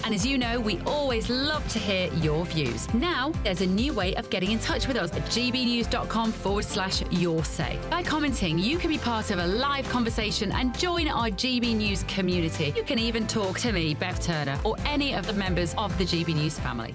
And as you know, we always love to hear your views. Now, there's a new way of getting in touch with us at gbnews.com/your say. By commenting, you can be part of a live conversation and join our GB News community. You can even talk to me, Bev Turner, or any of the members of the GB News family.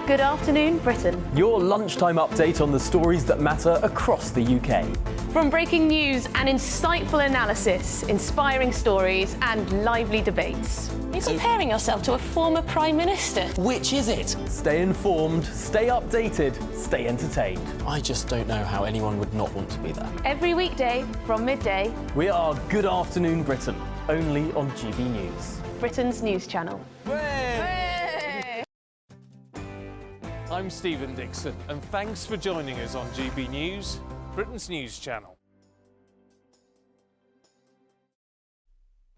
Good afternoon, Britain. Your lunchtime update on the stories that matter across the UK. From breaking news and insightful analysis, inspiring stories and lively debates. You're comparing yourself to a former Prime Minister. Which is it? Stay informed, stay updated, stay entertained. I just don't know how anyone would not want to be there. Every weekday from midday. We are Good Afternoon Britain, only on GB News. Britain's news channel. I'm Stephen Dixon, and thanks for joining us on GB News, Britain's news channel.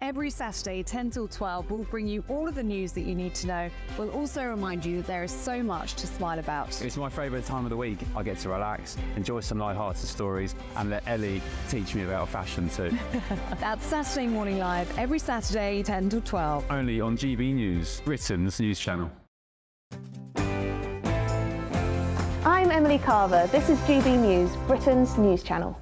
Every Saturday, 10 till 12, we'll bring you all of the news that you need to know. We'll also remind you that there is so much to smile about. It's my favourite time of the week. I get to relax, enjoy some light-hearted stories, and let Ellie teach me about fashion too. That's Saturday Morning Live, every Saturday, 10 till 12. Only on GB News, Britain's news channel. I'm Emily Carver. This is GB News, Britain's news channel.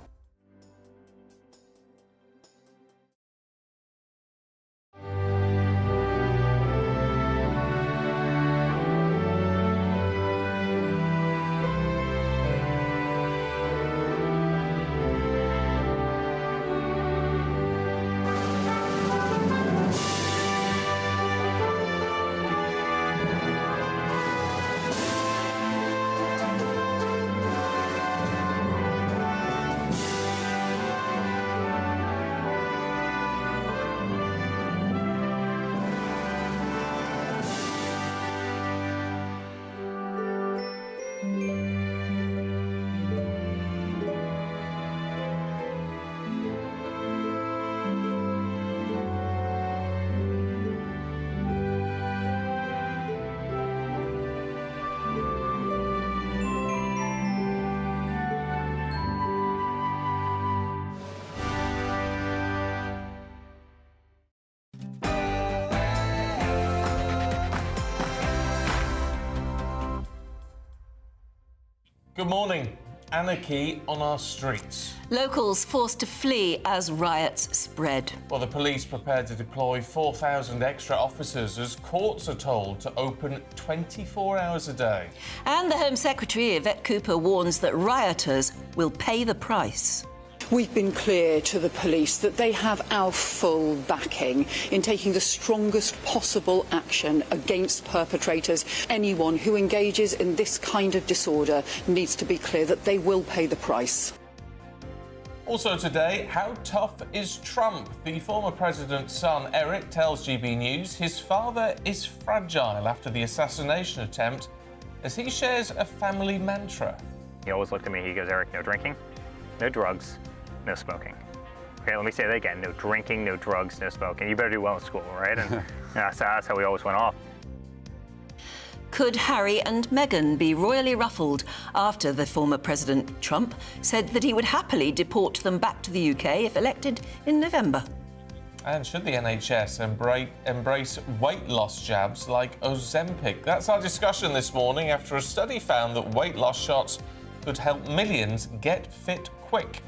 Good morning. Anarchy on our streets. Locals forced to flee as riots spread. Well, the police prepared to deploy 4,000 extra officers as courts are told to open 24 hours a day. And the Home Secretary, Yvette Cooper, warns that rioters will pay the price. We've been clear to the police that they have our full backing in taking the strongest possible action against perpetrators. Anyone who engages in this kind of disorder needs to be clear that they will pay the price. Also today, how tough is Trump? The former president's son, Eric, tells GB News his father is fragile after the assassination attempt as he shares a family mantra. He always looked at me, he goes, Eric, no drinking, no drugs, no smoking. Okay, let me say that again. No drinking, no drugs, no smoking. You better do well in school, right? And that's how we always went off. Could Harry and Meghan be royally ruffled after the former President Trump said that he would happily deport them back to the UK if elected in November? And should the NHS embrace weight loss jabs like Ozempic? That's our discussion this morning after a study found that weight loss shots could help millions get fit quick.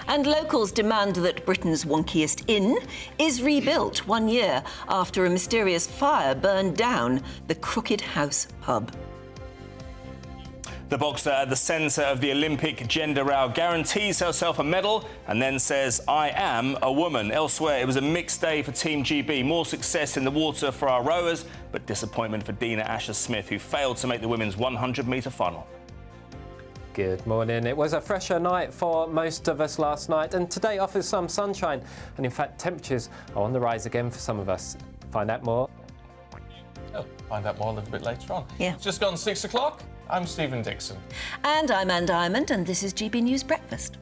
And locals demand that Britain's wonkiest inn is rebuilt 1 year after a mysterious fire burned down the Crooked House pub. The boxer at the centre of the Olympic gender row guarantees herself a medal and then says, I am a woman. Elsewhere, it was a mixed day for Team GB. More success in the water for our rowers, but disappointment for Dina Asher-Smith, who failed to make the women's 100-metre final. Good morning. It was a fresher night for most of us last night, and today offers some sunshine. And in fact, temperatures are on the rise again for some of us. Find out more. Oh, find out more a little bit later on. Yeah. It's just gone 6 o'clock. I'm Stephen Dixon. And I'm Ann Diamond, and this is GB News Breakfast.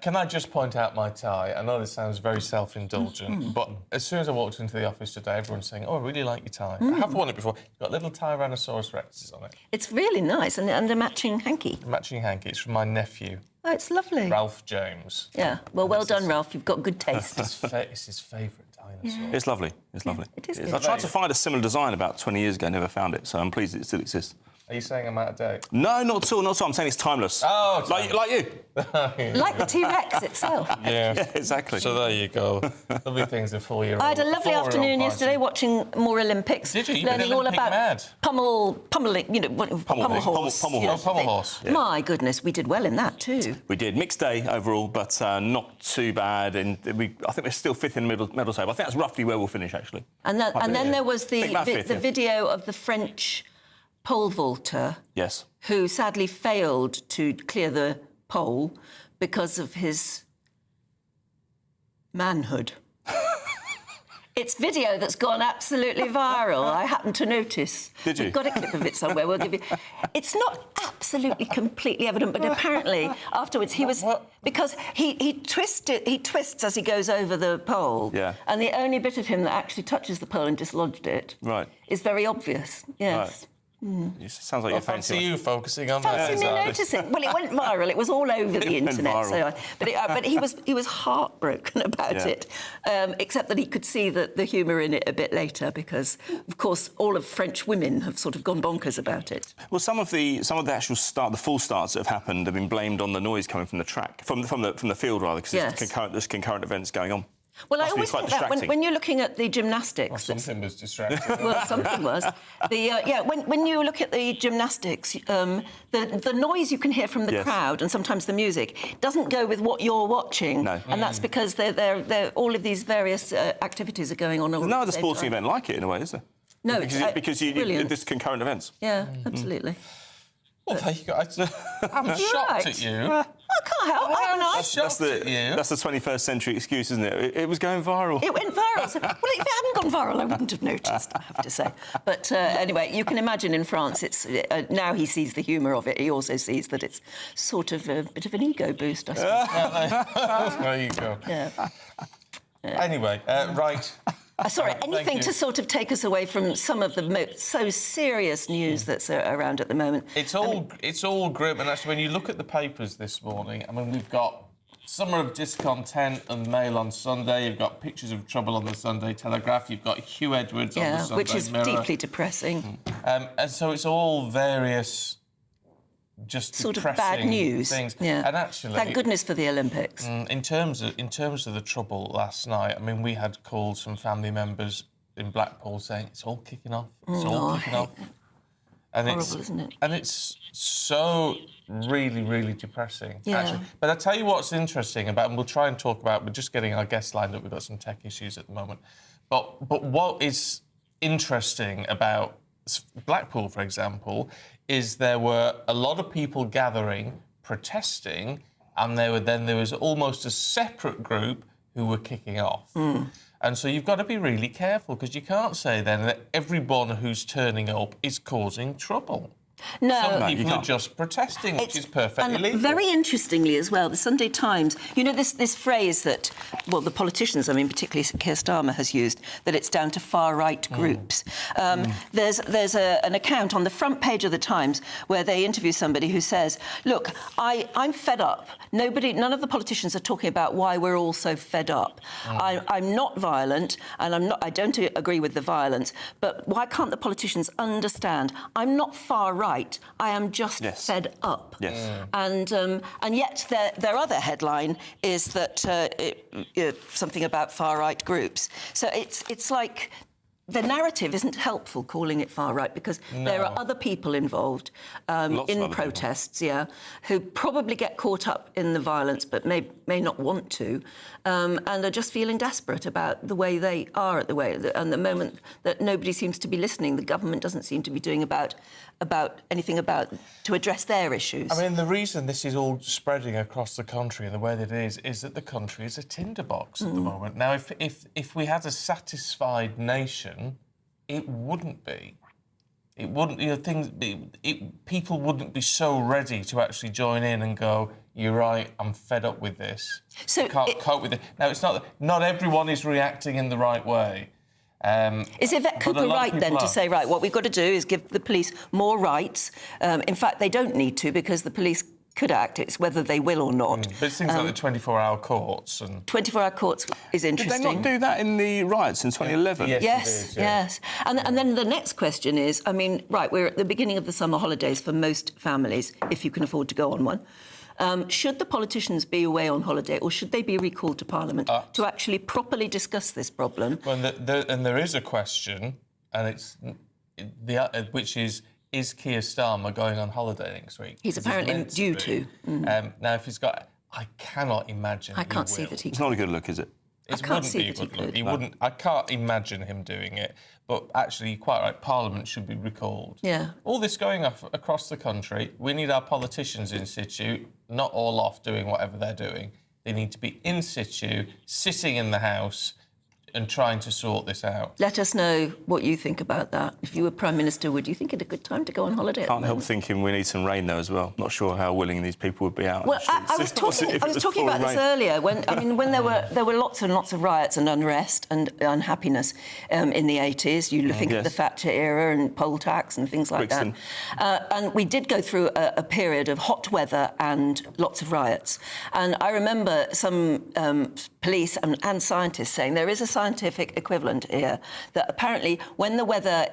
Can I just point out my tie? I know this sounds very self-indulgent, but as soon as I walked into the office today, everyone's saying, "Oh, I really like your tie." I have worn it before. It's got little Tyrannosaurus Rexes on it. It's really nice, and a matching hanky. A matching hanky. It's from my nephew. Oh, it's lovely. Ralph James. Yeah. Well done, Ralph. You've got good taste. It's his favourite dinosaur. It's lovely. It's lovely. It is. I tried to find a similar design about 20 years ago, never found it, so I'm pleased it still exists. Are you saying I'm out of date? No, not at all, not at all. I'm saying it's timeless. Oh, like you. Like the T-Rex itself. Yeah, exactly. So there you go. Lovely things in 4 years. I had a lovely afternoon yesterday watching more Olympics. Did you? You've learning been all about mad. pummeling, pommel horse. Pommel horse. Yeah. My goodness, we did well in that too. We did. Mixed day overall, but not too bad. And I think we're still fifth in the medal table. I think that's roughly where we'll finish, actually. And then there was the video of the French pole vaulter. Yes. Who sadly failed to clear the pole because of his manhood. It's video that's gone absolutely viral. I happened to notice. Did you? We've got a clip of it somewhere. We'll give you. It's not absolutely completely evident, but apparently afterwards he was because he twists as he goes over the pole. Yeah. And the only bit of him that actually touches the pole and dislodged it is very obvious. Yes. Right. It sounds like you're fancy you focusing on that. Fancy me noticing. Well, it went viral. It was all over the internet. So, but he was heartbroken about it, except that he could see the humour in it a bit later because, of course, all of French women have sort of gone bonkers about it. Well, some of the actual the full starts that have happened have been blamed on the noise coming from the track, from the field rather, because there's concurrent events going on. Well, I always think that when you're looking at the gymnastics... Well, something was distracting. Well, something was. When you look at the gymnastics, the noise you can hear from the crowd and sometimes the music doesn't go with what you're watching. No. And that's because all of these various activities are going on all There's no other sporting event like it, in a way, is there? No, because there's concurrent events. Yeah, absolutely. Well, there you go. I'm shocked at you. I can't help. I'm shocked at you. That's the 21st century excuse, isn't it? It was going viral. It went viral. So, well, if it hadn't gone viral, I wouldn't have noticed, I have to say. But anyway, you can imagine in France, it's now he sees the humour of it. He also sees that it's sort of a bit of an ego boost, I suppose. There you go. Yeah. Anyway, right. Sorry, anything to sort of take us away from some of the so serious news that's around at the moment. It's all grim, and actually, when you look at the papers this morning, I mean, we've got Summer of Discontent and Mail on Sunday. You've got Pictures of Trouble on the Sunday Telegraph. You've got Hugh Edwards on the Sunday which is Mirror. deeply depressing. And so it's all various just sort of depressing bad news. Things. Yeah. And actually, thank goodness for the Olympics. In terms of the trouble last night, I mean, we had calls from family members in Blackpool saying it's all kicking off. It's all kicking off. And horrible, isn't it? And it's so really, really depressing. Yeah. Actually. But I'll tell you what's interesting about, and we'll try and talk about. We're just getting our guests lined up. We've got some tech issues at the moment. But what is interesting about Blackpool, for example, is there were a lot of people gathering, protesting, and there was almost a separate group who were kicking off. And so you've got to be really careful because you can't say then that everyone who's turning up is causing trouble. No. Some people are just protesting, which is perfectly legal. Very interestingly as well, the Sunday Times, you know, this phrase that, well, the politicians, I mean, particularly Keir Starmer has used, that it's down to far-right groups. There's an account on the front page of the Times where they interview somebody who says, look, I'm fed up. None of the politicians are talking about why we're all so fed up. I'm not violent, and I don't agree with the violence, but why can't the politicians understand? I'm not far-right. I am just fed up. Yes. And yet their other headline is that something about far-right groups. So it's like the narrative isn't helpful calling it far-right because there are other people involved in protests, who probably get caught up in the violence but may not want to, and are just feeling desperate about the way they are and the moment that nobody seems to be listening. The government doesn't seem to be doing anything to address their issues. I mean, the reason this is all spreading across the country in the way that it is that the country is a tinderbox at the moment. Now, if we had a satisfied nation, it wouldn't be. It wouldn't, people wouldn't be so ready to actually join in and go, you're right, I'm fed up with this. So I can't cope with it. Now, it's not everyone is reacting in the right way. Is Yvette Cooper right then to say, right, what we've got to do is give the police more rights? In fact, they don't need to because the police could act. It's whether they will or not. But it's things like the 24-hour courts and... 24-hour courts is interesting. Did they not do that in the riots in 2011? Yes. And then the next question is, I mean, right, we're at the beginning of the summer holidays for most families, if you can afford to go on one. Should the politicians be away on holiday or should they be recalled to Parliament to actually properly discuss this problem? Well, and there is a question, and it's which is Keir Starmer going on holiday next week? He's apparently due to. Now, if he's got... I cannot imagine I can't see that he It's not a good look, is it? It wouldn't be a good look. He wouldn't. I can't imagine him doing it. But actually, you're quite right, Parliament should be recalled. Yeah. All this going off across the country, we need our politicians in situ, not all off doing whatever they're doing. They need to be in situ, sitting in the House and trying to sort this out. Let us know what you think about that. If you were Prime Minister, would you think it a good time to go on holiday? Can't help thinking we need some rain, though, as well. Not sure how willing these people would be out. Well, I was talking about this earlier. When there were lots and lots of riots and unrest and unhappiness in the 80s. You think of the Thatcher era and poll tax and things like Brixton. that. And we did go through a period of hot weather and lots of riots. And I remember some police and scientists saying there is a scientific equivalent here that apparently when the weather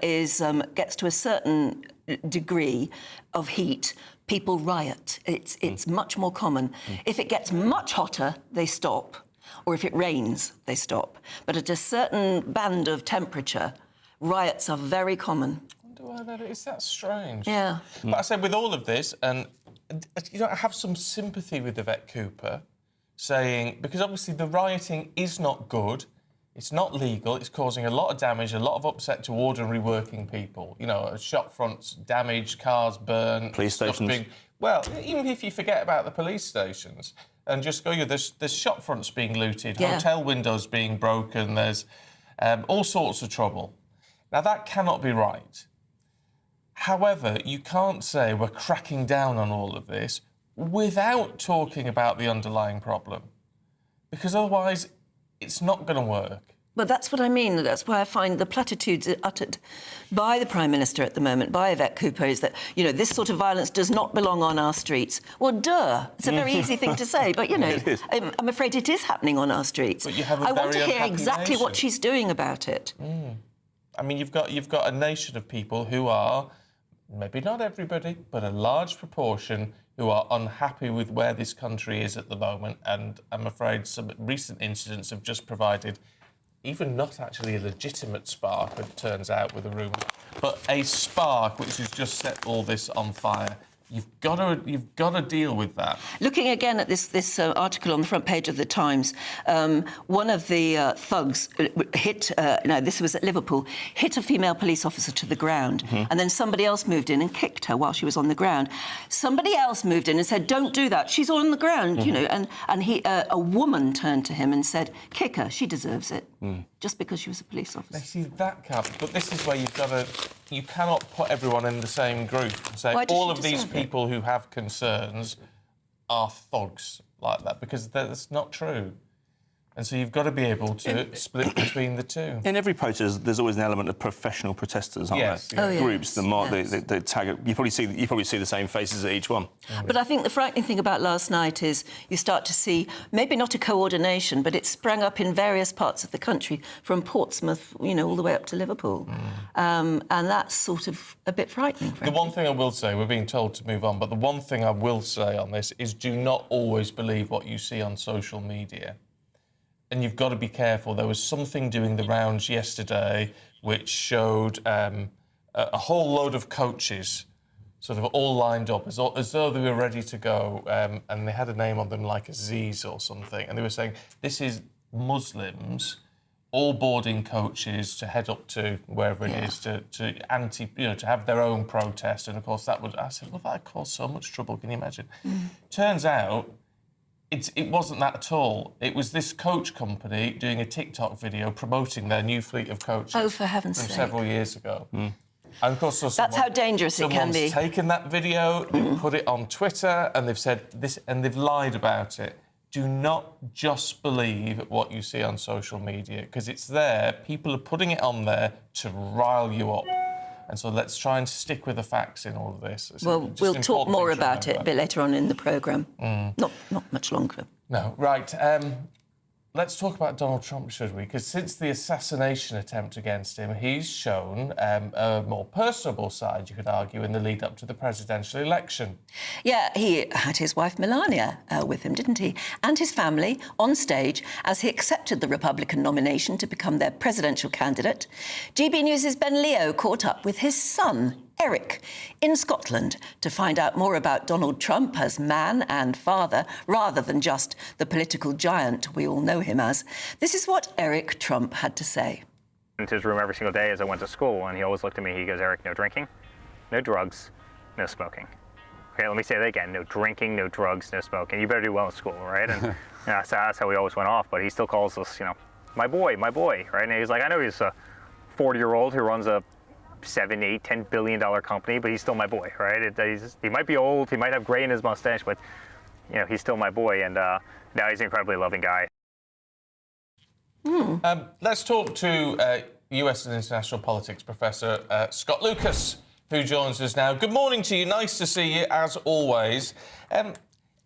gets to a certain degree of heat, people riot. It's much more common. If it gets much hotter, they stop. Or if it rains, they stop. But at a certain band of temperature, riots are very common. I wonder why that is. That's strange. Yeah. But I said with all of this, and I have some sympathy with Yvette Cooper saying, because obviously the rioting is not good. It's not legal. It's causing a lot of damage, a lot of upset to ordinary working people. You know, shop fronts damaged, cars burned. Police stations. Well, even if you forget about the police stations and just go, there's shop fronts being looted, hotel windows being broken, there's all sorts of trouble. Now, that cannot be right. However, you can't say we're cracking down on all of this without talking about the underlying problem, because otherwise it's not going to work. But that's what I mean. That's why I find the platitudes uttered by the Prime Minister at the moment, by Yvette Cooper, is that, this sort of violence does not belong on our streets. Well, duh. It's a very easy thing to say, but, I'm afraid it is happening on our streets. But you have a I want to very hear exactly nation. what she's doing about it. I mean, you've got a nation of people who are, maybe not everybody, but a large proportion who are unhappy with where this country is at the moment, and I'm afraid some recent incidents have just provided even not actually a legitimate spark, it turns out, with a rumour, but a spark which has just set all this on fire. You've got to deal with that. Looking again at this article on the front page of the Times, one of the thugs hit. This was at Liverpool. Hit a female police officer to the ground, and then somebody else moved in and kicked her while she was on the ground. Somebody else moved in and said, "Don't do that. She's on the ground," And a woman turned to him and said, "Kick her. She deserves it." Just because she was a police officer. They see that can't. But this is where you cannot put everyone in the same group and say all of these people who have concerns are thugs like that, because that's not true. And so you've got to be able to split between the two. In every protest, there's always an element of professional protesters, aren't there? Groups that they tag. You probably see the same faces at each one. But I think the frightening thing about last night is you start to see maybe not a coordination, but it sprang up in various parts of the country, from Portsmouth, all the way up to Liverpool, and that's sort of a bit frightening. Frankly. The one thing I will say, we're being told to move on, but the one thing I will say on this is do not always believe what you see on social media. And you've got to be careful. There was something doing the rounds yesterday which showed a whole load of coaches sort of all lined up as though they were ready to go, and they had a name on them like Aziz or something, and they were saying, this is Muslims all boarding coaches to head up to wherever it is to have their own protest. And, of course, I said, well, that caused so much trouble, can you imagine? Turns out, it wasn't that at all. It was this coach company doing a TikTok video promoting their new fleet of coaches. Oh, for heaven's sake. From several years ago. And of course, That's how dangerous it can be. Someone's taken that video, they've put it on Twitter, and they've said this, and they've lied about it. Do not just believe what you see on social media, because it's there. People are putting it on there to rile you up. And so let's try and stick with the facts in all of this. Well, we'll talk more about it a bit later on in the programme. Not much longer. No, right. Let's talk about Donald Trump, should we? Because since the assassination attempt against him, he's shown a more personable side, you could argue, in the lead up to the presidential election. Yeah, he had his wife Melania with him, didn't he? And his family on stage as he accepted the Republican nomination to become their presidential candidate. GB News' Ben Leo caught up with his son, Eric, in Scotland to find out more about Donald Trump as man and father, rather than just the political giant we all know him as. This is what Eric Trump had to say. Into his room every single day as I went to school, and he always looked at me, he goes, Eric, no drinking, no drugs, no smoking. Okay, let me say that again, no drinking, no drugs, no smoking. You better do well in school, right? And that's how we always went off, but he still calls us, my boy, right? And he's like, I know he's a 40-year-old who runs a $7, $8, $10 billion company, but he's still my boy, right? He might be old, he might have gray in his mustache, but he's still my boy, and now he's an incredibly loving guy. Let's talk to US and international politics professor Scott Lucas, who joins us now. Good morning to you. Nice to see you, as always.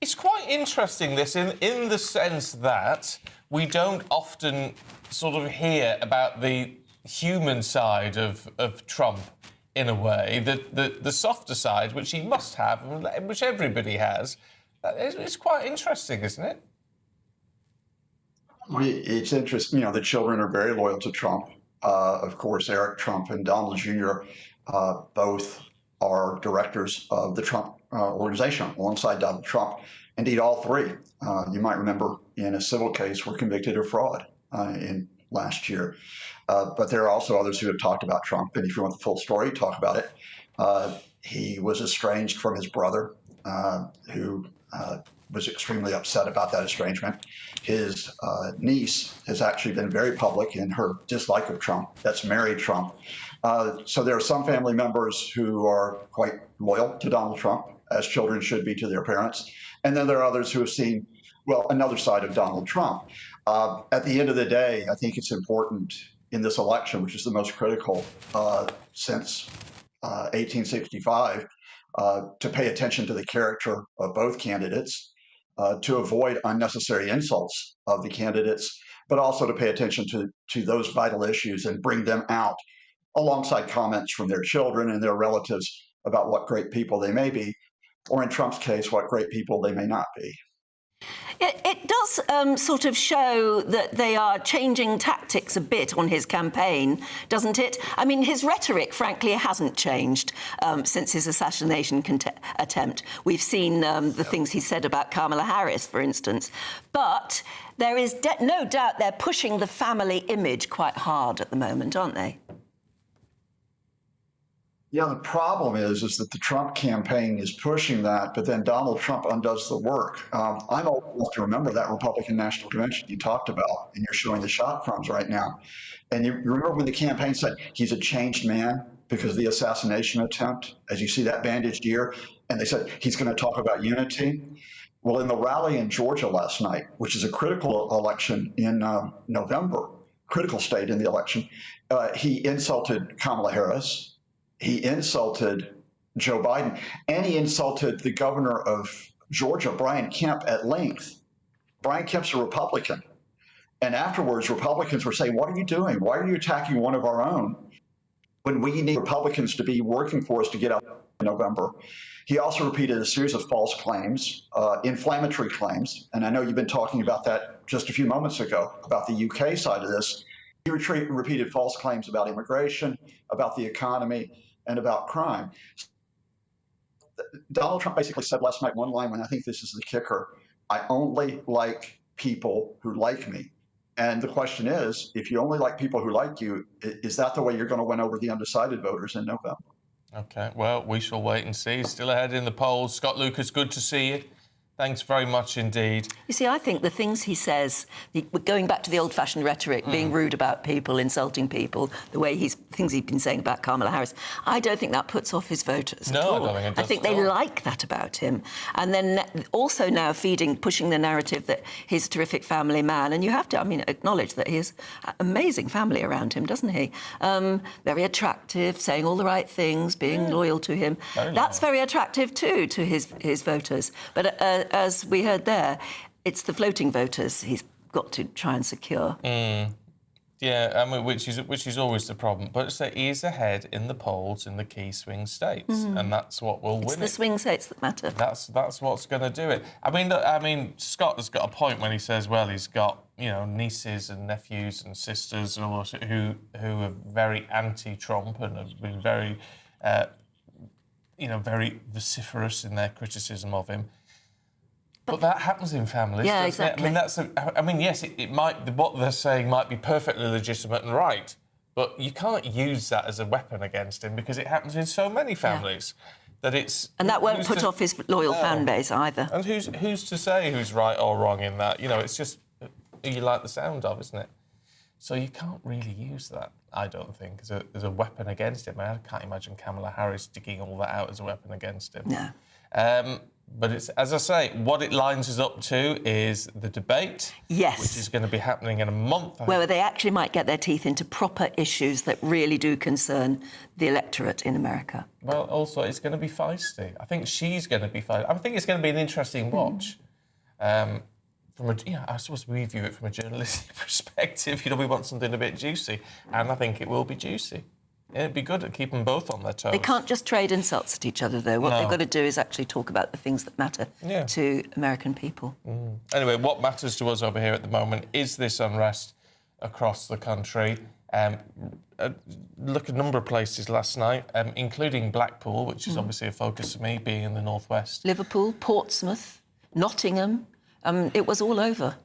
It's quite interesting, this, in the sense that we don't often sort of hear about the human side of Trump, in a way, the softer side, which he must have, which everybody has. It's quite interesting, isn't it? It's interesting. The children are very loyal to Trump. Of course, Eric Trump and Donald Jr. Both are directors of the Trump organization alongside Donald Trump. Indeed, all three, you might remember, in a civil case, were convicted of fraud in last year. But there are also others who have talked about Trump, and if you want the full story, talk about it. He was estranged from his brother, who was extremely upset about that estrangement. His niece has actually been very public in her dislike of Trump. That's Mary Trump. So there are some family members who are quite loyal to Donald Trump, as children should be to their parents. And then there are others who have seen, well, another side of Donald Trump. At the end of the day, I think it's important in this election, which is the most critical since 1865, to pay attention to the character of both candidates, to avoid unnecessary insults of the candidates, but also to pay attention to those vital issues and bring them out alongside comments from their children and their relatives about what great people they may be, or in Trump's case, what great people they may not be. It does sort of show that they are changing tactics a bit on his campaign, doesn't it? I mean, his rhetoric, frankly, hasn't changed since his assassination attempt. We've seen the things he said about Kamala Harris, for instance. But there is no doubt they're pushing the family image quite hard at the moment, aren't they? Yeah, the problem is that the Trump campaign is pushing that, but then Donald Trump undoes the work. I'm old enough to remember that Republican National Convention you talked about, and you're showing the shot crumbs right now. And you remember when the campaign said he's a changed man because of the assassination attempt, as you see that bandaged ear, and they said he's going to talk about unity. Well, in the rally in Georgia last night, which is a critical election in November, critical state in the election, he insulted Kamala Harris. He insulted Joe Biden, and he insulted the governor of Georgia, Brian Kemp, at length. Brian Kemp's a Republican. And afterwards, Republicans were saying, what are you doing? Why are you attacking one of our own when we need Republicans to be working for us to get out in November? He also repeated a series of false claims, inflammatory claims. And I know you've been talking about that just a few moments ago, about the UK side of this. He repeated false claims about immigration, about the economy, and about crime. Donald Trump basically said last night one line, when I think this is the kicker: I only like people who like me. And the question is, if you only like people who like you, is that the way you're going to win over the undecided voters in November? OK, well, we shall wait and see. Still ahead in the polls. Scott Lucas, good to see you. Thanks very much indeed. You see, I think the things he says, going back to the old-fashioned rhetoric, being rude about people, insulting people, the way things he's been saying about Kamala Harris, I don't think that puts off his voters at all. I don't think it does. I think they like that about him. And then also now pushing the narrative that he's a terrific family man. And you have to, acknowledge that he has an amazing family around him, doesn't he? Very attractive, saying all the right things, being loyal to him. That's very attractive too to his voters. But as we heard there, it's the floating voters he's got to try and secure. Yeah, which is always the problem. But he is ahead in the polls in the key swing states, and that's what will win it. It's the swing states that matter. That's what's going to do it. Scott has got a point when he says, well, he's got nieces and nephews and sisters and all who are very anti-Trump and have been very, very vociferous in their criticism of him. But that happens in families, yeah, doesn't exactly. it? Yes, it might. What they're saying might be perfectly legitimate and right, but you can't use that as a weapon against him because it happens in so many families that it's. And that won't put off his loyal fan base either. And who's to say who's right or wrong in that? It's just who you like the sound of, isn't it? So you can't really use that, I don't think, as a weapon against him. I can't imagine Kamala Harris digging all that out as a weapon against him. No. But it's, as I say, what it lines us up to is the debate, yes, which is going to be happening in a month. Where they actually might get their teeth into proper issues that really do concern the electorate in America. Well, also, it's going to be feisty. I think she's going to be feisty. I think it's going to be an interesting watch. I suppose we view it from a journalistic perspective. We want something a bit juicy, and I think it will be juicy. It'd be good at keeping both on their toes. They can't just trade insults at each other, though. What they've got to do is actually talk about the things that matter to American people. Anyway, what matters to us over here at the moment is this unrest across the country. Look at a number of places last night, including Blackpool, which is obviously a focus for me, being in the northwest. Liverpool, Portsmouth, Nottingham. It was all over.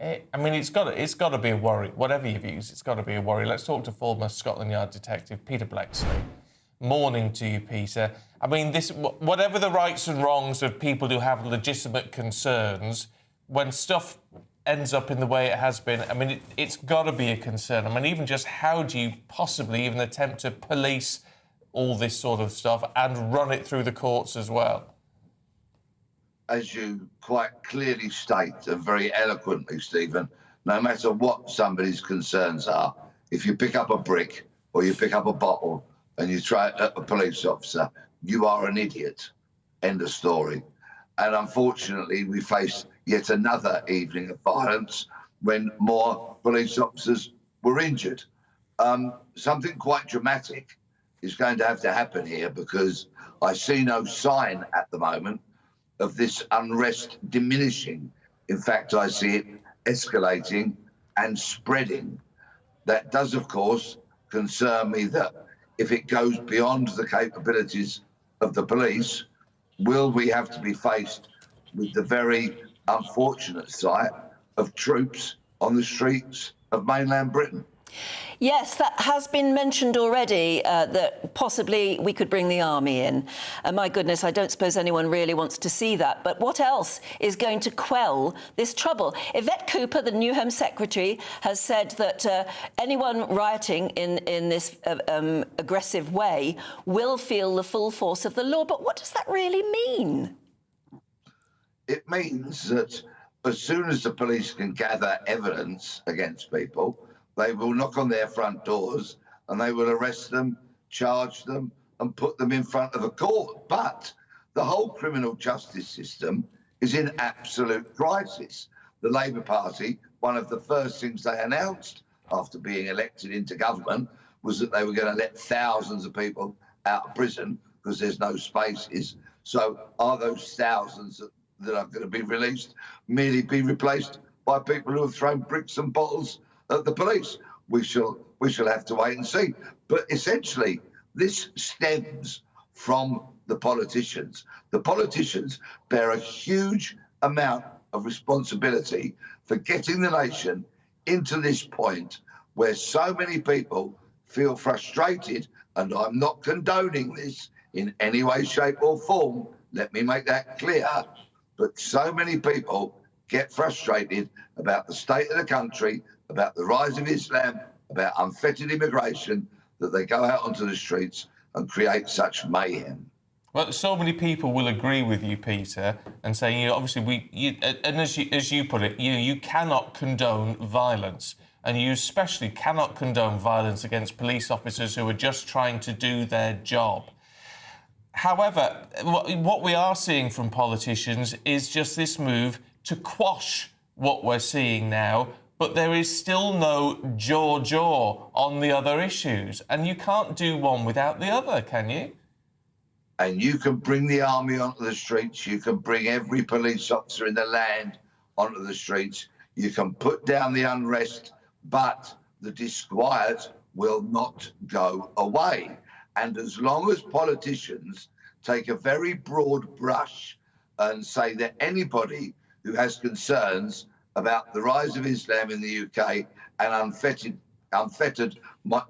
It's got to be a worry. Whatever your views, it's got to be a worry. Let's talk to former Scotland Yard detective Peter Blexley. Morning to you, Peter. Whatever the rights and wrongs of people who have legitimate concerns, when stuff ends up in the way it has been, it's got to be a concern. Even just how do you possibly even attempt to police all this sort of stuff and run it through the courts as well? As you quite clearly state, and very eloquently, Stephen, no matter what somebody's concerns are, if you pick up a brick or you pick up a bottle and you try it at a police officer, you are an idiot. End of story. And unfortunately, we face yet another evening of violence when more police officers were injured. Something quite dramatic is going to have to happen here because I see no sign at the moment of this unrest diminishing. In fact, I see it escalating and spreading. That does, of course, concern me that if it goes beyond the capabilities of the police, will we have to be faced with the very unfortunate sight of troops on the streets of mainland Britain? Yes, that has been mentioned already, that possibly we could bring the army in. My goodness, I don't suppose anyone really wants to see that. But what else is going to quell this trouble? Yvette Cooper, the New Home Secretary, has said that anyone rioting in this aggressive way will feel the full force of the law. But what does that really mean? It means that as soon as the police can gather evidence against people, they will knock on their front doors and they will arrest them, charge them and put them in front of a court. But the whole criminal justice system is in absolute crisis. The Labour Party, one of the first things they announced after being elected into government was that they were going to let thousands of people out of prison because there's no spaces. So are those thousands that are going to be released merely be replaced by people who have thrown bricks and bottles at the police? We shall have to wait and see. But essentially, this stems from the politicians. The politicians bear a huge amount of responsibility for getting the nation into this point where so many people feel frustrated, and I'm not condoning this in any way, shape or form, let me make that clear, But so many people get frustrated about the state of the country, about the rise of Islam, about unfettered immigration, that they go out onto the streets and create such mayhem. Well, so many people will agree with you, Peter, and say, obviously, and as you put it, you cannot condone violence, and you especially cannot condone violence against police officers who are just trying to do their job. However, what we are seeing from politicians is just this move to quash what we're seeing now, but there is still no jaw on the other issues, and you can't do one without the other, can you? And you can bring the army onto the streets, you can bring every police officer in the land onto the streets, you can put down the unrest, but the disquiet will not go away. And as long as politicians take a very broad brush and say that anybody who has concerns about the rise of Islam in the UK and unfettered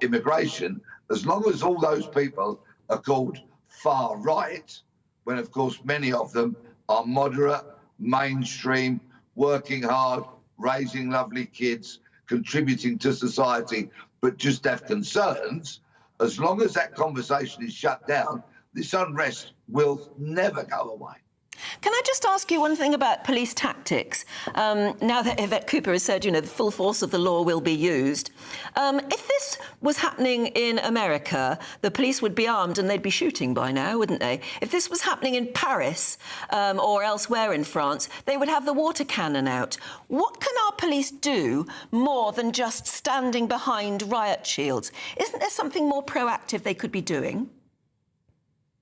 immigration, as long as all those people are called far right, when of course many of them are moderate, mainstream, working hard, raising lovely kids, contributing to society, but just have concerns, as long as that conversation is shut down, this unrest will never go away. Can I just ask you one thing about police tactics? Now that Yvette Cooper has said, the full force of the law will be used. If this was happening in America, the police would be armed and they'd be shooting by now, wouldn't they? If this was happening in Paris or elsewhere in France, they would have the water cannon out. What can our police do more than just standing behind riot shields? Isn't there something more proactive they could be doing?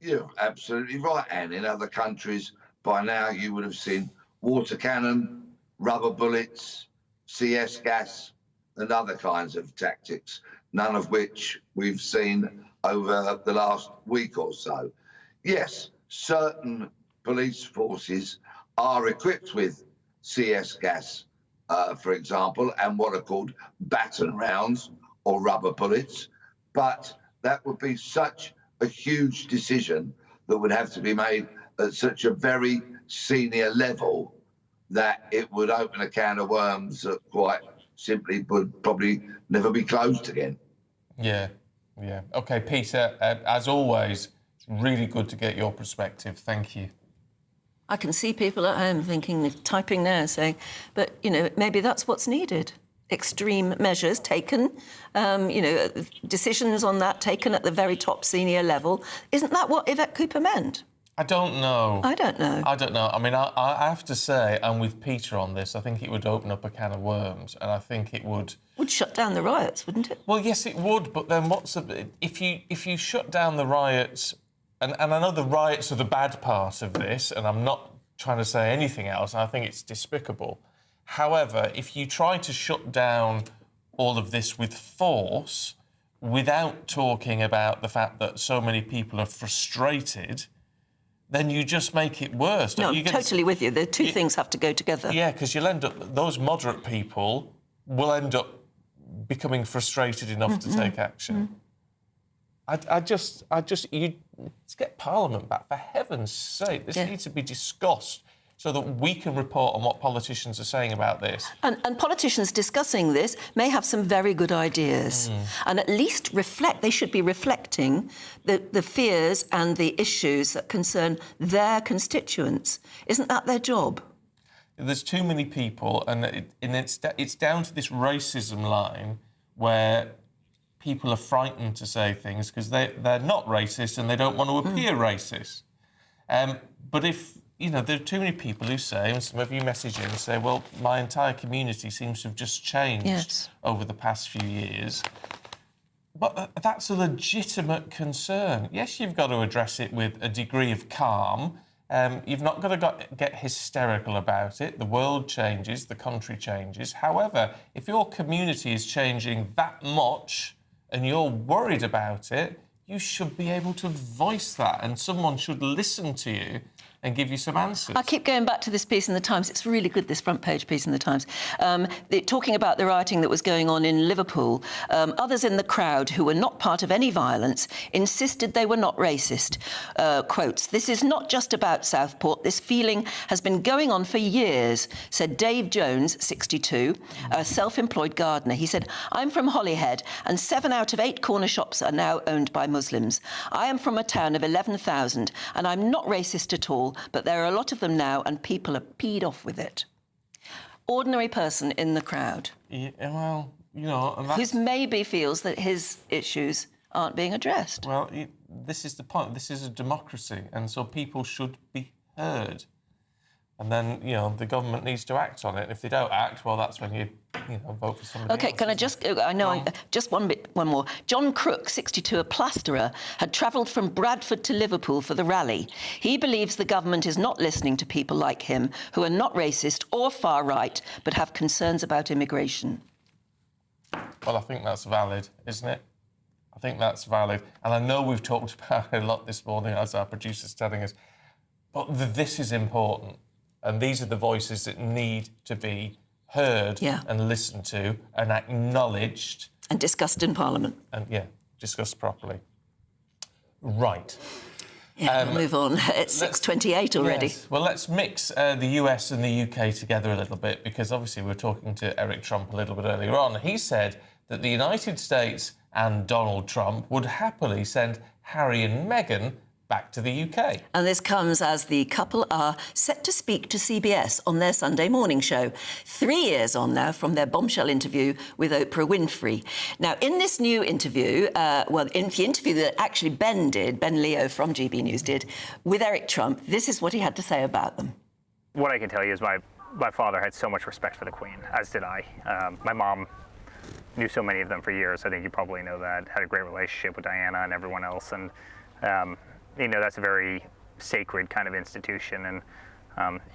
You're absolutely right, Anne. In other countries, by now you would have seen water cannon, rubber bullets, CS gas, and other kinds of tactics, none of which we've seen over the last week or so. Yes, certain police forces are equipped with CS gas, for example, and what are called baton rounds or rubber bullets, but that would be such a huge decision that would have to be made at such a very senior level that it would open a can of worms that quite simply would probably never be closed again. Yeah. OK, Peter, as always, it's really good to get your perspective. Thank you. I can see people at home thinking, typing now, saying, but, maybe that's what's needed. Extreme measures taken, decisions on that taken at the very top senior level. Isn't that what Yvette Cooper meant? I don't know. I don't know. I mean, I have to say, and with Peter on this, I think it would open up a can of worms, and I think it would shut down the riots, wouldn't it? Well, yes, it would. But then, if you shut down the riots, and I know the riots are the bad part of this, and I'm not trying to say anything else. I think it's despicable. However, if you try to shut down all of this with force, without talking about the fact that so many people are frustrated, then you just make it worse. No, I'm totally with you. The two things have to go together. Yeah, because you'll end up, those moderate people will end up becoming frustrated enough to take action. Let's get Parliament back, for heaven's sake. This needs to be discussed so that we can report on what politicians are saying about this. And politicians discussing this may have some very good ideas and at least they should be reflecting the fears and the issues that concern their constituents. Isn't that their job? There's too many people, and it's down to this racism line where people are frightened to say things because they're not racist and they don't want to appear racist. But if there are too many people who say, and some of you message in and say, well, my entire community seems to have just changed over the past few years. But that's a legitimate concern. Yes, you've got to address it with a degree of calm. You've not got to get hysterical about it. The world changes, the country changes. However, if your community is changing that much and you're worried about it, you should be able to voice that, and someone should listen to you and give you some answers. I keep going back to this piece in the Times. It's really good, this front page piece in the Times. Talking about the rioting that was going on in Liverpool, others in the crowd who were not part of any violence insisted they were not racist. Quotes, "This is not just about Southport. This feeling has been going on for years," said Dave Jones, 62, a self-employed gardener. He said, "I'm from Holyhead, and 7 out of 8 corner shops are now owned by Muslims. I am from a town of 11,000, and I'm not racist at all, but there are a lot of them now, and people are peed off with it." Ordinary person in the crowd. Yeah, well, you know... And that's... Who maybe feels that his issues aren't being addressed. Well, this is the point. This is a democracy, and so people should be heard. And then, you know, the government needs to act on it. If they don't act, well, that's when you vote for somebody OK, else, can I just... I know, just one more. John Crook, 62, a plasterer, had travelled from Bradford to Liverpool for the rally. He believes the government is not listening to people like him who are not racist or far-right, but have concerns about immigration. Well, I think that's valid, isn't it? I think that's valid. And I know we've talked about it a lot this morning, as our producer's telling us, but this is important. And these are the voices that need to be heard and listened to and acknowledged. And discussed in Parliament. And, discussed properly. Right. We'll move on. It's 6:28 already. Yes. Well, let's mix the US and the UK together a little bit, because obviously we were talking to Eric Trump a little bit earlier on. He said that the United States and Donald Trump would happily send Harry and Meghan back to the UK. And this comes as the couple are set to speak to CBS on their Sunday morning show, 3 years on now from their bombshell interview with Oprah Winfrey. Now, in this new interview, in the interview that actually Ben Leo from GB News did, with Eric Trump, this is what he had to say about them. What I can tell you is my father had so much respect for the Queen, as did I. My mom knew so many of them for years. I think you probably know that. Had a great relationship with Diana and everyone else. And you know, that's a very sacred kind of institution, and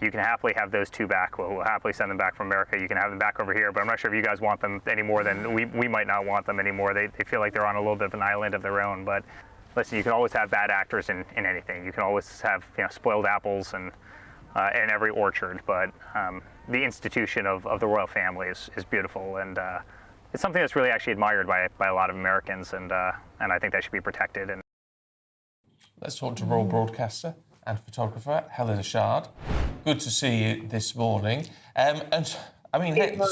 you can happily have those two back. We'll happily send them back from America. You can have them back over here, but I'm not sure if you guys want them any more than we might not want them anymore. They feel like they're on a little bit of an island of their own. But listen, you can always have bad actors in anything. You can always have spoiled apples in every orchard, but the institution of the royal family is beautiful, and it's something that's really actually admired by a lot of Americans, and I think that should be protected. And let's talk to royal broadcaster and photographer Helena Shard. Good to see you this morning. And I mean, the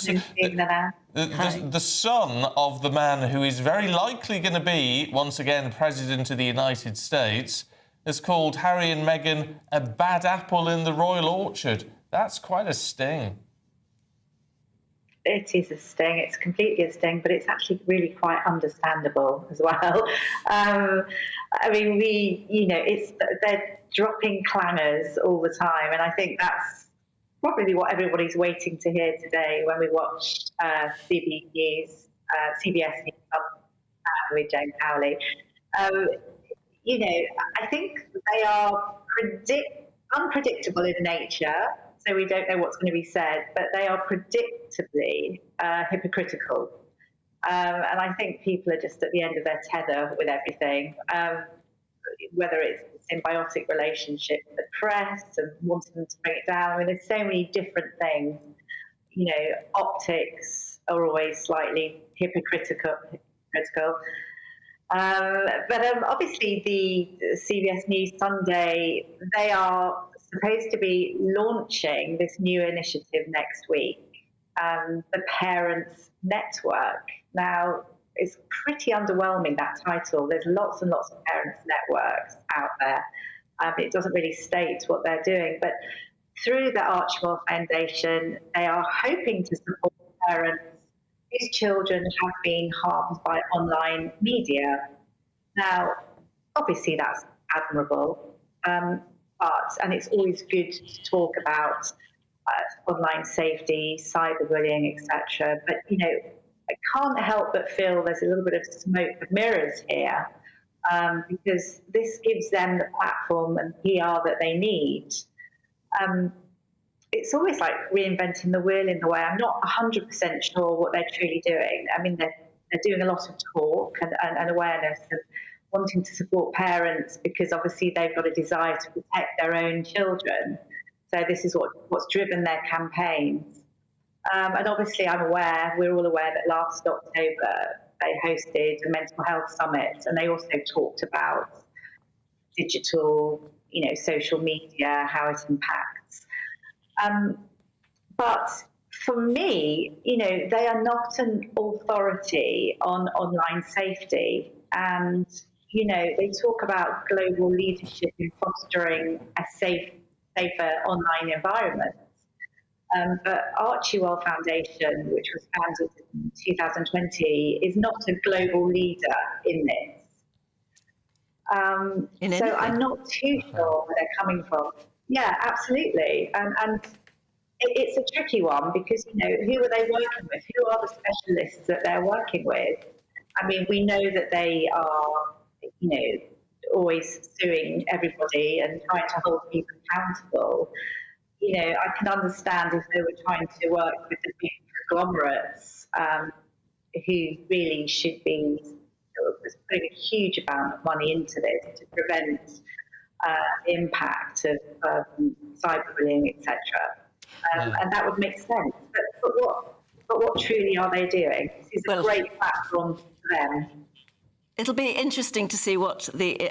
son of the man who is very likely going to be once again president of the United States has called Harry and Meghan a bad apple in the royal orchard. That's quite a sting. It is a sting. It's completely a sting, but it's actually really quite understandable as well. I mean, they're dropping clangers all the time, and I think that's probably what everybody's waiting to hear today when we watch CBS News with Jane Cowley. I think they are unpredictable in nature. So we don't know what's going to be said, but they are predictably hypocritical. And I think people are just at the end of their tether with everything, whether it's a symbiotic relationship with the press and wanting them to bring it down. I mean, there's so many different things. Optics are always slightly hypocritical. But obviously the CBS News Sunday, they are supposed to be launching this new initiative next week, the Parents Network. Now, it's pretty underwhelming, that title. There's lots and lots of parents' networks out there. It doesn't really state what they're doing, but through the Archibald Foundation, they are hoping to support parents whose children have been harmed by online media. Now, obviously that's admirable, and it's always good to talk about online safety, cyberbullying, etc. But, I can't help but feel there's a little bit of smoke and mirrors here, because this gives them the platform and PR that they need. It's always like reinventing the wheel in a way. I'm not 100% sure what they're truly doing. I mean, they're doing a lot of talk and awareness of wanting to support parents because obviously they've got a desire to protect their own children. So this is what's driven their campaigns. And obviously we're all aware that last October they hosted a mental health summit, and they also talked about digital, social media, how it impacts. But for me, they are not an authority on online safety. And, they talk about global leadership in fostering a safer online environment. But Archewell Foundation, which was founded in 2020, is not a global leader in this. So I'm not too sure where they're coming from. Yeah, absolutely. And it's a tricky one because, who are they working with? Who are the specialists that they're working with? I mean, we know that they are, always suing everybody and trying to hold people accountable. I can understand if they were trying to work with the big conglomerates who really should be putting a huge amount of money into this to prevent the impact of cyberbullying, etc. And that would make sense. But what truly are they doing? This is a great platform for them. It'll be interesting to see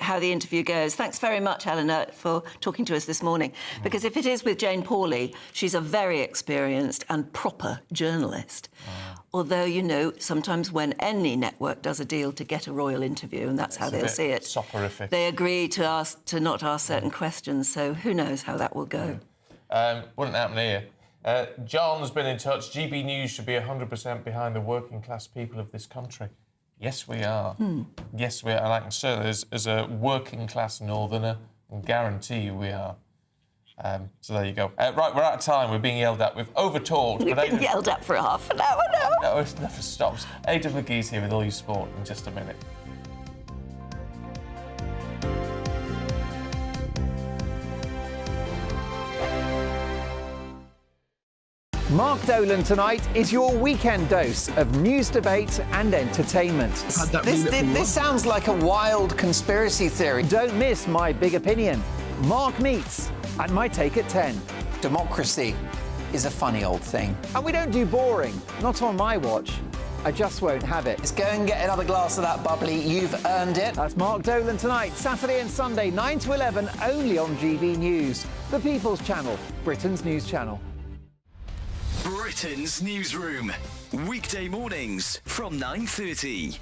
how the interview goes. Thanks very much, Helena, for talking to us this morning. Because if it is with Jane Pauley, she's a very experienced and proper journalist. Although, sometimes when any network does a deal to get a royal interview, and that's how they'll see it, soporific. They agree to not ask certain questions. So who knows how that will go. Wouldn't happen here. John's been in touch. GB News should be 100% behind the working class people of this country. Yes, we are. Yes, we are. And I can say as a working class northerner, I guarantee you we are. So there you go. Right, we're out of time. We're being yelled at. We've over-talked. We've been yelled at for half an hour now. No, it never stops. Aidan McGee's here with all your sport in just a minute. Mark Dolan tonight is your weekend dose of news, debate and entertainment. This sounds like a wild conspiracy theory. Don't miss My Big Opinion. Mark meets and My Take at 10. Democracy is a funny old thing. And we don't do boring, not on my watch. I just won't have it. Let's go and get another glass of that bubbly. You've earned it. That's Mark Dolan tonight, Saturday and Sunday, 9 to 11, only on GB News. The People's Channel, Britain's news channel. Britain's Newsroom, weekday mornings from 9:30.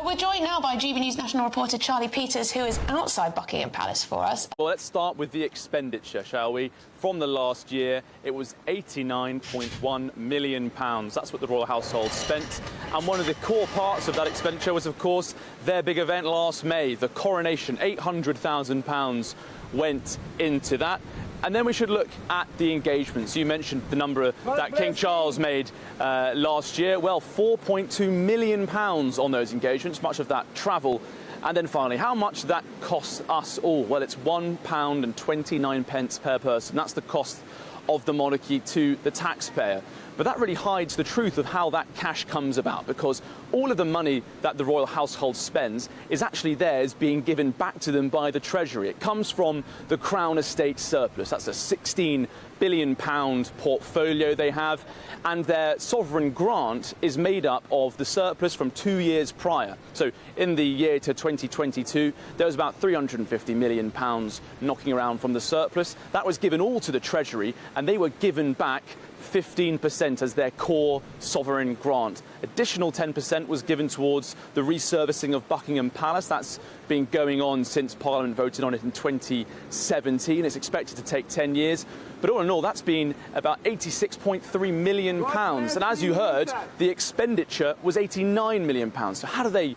We're joined now by GB News national reporter Charlie Peters, who is outside Buckingham Palace for us. Well, let's start with the expenditure, shall we? From the last year, it was £89.1 million. That's what the royal household spent. And one of the core parts of that expenditure was, of course, their big event last May, the coronation. £800,000 went into that. And then we should look at the engagements. You mentioned the number that King Charles made last year. Well, £4.2 million on those engagements, much of that travel. And then finally, how much that costs us all? Well, it's £1.29 per person. That's the cost of the monarchy to the taxpayer. But that really hides the truth of how that cash comes about, because all of the money that the royal household spends is actually theirs being given back to them by the Treasury. It comes from the Crown Estate surplus. That's a £16 billion portfolio they have, and their sovereign grant is made up of the surplus from 2 years prior. So in the year to 2022, there was about £350 million knocking around from the surplus. That was given all to the Treasury, and they were given back 15% as their core sovereign grant. Additional 10% was given towards the resurfacing of Buckingham Palace. That's been going on since Parliament voted on it in 2017. It's expected to take 10 years. But all in all, that's been about £86.3 million. And as you heard, the expenditure was £89 million. So how do they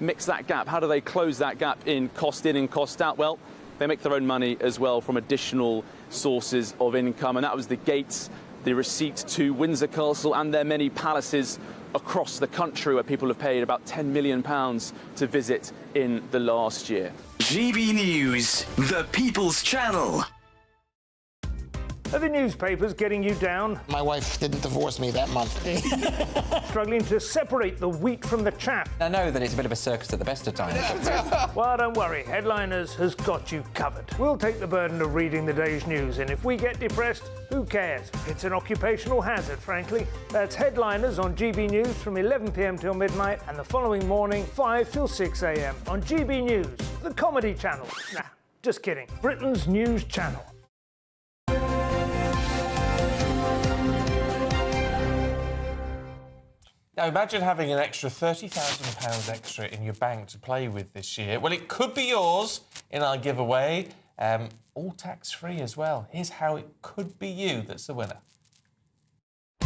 mix that gap? How do they close that gap in and cost out? Well, they make their own money as well from additional sources of income. And that was the gates, the receipts to Windsor Castle and their many palaces across the country where people have paid about £10 million to visit in the last year. GB News, the People's Channel. Are the newspapers getting you down? My wife didn't divorce me that month. Struggling to separate the wheat from the chaff? I know that it's a bit of a circus at the best of times. Well, don't worry. Headliners has got you covered. We'll take the burden of reading the day's news, and if we get depressed, who cares? It's an occupational hazard, frankly. That's Headliners on GB News from 11 p.m. till midnight, and the following morning, 5 till 6 a.m. on GB News, the comedy channel. Nah, just kidding. Britain's news channel. Now imagine having an extra £30,000 extra in your bank to play with this year. Well, it could be yours in our giveaway, all tax-free as well. Here's how it could be you that's the winner.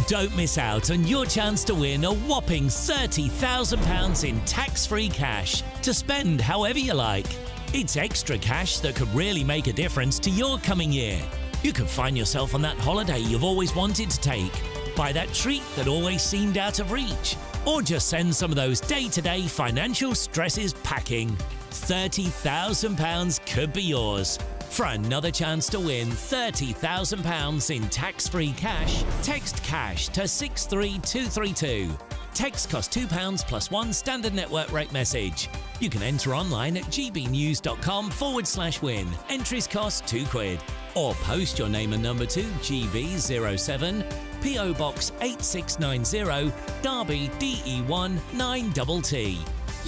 Don't miss out on your chance to win a whopping £30,000 in tax-free cash to spend however you like. It's extra cash that could really make a difference to your coming year. You could find yourself on that holiday you've always wanted to take, buy that treat that always seemed out of reach, or just send some of those day-to-day financial stresses packing. £30,000 could be yours. For another chance to win £30,000 in tax-free cash, text CASH to 63232. Text costs £2 plus one standard network rate message. You can enter online at gbnews.com/win. Entries cost £2. Or post your name and number to GB07, PO Box 8690, Derby DE1 9TT.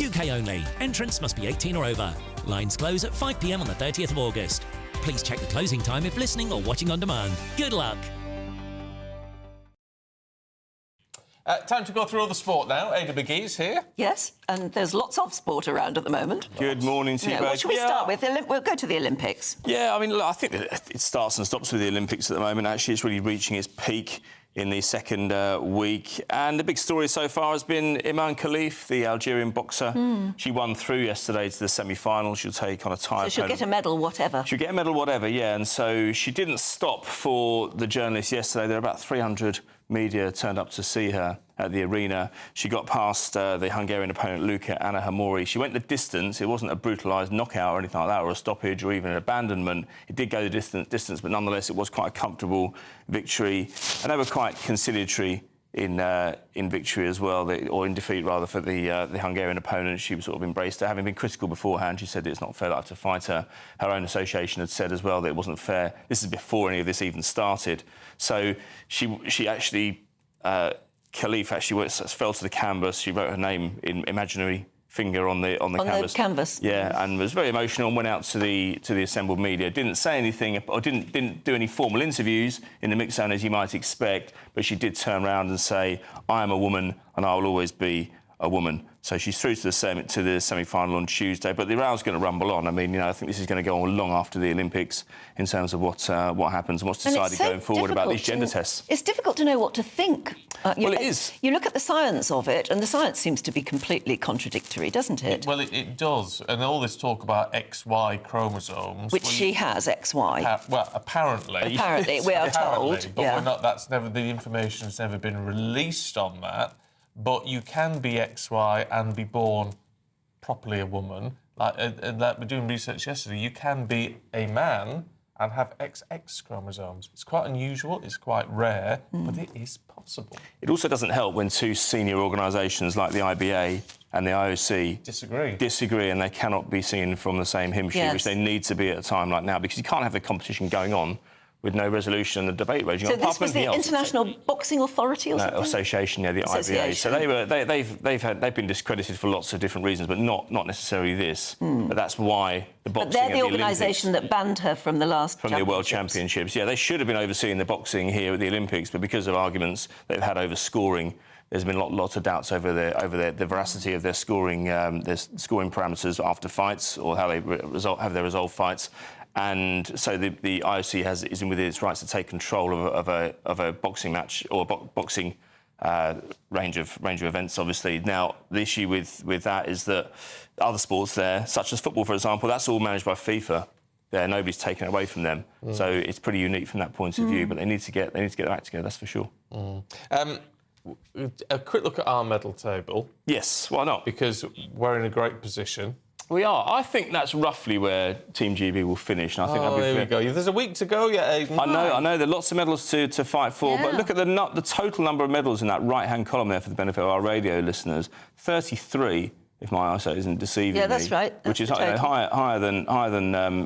UK only. Entrance must be 18 or over. Lines close at 5 p.m. on the 30th of August. Please check the closing time if listening or watching on demand. Good luck. Time to go through all the sport now. Ada McGee's here. Yes, and there's lots of sport around at the moment. Good morning to you both. What should we start with? We'll go to the Olympics. Yeah, I mean, look, I think it starts and stops with the Olympics at the moment. Actually, it's really reaching its peak in the second week. And the big story so far has been Iman Khalif, the Algerian boxer. She won through yesterday to the semi-final. She'll take on a tie. So she'll get a medal, whatever. She'll get a medal, whatever, yeah. And so she didn't stop for the journalists yesterday. There were about 300 media turned up to see her at the arena. She got past the Hungarian opponent, Luca Anna Hamori. She went the distance. It wasn't a brutalised knockout or anything like that, or a stoppage or even an abandonment. It did go the distance, but nonetheless, it was quite a comfortable victory. And they were quite conciliatory in victory as well, or in defeat rather, for the Hungarian opponent. She was sort of embraced her. Having been critical beforehand, she said it's not fair to fight her. Her own association had said as well that it wasn't fair. This is before any of this even started. So she actually... Khalif actually fell to the canvas. She wrote her name in imaginary finger on the canvas. Yeah, and was very emotional and went out to the assembled media. Didn't say anything or didn't do any formal interviews in the mixed zone as you might expect, but she did turn around and say, "I am a woman and I will always be a woman." So she's through to the semi-final on Tuesday, but the round's going to rumble on. I mean, I think this is going to go on long after the Olympics in terms of what happens and what's decided going forward about these gender tests. It's difficult to know what to think. Well, it is. You look at the science of it, and the science seems to be completely contradictory, doesn't it? It does. And all this talk about XY chromosomes... Which she has, XY. Well, apparently. Apparently, we are told. But we're not, the information's never been released on that. But you can be XY and be born properly a woman. Like we're doing research yesterday, you can be a man and have XX chromosomes. It's quite unusual, it's quite rare, but it is possible. It also doesn't help when two senior organisations like the IBA and the IOC disagree, and they cannot be seen from the same hymn sheet, which they need to be at a time like now, because you can't have the competition going on with no resolution and the debate raging on. So this was the International Boxing Authority or something? Association, yeah, the IBA. So they've been discredited for lots of different reasons, but not necessarily this. But that's why the boxing. But they're the organisation that banned her from the last the World Championships. Yeah, they should have been overseeing the boxing here at the Olympics, but because of arguments they've had over scoring, there's been lots of doubts over the veracity of their scoring parameters after fights, or how they have their resolved fights. And so the IOC is within its rights to take control of a boxing match or boxing range of events. Obviously, now the issue with that is that other sports there, such as football, for example, that's all managed by FIFA. There, nobody's taken it away from them. So it's pretty unique from that point of view. But they need to get their act together. That's for sure. A quick look at our medal table. Yes, why not? Because we're in a great position. We are. I think that's roughly where Team GB will finish. And I think that'll be there fair. we go. There's a week to go yet, Aidan. I know. There are lots of medals to fight for, but look at the total number of medals in that right-hand column there for the benefit of our radio listeners. 33, if my eyesight isn't deceiving me. Yeah, that's right. Which is higher than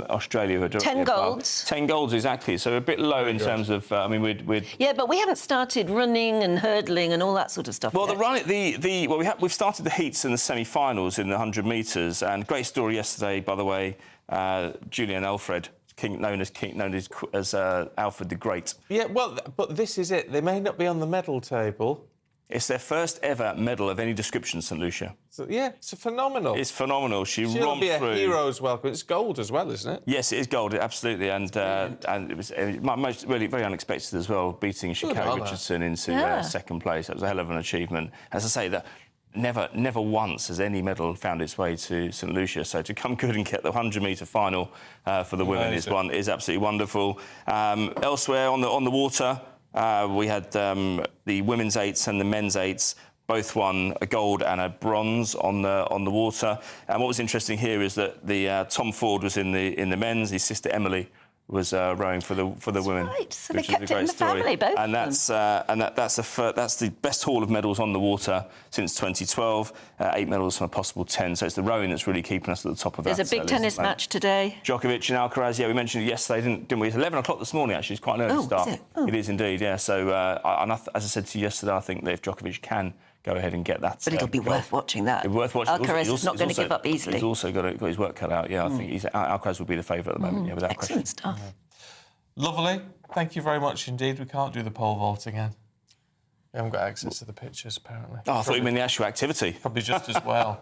Australia. Who are 10 golds. 10 golds, exactly. So a bit low in terms of. I mean, we'd. Yeah, but we haven't started running and hurdling and all that sort of stuff. Well, yet. we've started the heats and the semi-finals in the 100 metres, and great story yesterday, by the way. Julian Alfred, known as Alfred the Great. Yeah, well, but this is it. They may not be on the medal table. It's their first ever medal of any description, St Lucia. So, yeah, it's phenomenal. It's phenomenal. She'll be a through. hero's welcome. It's gold as well, isn't it? Yes, it is gold, absolutely, and it was really very unexpected as well, beating Sha'Carri Richardson into second place. That was a hell of an achievement. As I say, that never once has any medal found its way to St Lucia. So to come good and get the 100-metre final for the women is absolutely wonderful. Elsewhere on the water. We had the women's eights and the men's eights both won a gold and a bronze on the water. And what was interesting here is that the Tom Ford was in the men's. His sister Emily was rowing for the women, right. So which they kept is a great it in the story. family, both and of that's the best haul of medals on the water since 2012. 8 medals from a possible 10. So it's the rowing that's really keeping us at the top of that. There's a big tennis match today. Djokovic and Alcaraz. Yeah, we mentioned it yesterday, didn't we? It's 11 o'clock this morning. Actually, it's quite an early start. Is it? Oh. It is indeed. Yeah. So as I said to you yesterday, I think that if Djokovic can go ahead and get that. But it'll be worth watching that. It'll be worth watching. Alcaraz is not going to give up easily. He's also got his work cut out. Yeah, I think Alcaraz will be the favourite at the moment. Yeah, without Excellent question. stuff. Lovely. Thank you very much indeed. We can't do the pole vault again. We haven't got access to the pictures, apparently. Oh, I thought you meant the actual activity. Probably just as well.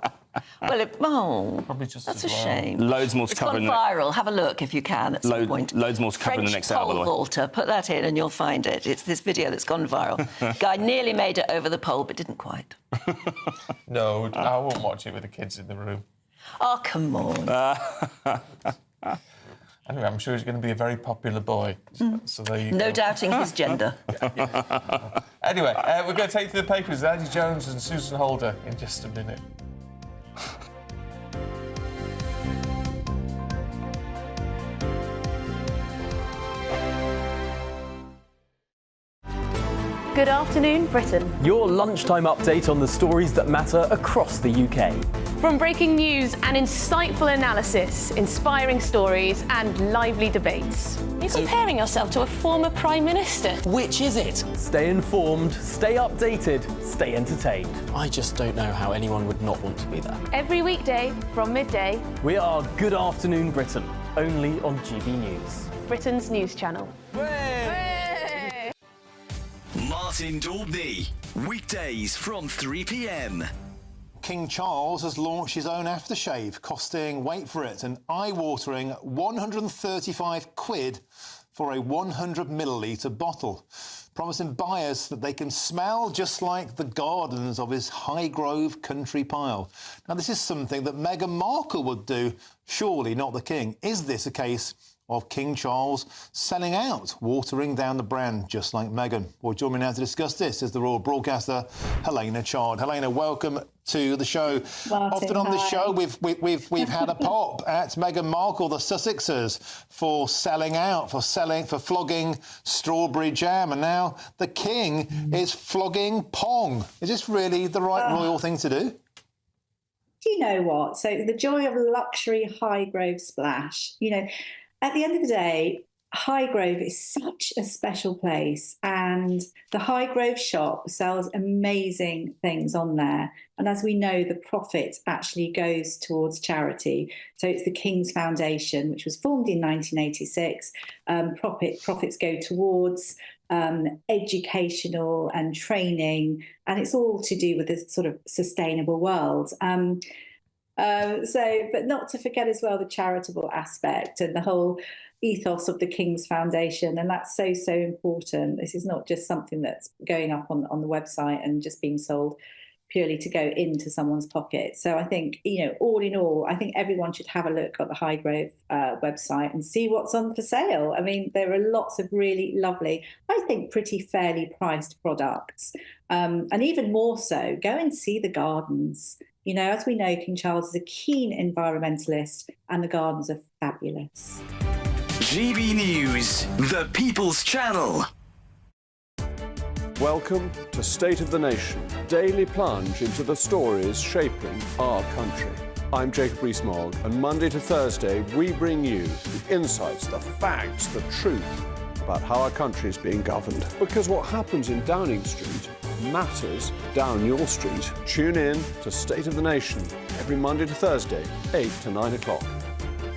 Well, probably just that's as a well. shame. Loads more to It's cover. gone viral. Have a look if you can at some point. Loads more to cover in the next hour, by the way. Pole vaulter. Put that in and you'll find it. It's this video that's gone viral. Guy nearly made it over the pole, but didn't quite. No, I won't watch it with the kids in the room. Oh, come on. Anyway, I'm sure he's going to be a very popular boy. So there you go. No doubting his gender. Anyway, we're going to take to the papers. Andy Jones and Susan Holder in just a minute. Good afternoon, Britain. Your lunchtime update on the stories that matter across the UK. From breaking news and insightful analysis, inspiring stories and lively debates. You're comparing yourself to a former Prime Minister. Which is it? Stay informed, stay updated, stay entertained. I just don't know how anyone would not want to be there. Every weekday from midday. We are Good Afternoon Britain, only on GB News. Britain's news channel. Martin Daubney, weekdays from 3 p.m. King Charles has launched his own aftershave, costing, wait for it, an eye-watering 135 quid for a 100 millilitre bottle, promising buyers that they can smell just like the gardens of his Highgrove country pile. Now, this is something that Meghan Markle would do, surely not the King. Is this a case of King Charles selling out, watering down the brand, just like Meghan? Well, join me now to discuss this is the royal broadcaster, Helena Chard. Helena, welcome to the show. Martin, often on this show, we've had a pop at Meghan Markle, the Sussexes, for selling out, for flogging strawberry jam, and now the King is flogging Pong. Is this really the right royal thing to do? Do you know what? So the joy of luxury Highgrove splash, at the end of the day, Highgrove is such a special place, and the Highgrove shop sells amazing things on there. And as we know, the profit actually goes towards charity. So it's the King's Foundation, which was formed in 1986. Profits go towards educational and training, and it's all to do with this sort of sustainable world. But not to forget as well the charitable aspect and the whole ethos of the King's Foundation, and that's so important. This is not just something that's going up on the website and just being sold purely to go into someone's pocket. So I think, all in all, I think everyone should have a look at the Highgrove website and see what's on for sale. I mean, there are lots of really lovely, I think, pretty fairly priced products. And even more so, go and see the gardens. You know, as we know, King Charles is a keen environmentalist and the gardens are fabulous. GB News, the People's Channel. Welcome to State of the Nation, daily plunge into the stories shaping our country. I'm Jacob Rees-Mogg, and Monday to Thursday we bring you the insights, the facts, the truth about how our country is being governed. Because what happens in Downing Street matters down your street. Tune in to State of the Nation every Monday to Thursday, 8 to 9 o'clock.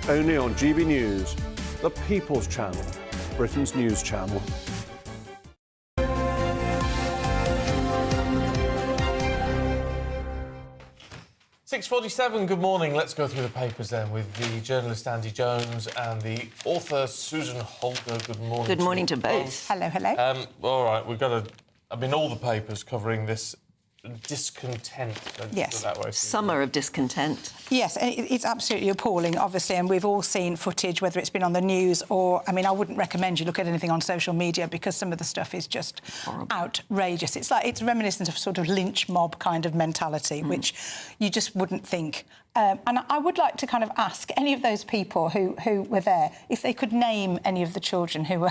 Only on GB News, the People's Channel, Britain's news channel. 6:47, good morning. Let's go through the papers then with the journalist Andy Jones and the author Susan Holder. Good morning. Good morning to both. Hello, hello. All right, we've got all the papers covering this discontent. Yes. That way. Summer of discontent. Yes, and it's absolutely appalling, obviously, and we've all seen footage, whether it's been on the news or... I mean, I wouldn't recommend you look at anything on social media because some of the stuff is just outrageous. It's reminiscent of sort of lynch mob kind of mentality, which you just wouldn't think. And I would like to kind of ask any of those people who were there if they could name any of the children who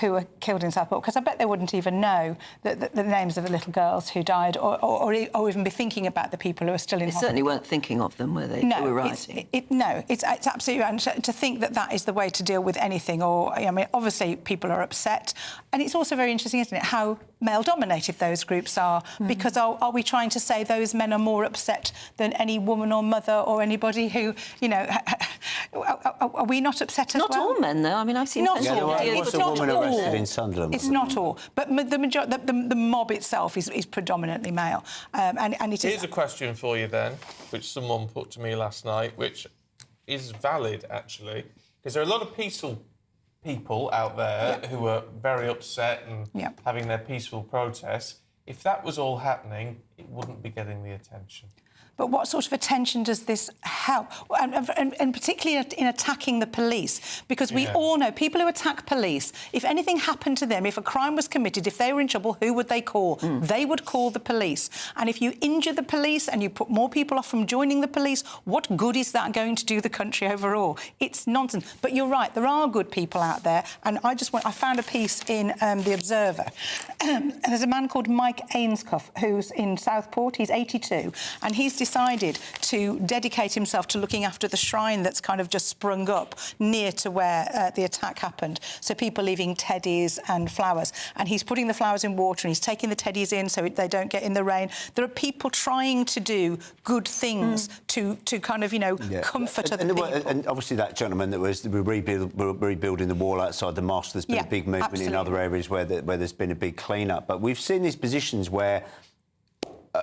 were killed in Southport, because I bet they wouldn't even know the names of the little girls who died, or even be thinking about the people who are still in hospital. They certainly weren't thinking of them, were they? No, they were writing. It's absolutely right. And to think that is the way to deal with anything, or I mean, obviously people are upset, and it's also very interesting, isn't it, how male-dominated those groups are, because are we trying to say those men are more upset than any woman or mother or anybody who, you know, are we not upset as well? Not all men, though. I mean, I've seen... Not all. There was a woman arrested in Sunderland. It's not all. But the mob itself is predominantly male. And it is... Here's a question for you then, which someone put to me last night, which is valid, actually, because there are a lot of peaceful people out there who are very upset and having their peaceful protests. If that was all happening, it wouldn't be getting the attention. But what sort of attention does this help? And particularly in attacking the police, because we all know people who attack police, if anything happened to them, if a crime was committed, if they were in trouble, who would they call? They would call the police. And if you injure the police and you put more people off from joining the police, what good is that going to do the country overall? It's nonsense. But you're right, there are good people out there. And I found a piece in The Observer. There's a man called Mike Ainscough who's in Southport. He's 82, and he's decided to dedicate himself to looking after the shrine that's kind of just sprung up near to where the attack happened. So people leaving teddies and flowers. And he's putting the flowers in water and he's taking the teddies in so they don't get in the rain. There are people trying to do good things to kind of, you know, comfort other people. And obviously that gentleman that was rebuilding the wall outside the mosque, there's been a big movement in other areas where there's been a big clean-up. But we've seen these positions where...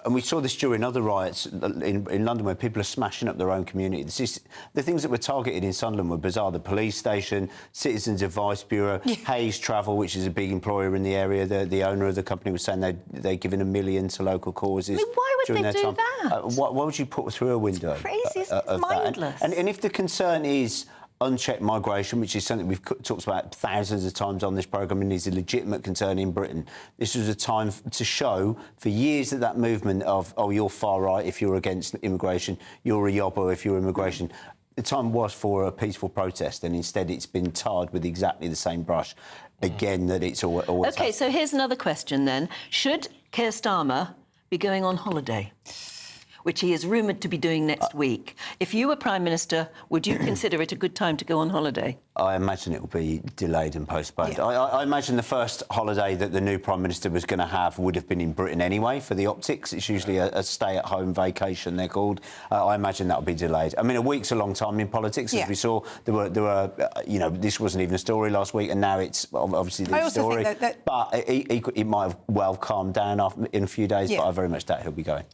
and we saw this during other riots in London where people are smashing up their own community. The things that were targeted in Sunderland were bizarre. The police station, Citizens Advice Bureau, Hayes Travel, which is a big employer in the area. The owner of the company was saying they're giving $1 million to local causes. I mean, why would during they their do time. that? Why would you put through a window? It's crazy, it's mindless. And if the concern is unchecked migration, which is something we've talked about thousands of times on this programme and is a legitimate concern in Britain, this was a time to show for years that movement of, oh, you're far right if you're against immigration, you're a yobbo if you're immigration. The time was for a peaceful protest, and instead it's been tarred with exactly the same brush again that it's always OK, happened. so here's another question then. Should Keir Starmer be going on holiday, which he is rumoured to be doing next week? If you were Prime Minister, would you consider it a good time to go on holiday? I imagine it will be delayed and postponed. I imagine the first holiday that the new Prime Minister was going to have would have been in Britain anyway, for the optics. It's usually a stay-at-home vacation, they're called. I imagine that will be delayed. I mean, a week's a long time in politics, as we saw. There were you know, this wasn't even a story last week, and now it's obviously the story. But it might have well calmed down in a few days, but I very much doubt he'll be going.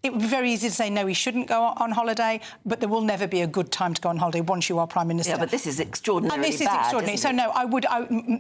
It would be very easy to say, no, he shouldn't go on holiday, but there will never be a good time to go on holiday once you are Prime Minister. Yeah, but this is extraordinarily And this is extraordinary. So, no,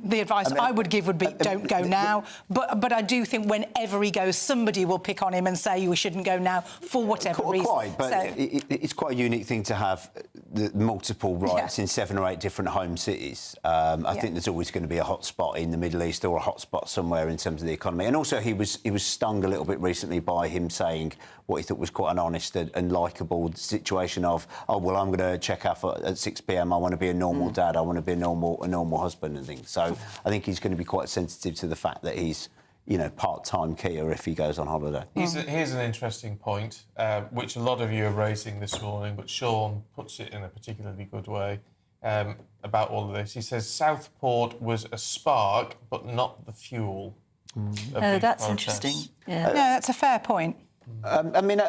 the advice I would give would be don't go now. But I do think whenever he goes, somebody will pick on him and say you shouldn't go now for whatever reason. Quite, but it's quite a unique thing to have the multiple riots in 7 or 8 different home cities. I think there's always going to be a hot spot in the Middle East or a hot spot somewhere in terms of the economy. And also he was stung a little bit recently by him saying what he thought was quite an honest and likeable situation of, oh, well, I'm going to check out at 6 p.m. I want to be a normal dad. I want to be a normal husband and things. So I think he's going to be quite sensitive to the fact that he's, part-time Kia if he goes on holiday. Here's an interesting point, which a lot of you are raising this morning, but Sean puts it in a particularly good way about all of this. He says Southport was a spark, but not the fuel. That's interesting. Yeah, that's a fair point. I mean,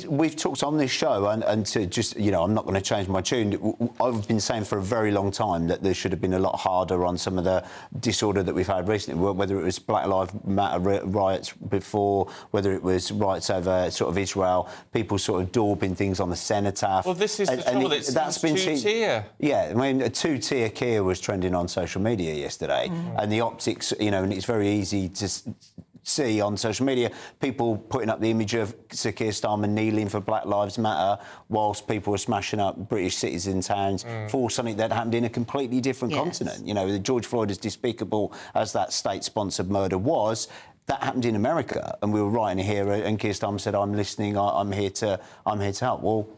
we've talked on this show, and to just, I'm not going to change my tune. I've been saying for a very long time that there should have been a lot harder on some of the disorder that we've had recently, whether it was Black Lives Matter riots before, whether it was riots over sort of Israel, people sort of daubing things on the cenotaph. Well, this is the trouble. That's been two-tier. Yeah, I mean, a two-tier Kia was trending on social media yesterday, and the optics, and it's very easy to see on social media people putting up the image of Sir Keir Starmer kneeling for Black Lives Matter whilst people were smashing up British cities and towns for something that happened in a completely different continent. George Floyd, as despicable as that state-sponsored murder was, that happened in America, and we were writing here, and Keir Starmer said, "I'm listening. I'm here to help." Well,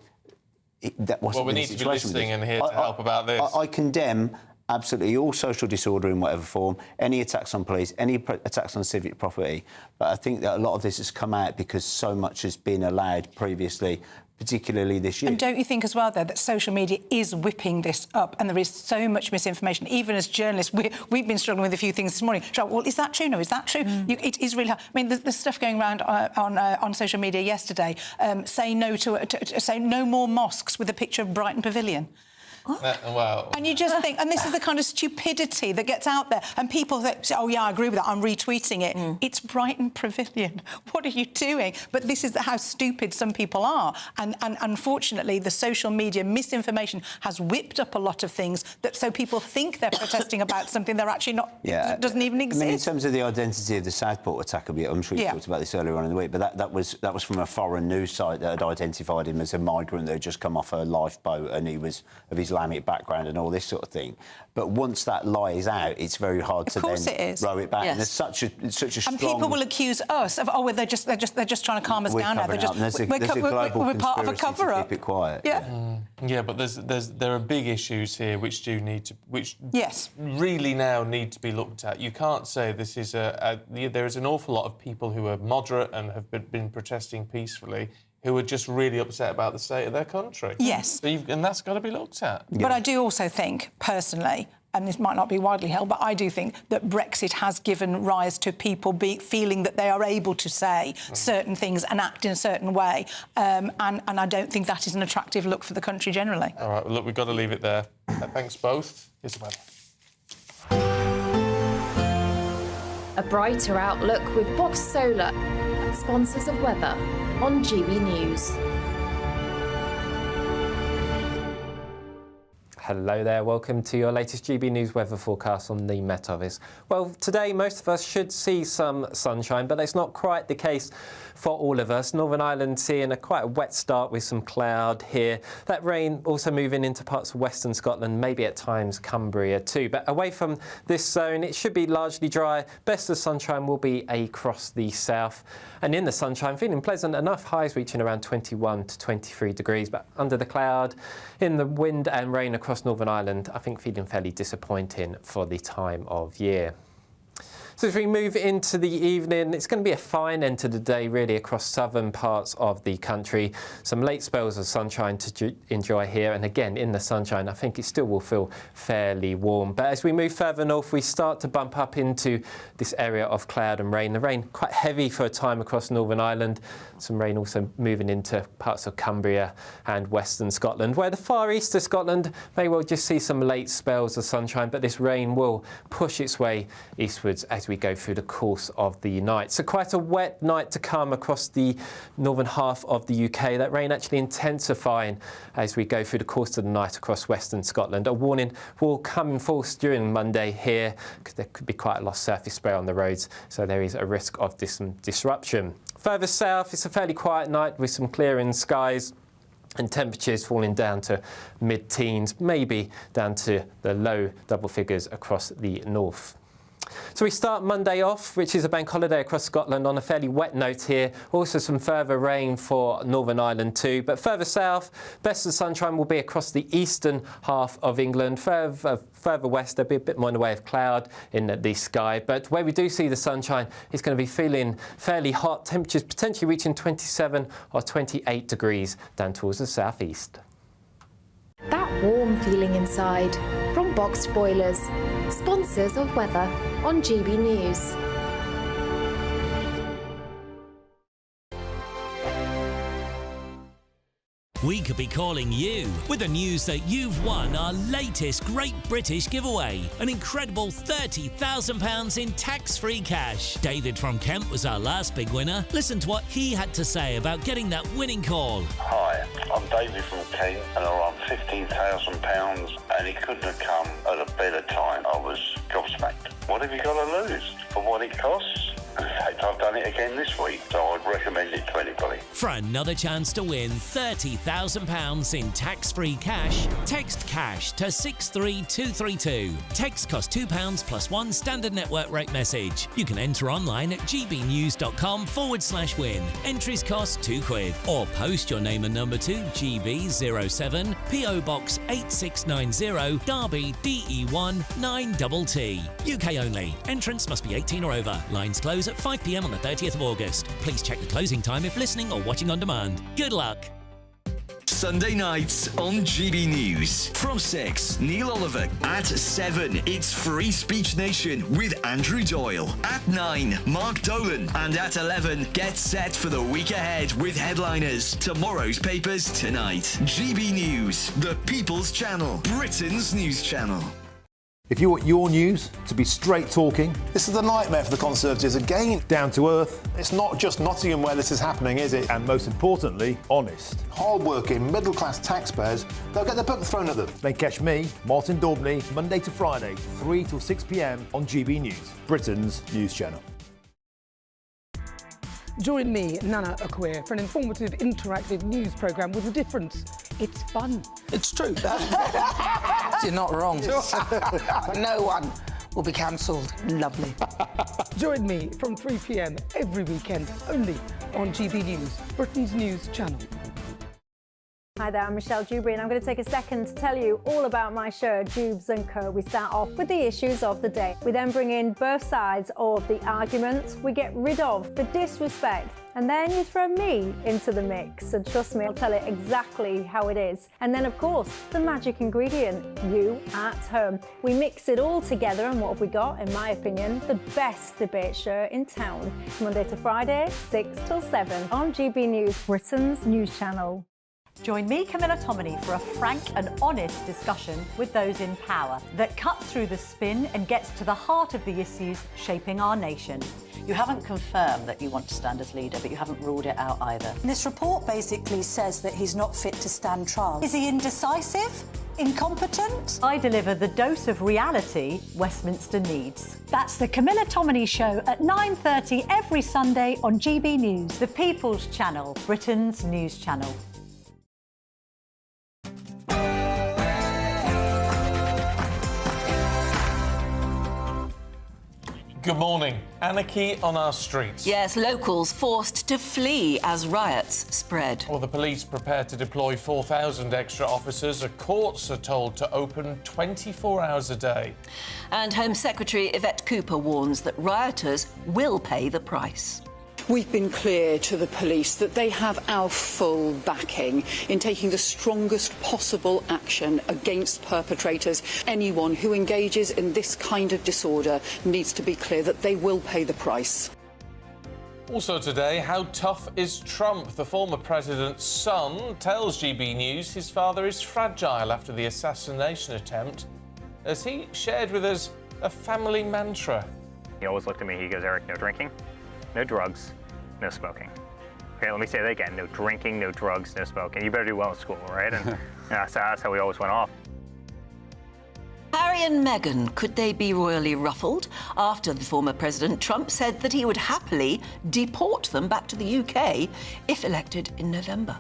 that wasn't. Well, we need to be listening and here to help about this. I condemn absolutely all social disorder in whatever form, any attacks on police, any attacks on civic property. But I think that a lot of this has come out because so much has been allowed previously, particularly this year. And don't you think as well, though, that social media is whipping this up and there is so much misinformation? Even as journalists, we've been struggling with a few things this morning. Well, is that true? No, is that true? It is really hard. I mean, there's stuff going around on social media yesterday, say no more mosques with a picture of Brighton Pavilion. Well, and you just think, and this is the kind of stupidity that gets out there, and people that say, "Oh yeah, I agree with that. I'm retweeting it." It's Brighton Pavilion. What are you doing? But this is how stupid some people are, and unfortunately, the social media misinformation has whipped up a lot of things so people think they're protesting about something they're actually not. Yeah, doesn't even exist. I mean, in terms of the identity of the Southport attacker, I'm sure you talked about this earlier on in the week, but that was from a foreign news site that had identified him as a migrant that had just come off a lifeboat, and he was of Islamic background and all this sort of thing. But once that lie is out, it's very hard to then row it back. Yes. And there's such a strong... And people will accuse us of, they're just trying to calm us down now. We're part of a cover-up. Keep it quiet. Yeah, but there are big issues here which really now need to be looked at. You can't say this is there is an awful lot of people who are moderate and have been protesting peacefully who are just really upset about the state of their country. Yes. And that's got to be looked at. But I do also think, personally, and this might not be widely held, but I do think that Brexit has given rise to people feeling that they are able to say certain things and act in a certain way. And I don't think that is an attractive look for the country generally. All right, well, look, we've got to leave it there. Thanks both. Here's the weather. A brighter outlook with Box Solar, sponsors of weather on GB News. Hello there, welcome to your latest GB News weather forecast on the Met Office. Well, today most of us should see some sunshine, but it's not quite the case for all of us. Northern Ireland seeing quite a wet start with some cloud here. That rain also moving into parts of western Scotland, maybe at times Cumbria too. But away from this zone, it should be largely dry. Best of sunshine will be across the south. And in the sunshine, feeling pleasant enough, highs reaching around 21 to 23 degrees. But under the cloud, in the wind and rain across Northern Ireland, I think feeling fairly disappointing for the time of year. So as we move into the evening, it's going to be a fine end to the day really across southern parts of the country. Some late spells of sunshine to enjoy here, and again in the sunshine I think it still will feel fairly warm. But as we move further north, we start to bump up into this area of cloud and rain. The rain quite heavy for a time across Northern Ireland. Some rain also moving into parts of Cumbria and western Scotland, where the far east of Scotland may well just see some late spells of sunshine, but this rain will push its way eastwards as we go through the course of the night. So quite a wet night to come across the northern half of the UK. That rain actually intensifying as we go through the course of the night across western Scotland. A warning will come in force during Monday here because there could be quite a lot of surface spray on the roads, so there is a risk of some disruption. Further south, it's a fairly quiet night with some clearing skies and temperatures falling down to mid-teens, maybe down to the low double figures across the north. So we start Monday off, which is a bank holiday across Scotland, on a fairly wet note here. Also some further rain for Northern Ireland too. But further south, best of sunshine will be across the eastern half of England. Further west, there'll be a bit more in the way of cloud in the sky. But where we do see the sunshine, it's going to be feeling fairly hot. Temperatures potentially reaching 27 or 28 degrees down towards the southeast. That warm feeling inside from Boxed Boilers, sponsors of weather on GB News. We could be calling you with the news that you've won our latest Great British giveaway, an incredible £30,000 in tax-free cash. David from Kent was our last big winner. Listen to what he had to say about getting that winning call. Hi, I'm David from Kent and I won £15,000 and it couldn't have come at a better time. I was gobsmacked. What have you got to lose for what it costs? In fact, I've done it again this week, so I'd recommend it to anybody. For another chance to win £30,000 in tax-free cash, text cash to 63232. Text costs £2 plus one standard network rate message. You can enter online at gbnews.com/win. Entries cost £2. Or post your name and number to GB07 PO Box 8690 Derby DE1 9TT. UK only. Entrance must be 18 or over. Lines close at 5 p.m. on the 30th of August. Please check the closing time if listening or watching on demand. Good luck. Sunday nights on GB News. From 6, Neil Oliver. At 7, it's Free Speech Nation with Andrew Doyle. At 9, Mark Dolan. And at 11, get set for the week ahead with headliners. Tomorrow's papers tonight. GB News, the People's Channel, Britain's news channel. If you want your news to be straight talking, this is a nightmare for the Conservatives again. Down to earth. It's not just Nottingham where this is happening, is it? And most importantly, honest. Hard-working, middle-class taxpayers, they'll get their book thrown at them. Then catch me, Martin Daubney, Monday to Friday, 3 till 6 p.m. on GB News, Britain's news channel. Join me, Nana Akwe, for an informative, interactive news programme with a difference. It's fun. It's true. You're not wrong. No one will be cancelled. Lovely. Join me from 3 p.m. every weekend, only on GB News, Britain's news channel. Hi there, I'm Michelle Dewberry and I'm going to take a second to tell you all about my show, Dubes & Co. We start off with the issues of the day. We then bring in both sides of the arguments. We get rid of the disrespect. And then you throw me into the mix. And trust me, I'll tell it exactly how it is. And then, of course, the magic ingredient, you at home. We mix it all together and what have we got, in my opinion, the best debate show in town. Monday to Friday, 6 till 7 on GB News, Britain's news channel. Join me, Camila Tomy, for a frank and honest discussion with those in power that cuts through the spin and gets to the heart of the issues shaping our nation. You haven't confirmed that you want to stand as leader, but you haven't ruled it out either. This report basically says that he's not fit to stand trial. Is he indecisive? Incompetent? I deliver the dose of reality Westminster needs. That's the Camila Tomy Show at 9:30 every Sunday on GB News, the People's Channel, Britain's news channel. Good morning. Anarchy on our streets. Yes, locals forced to flee as riots spread. Well, the police prepared to deploy 4,000 extra officers. The courts are told to open 24 hours a day. And Home Secretary Yvette Cooper warns that rioters will pay the price. We've been clear to the police that they have our full backing in taking the strongest possible action against perpetrators. Anyone who engages in this kind of disorder needs to be clear that they will pay the price. Also today, how tough is Trump? The former president's son tells GB News his father is fragile after the assassination attempt, as he shared with us a family mantra. He always looked at me, he goes, Eric, no drinking, no drugs, no smoking. Okay, let me say that again. No drinking, no drugs, no smoking. You better do well in school, right? And that's how we always went off. Harry and Meghan, could they be royally ruffled after the former President Trump said that he would happily deport them back to the UK if elected in November?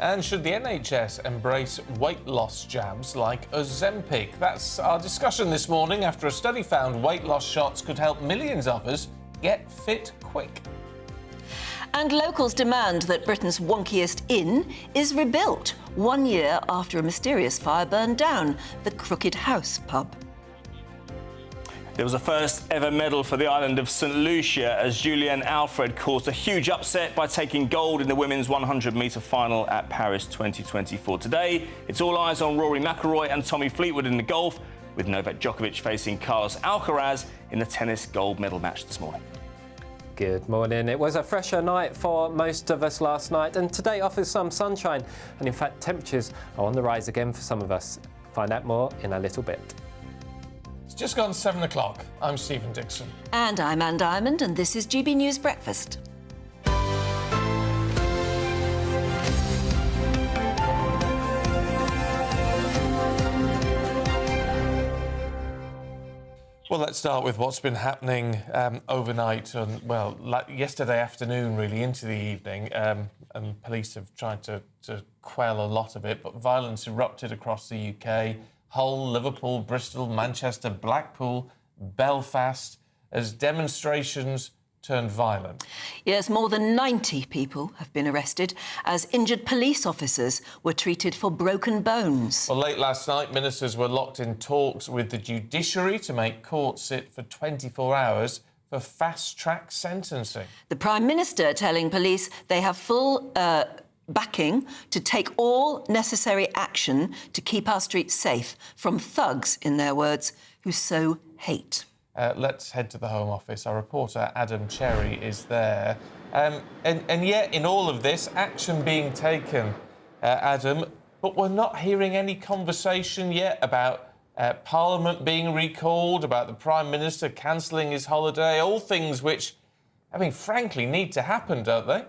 And should the NHS embrace weight loss jabs like Ozempic? That's our discussion this morning after a study found weight loss shots could help millions of us get fit quick. And locals demand that Britain's wonkiest inn is rebuilt 1 year after a mysterious fire burned down the Crooked House pub. There was a first ever medal for the island of St Lucia as Julienne Alfred caused a huge upset by taking gold in the women's 100-metre final at Paris 2024. Today, it's all eyes on Rory McIlroy and Tommy Fleetwood in the golf, with Novak Djokovic facing Carlos Alcaraz in the tennis gold medal match this morning. Good morning. It was a fresher night for most of us last night, and today offers some sunshine. And in fact, temperatures are on the rise again for some of us. Find out more in a little bit. It's just gone 7 o'clock. I'm Stephen Dixon. And I'm Ann Diamond, and this is GB News Breakfast. Well, let's start with what's been happening overnight and, well, yesterday afternoon, really, into the evening. And police have tried to quell a lot of it, but violence erupted across the UK. Hull, Liverpool, Bristol, Manchester, Blackpool, Belfast, as demonstrations turned violent. Yes, more than 90 people have been arrested as injured police officers were treated for broken bones. Well, late last night, ministers were locked in talks with the judiciary to make court sit for 24 hours for fast-track sentencing. The Prime Minister telling police they have full backing to take all necessary action to keep our streets safe from thugs, in their words, who sow hate. Let's head to the Home Office. Our reporter, Adam Cherry, is there. And yet, in all of this, action being taken, Adam, but we're not hearing any conversation yet about Parliament being recalled, about the Prime Minister cancelling his holiday, all things which, I mean, frankly, need to happen, don't they?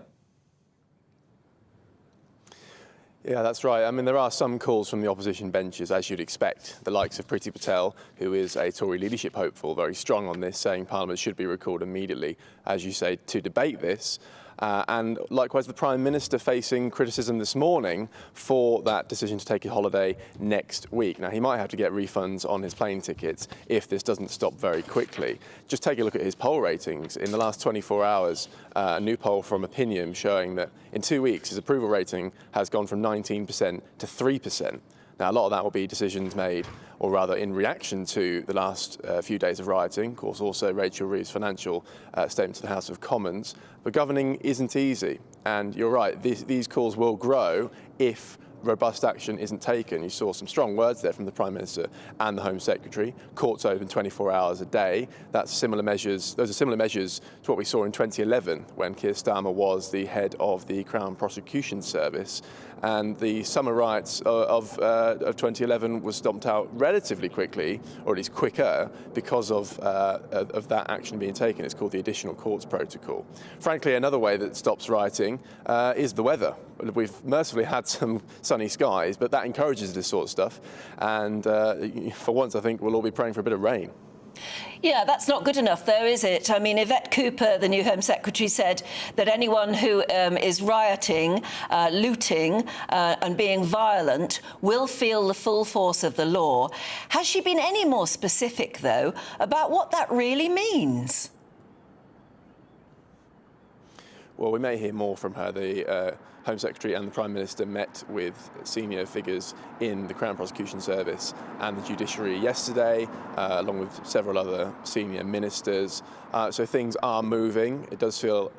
Yeah, that's right. I mean, there are some calls from the opposition benches, as you'd expect. The likes of Priti Patel, who is a Tory leadership hopeful, very strong on this, saying Parliament should be recalled immediately, as you say, to debate this. And likewise, the Prime Minister facing criticism this morning for that decision to take a holiday next week. Now, he might have to get refunds on his plane tickets if this doesn't stop very quickly. Just take a look at his poll ratings. In the last 24 hours, a new poll from Opinion showing that in 2 weeks, his approval rating has gone from 19% to 3%. Now, a lot of that will be decisions made, or rather in reaction to the last few days of rioting. Of course, also Rachel Reeves' financial statement to the House of Commons. But governing isn't easy. And you're right, these calls will grow if robust action isn't taken. You saw some strong words there from the Prime Minister and the Home Secretary. Courts open 24 hours a day. Those are similar measures to what we saw in 2011 when Keir Starmer was the head of the Crown Prosecution Service. And the summer riots of 2011 was stomped out relatively quickly, or at least quicker, because of that action being taken. It's called the Additional Courts Protocol. Frankly, another way that stops rioting is the weather. We've mercifully had some sunny skies, but that encourages this sort of stuff. And for once, I think we'll all be praying for a bit of rain. Yeah, that's not good enough, though, is it? I mean, Yvette Cooper, the new Home Secretary, said that anyone who is rioting, looting and being violent will feel the full force of the law. Has she been any more specific, though, about what that really means? Well, we may hear more from her. The Home Secretary and the Prime Minister met with senior figures in the Crown Prosecution Service and the judiciary yesterday, along with several other senior ministers. So things are moving. It does feel,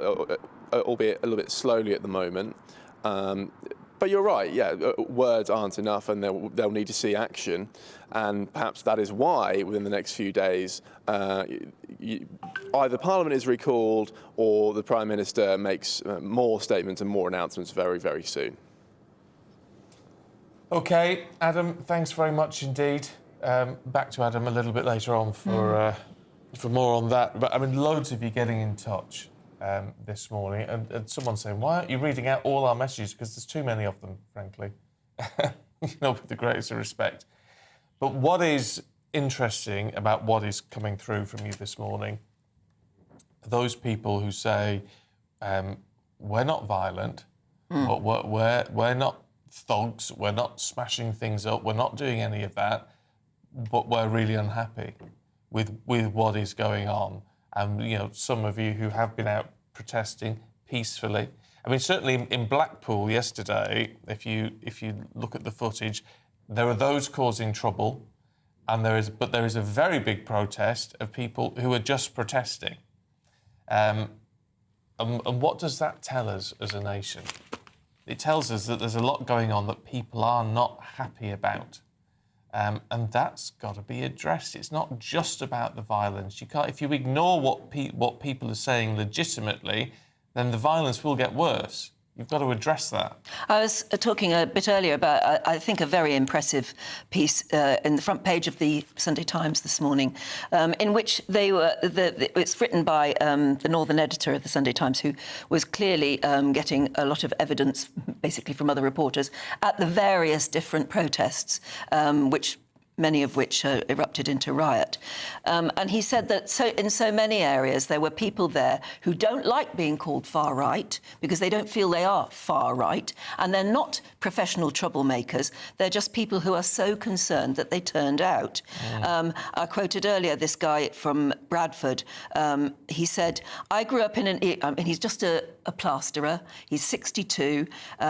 albeit a little bit slowly at the moment. But you're right, yeah, words aren't enough and they'll need to see action. And perhaps that is why, within the next few days, either Parliament is recalled or the Prime Minister makes more statements and more announcements very, very soon. OK, Adam, thanks very much indeed. Back to Adam a little bit later on for more on that. But, I mean, loads of you getting in touch this morning, and someone saying, why aren't you reading out all our messages? Because there's too many of them, frankly. With the greatest of respect. But what is interesting about what is coming through from you this morning, those people who say, we're not violent, We're not thugs. We're not smashing things up. We're not doing any of that. But we're really unhappy with what is going on. And, you know, some of you who have been out protesting peacefully. I mean, certainly in Blackpool yesterday, if you look at the footage, there are those causing trouble, and there is a very big protest of people who are just protesting. And what does that tell us as a nation? It tells us that there's a lot going on that people are not happy about. And that's got to be addressed. It's not just about the violence. You can't, if you ignore what people are saying legitimately, then the violence will get worse. You've got to address that. I was talking a bit earlier about, I think, a very impressive piece in the front page of the Sunday Times this morning, in which it's written by the Northern editor of the Sunday Times, who was clearly getting a lot of evidence, basically from other reporters, at the various different protests, many of which erupted into riot. And he said that in so many areas there were people there who don't like being called far right because they don't feel they are far right, and they're not professional troublemakers. They're just people who are so concerned that they turned out. I quoted earlier this guy from Bradford. He said, I grew up in he's just a plasterer. He's 62.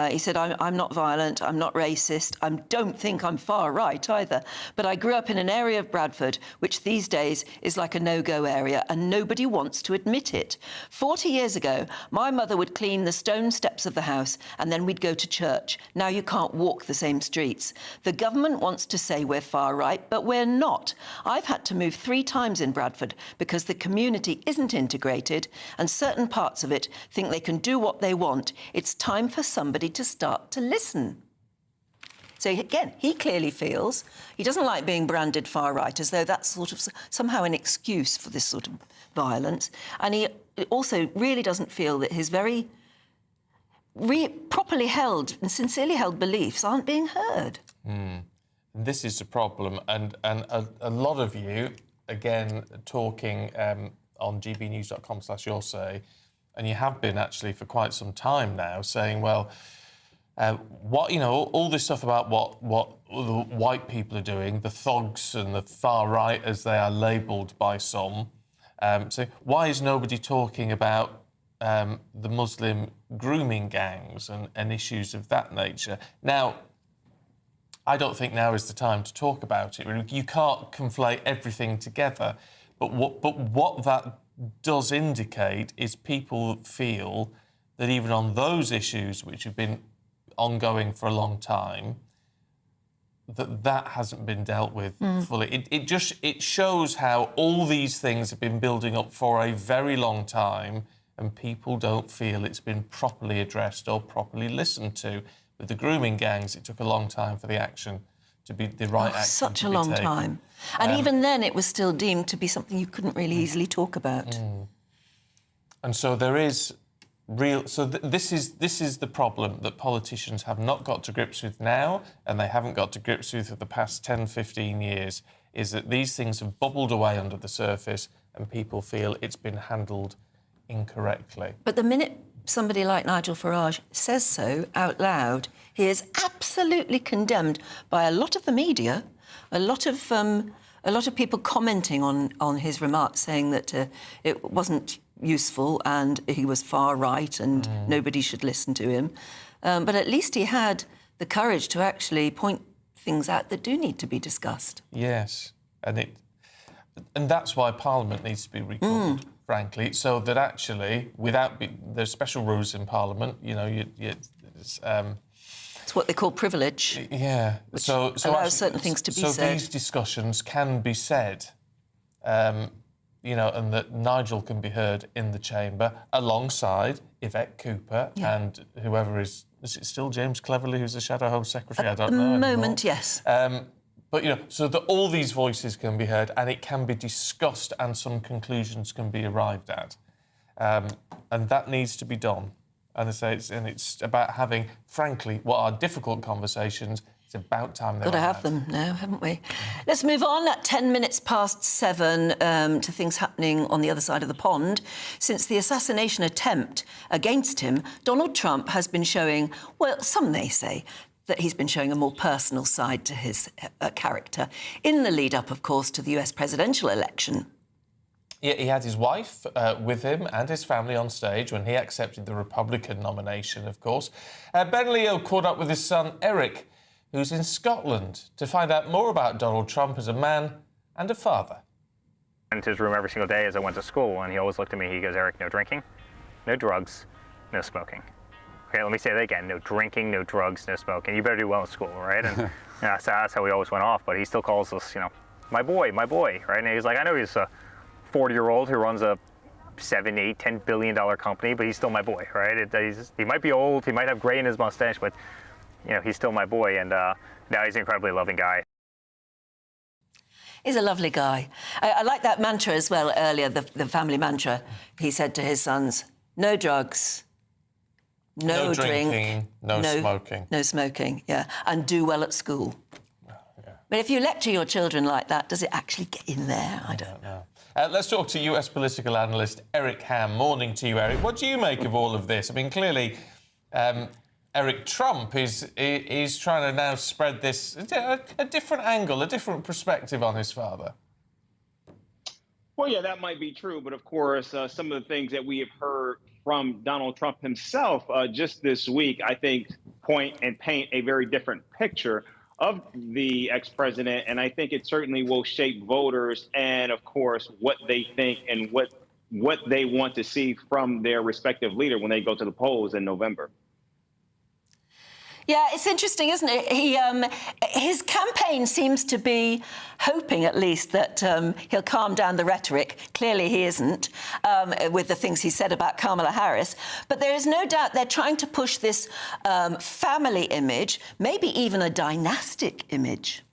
He said, I'm not violent. I'm not racist. I don't think I'm far right either. But I grew up in an area of Bradford which these days is like a no-go area, and nobody wants to admit it. 40 years ago, my mother would clean the stone steps of the house and then we'd go to church. Now you can't walk the same streets. The government wants to say we're far right, but we're not. I've had to move 3 times in Bradford because the community isn't integrated and certain parts of it think they can do what they want. It's time for somebody to start to listen. So again, he clearly feels he doesn't like being branded far right, as though that's sort of somehow an excuse for this sort of violence. And he also really doesn't feel that his very properly held and sincerely held beliefs aren't being heard. This is the problem, and a lot of you, again, talking on gbnews.com/your say, and you have been actually for quite some time now, saying, well, all this stuff about what the white people are doing, the thugs and the far right, as they are labelled by some. So why is nobody talking about the Muslim grooming gangs and issues of that nature? Now, I don't think now is the time to talk about it. You can't conflate everything together. But what that does indicate is people feel that even on those issues, which have been ongoing for a long time, that hasn't been dealt with fully. It shows how all these things have been building up for a very long time, and people don't feel it's been properly addressed or properly listened to. With the grooming gangs, it took a long time for the action to be the right action. Such a long time. And even then, it was still deemed to be something you couldn't really easily talk about. And so there is this is the problem that politicians have not got to grips with now, and they haven't got to grips with for the past 10, 15 years, is that these things have bubbled away under the surface and people feel it's been handled incorrectly. But the minute somebody like Nigel Farage says so out loud, he is absolutely condemned by a lot of the media, a lot of people commenting on his remarks, saying that it wasn't useful and he was far right and nobody should listen to him. But at least he had the courage to actually point things out that do need to be discussed. Yes, and that's why Parliament needs to be recalled, frankly, so that actually, there's special rules in Parliament, it's what they call privilege. Yeah. Which allows certain things to be said. So these discussions can be said, and that Nigel can be heard in the chamber alongside Yvette Cooper and whoever is it still James Cleverly, who's the Shadow Home Secretary? I don't know. At the moment, yes. But, so that all these voices can be heard and it can be discussed and some conclusions can be arrived at. And that needs to be done. And I say it's about having, frankly, what are difficult conversations It's about time they Got to went have mad. them now, haven't we? Let's move on at 10 minutes past 7 to things happening on the other side of the pond. Since the assassination attempt against him, Donald Trump has been showing, well, some may say, that he's been showing a more personal side to his character in the lead-up, of course, to the US presidential election. Yeah, he had his wife with him and his family on stage when he accepted the Republican nomination, of course. Ben Leo caught up with his son, Eric, who's in Scotland, to find out more about Donald Trump as a man and a father. I went to his room every single day as I went to school, and he always looked at me, he goes, Eric, no drinking, no drugs, no smoking. Okay, let me say that again, no drinking, no drugs, no smoking. You better do well in school, right? And that's how we always went off, but he still calls us, my boy, right? And he's like, I know he's a 40-year-old who runs a $7, $8, $10 billion company, but he's still my boy, right? He might be old, he might have gray in his mustache, but he's still my boy, and now he's an incredibly loving guy. He's a lovely guy. I like that mantra as well earlier, the family mantra. He said to his sons, no drugs, no drinking, no smoking. No smoking, yeah, and do well at school. But if you lecture your children like that, does it actually get in there? I don't know. Let's talk to US political analyst Eric Ham. Morning to you, Eric. What do you make of all of this? I mean, clearly, Eric Trump is trying to now spread this a different angle, a different perspective on his father. Well, yeah, that might be true. But of course, some of the things that we have heard from Donald Trump himself just this week, I think, paint a very different picture of the ex-president. And I think it certainly will shape voters and, of course, what they think and what they want to see from their respective leader when they go to the polls in November. Yeah, it's interesting, isn't it? His campaign seems to be hoping, at least, that he'll calm down the rhetoric. Clearly he isn't, with the things he said about Kamala Harris. But there is no doubt they're trying to push this family image, maybe even a dynastic image.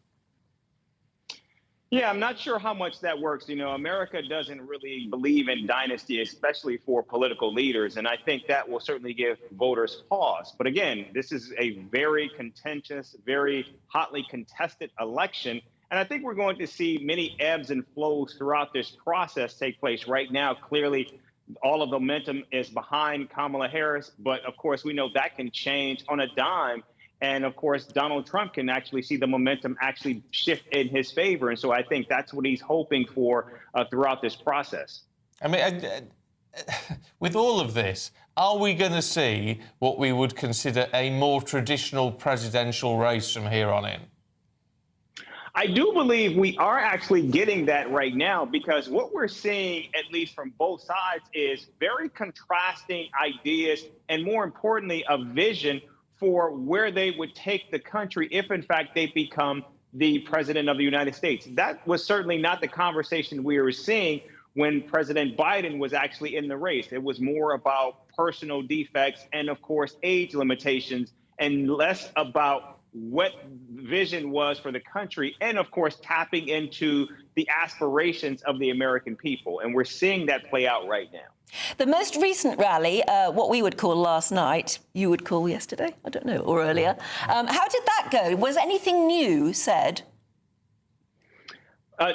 Yeah, I'm not sure how much that works. America doesn't really believe in dynasty, especially for political leaders. And I think that will certainly give voters pause. But again, this is a very contentious, very hotly contested election. And I think we're going to see many ebbs and flows throughout this process take place. Right now, clearly, all of the momentum is behind Kamala Harris. But of course, we know that can change on a dime. And of course, Donald Trump can actually see the momentum actually shift in his favor. And so I think that's what he's hoping for throughout this process. I mean, with all of this, are we going to see what we would consider a more traditional presidential race from here on in? I do believe we are actually getting that right now, because what we're seeing, at least from both sides, is very contrasting ideas and, more importantly, a vision for where they would take the country if, in fact, they become the president of the United States. That was certainly not the conversation we were seeing when President Biden was actually in the race. It was more about personal defects and, of course, age limitations, and less about what vision was for the country and, of course, tapping into the aspirations of the American people. And we're seeing that play out right now. The most recent rally, what we would call last night, you would call yesterday, I don't know, or earlier. How did that go? Was anything new said?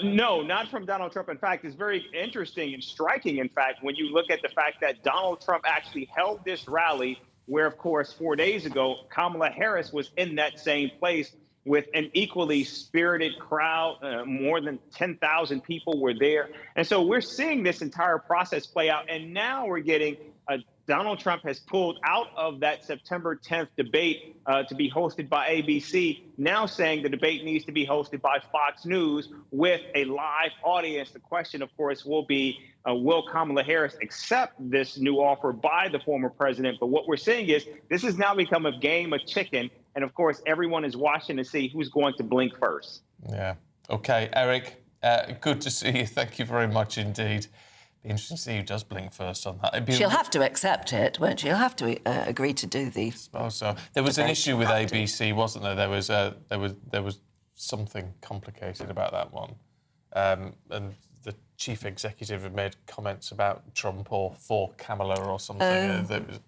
No, not from Donald Trump. In fact, it's very interesting and striking, in fact, when you look at the fact that Donald Trump actually held this rally where, of course, 4 days ago, Kamala Harris was in that same place with an equally spirited crowd. More than 10,000 people were there. And so we're seeing this entire process play out. And now we're getting Donald Trump has pulled out of that September 10th debate to be hosted by ABC, now saying the debate needs to be hosted by Fox News with a live audience. The question, of course, will be, will Kamala Harris accept this new offer by the former president? But what we're seeing is this has now become a game of chicken. And of course, everyone is watching to see who's going to blink first. Yeah. OK, Eric, good to see you. Thank you very much indeed. Be interesting to see who does blink first on that. She'll have to accept it, won't she? She'll have to agree to do the. I suppose so. There was an issue with ABC, wasn't there? There was something complicated about that one, and the chief executive had made comments about Trump or for Kamala or something.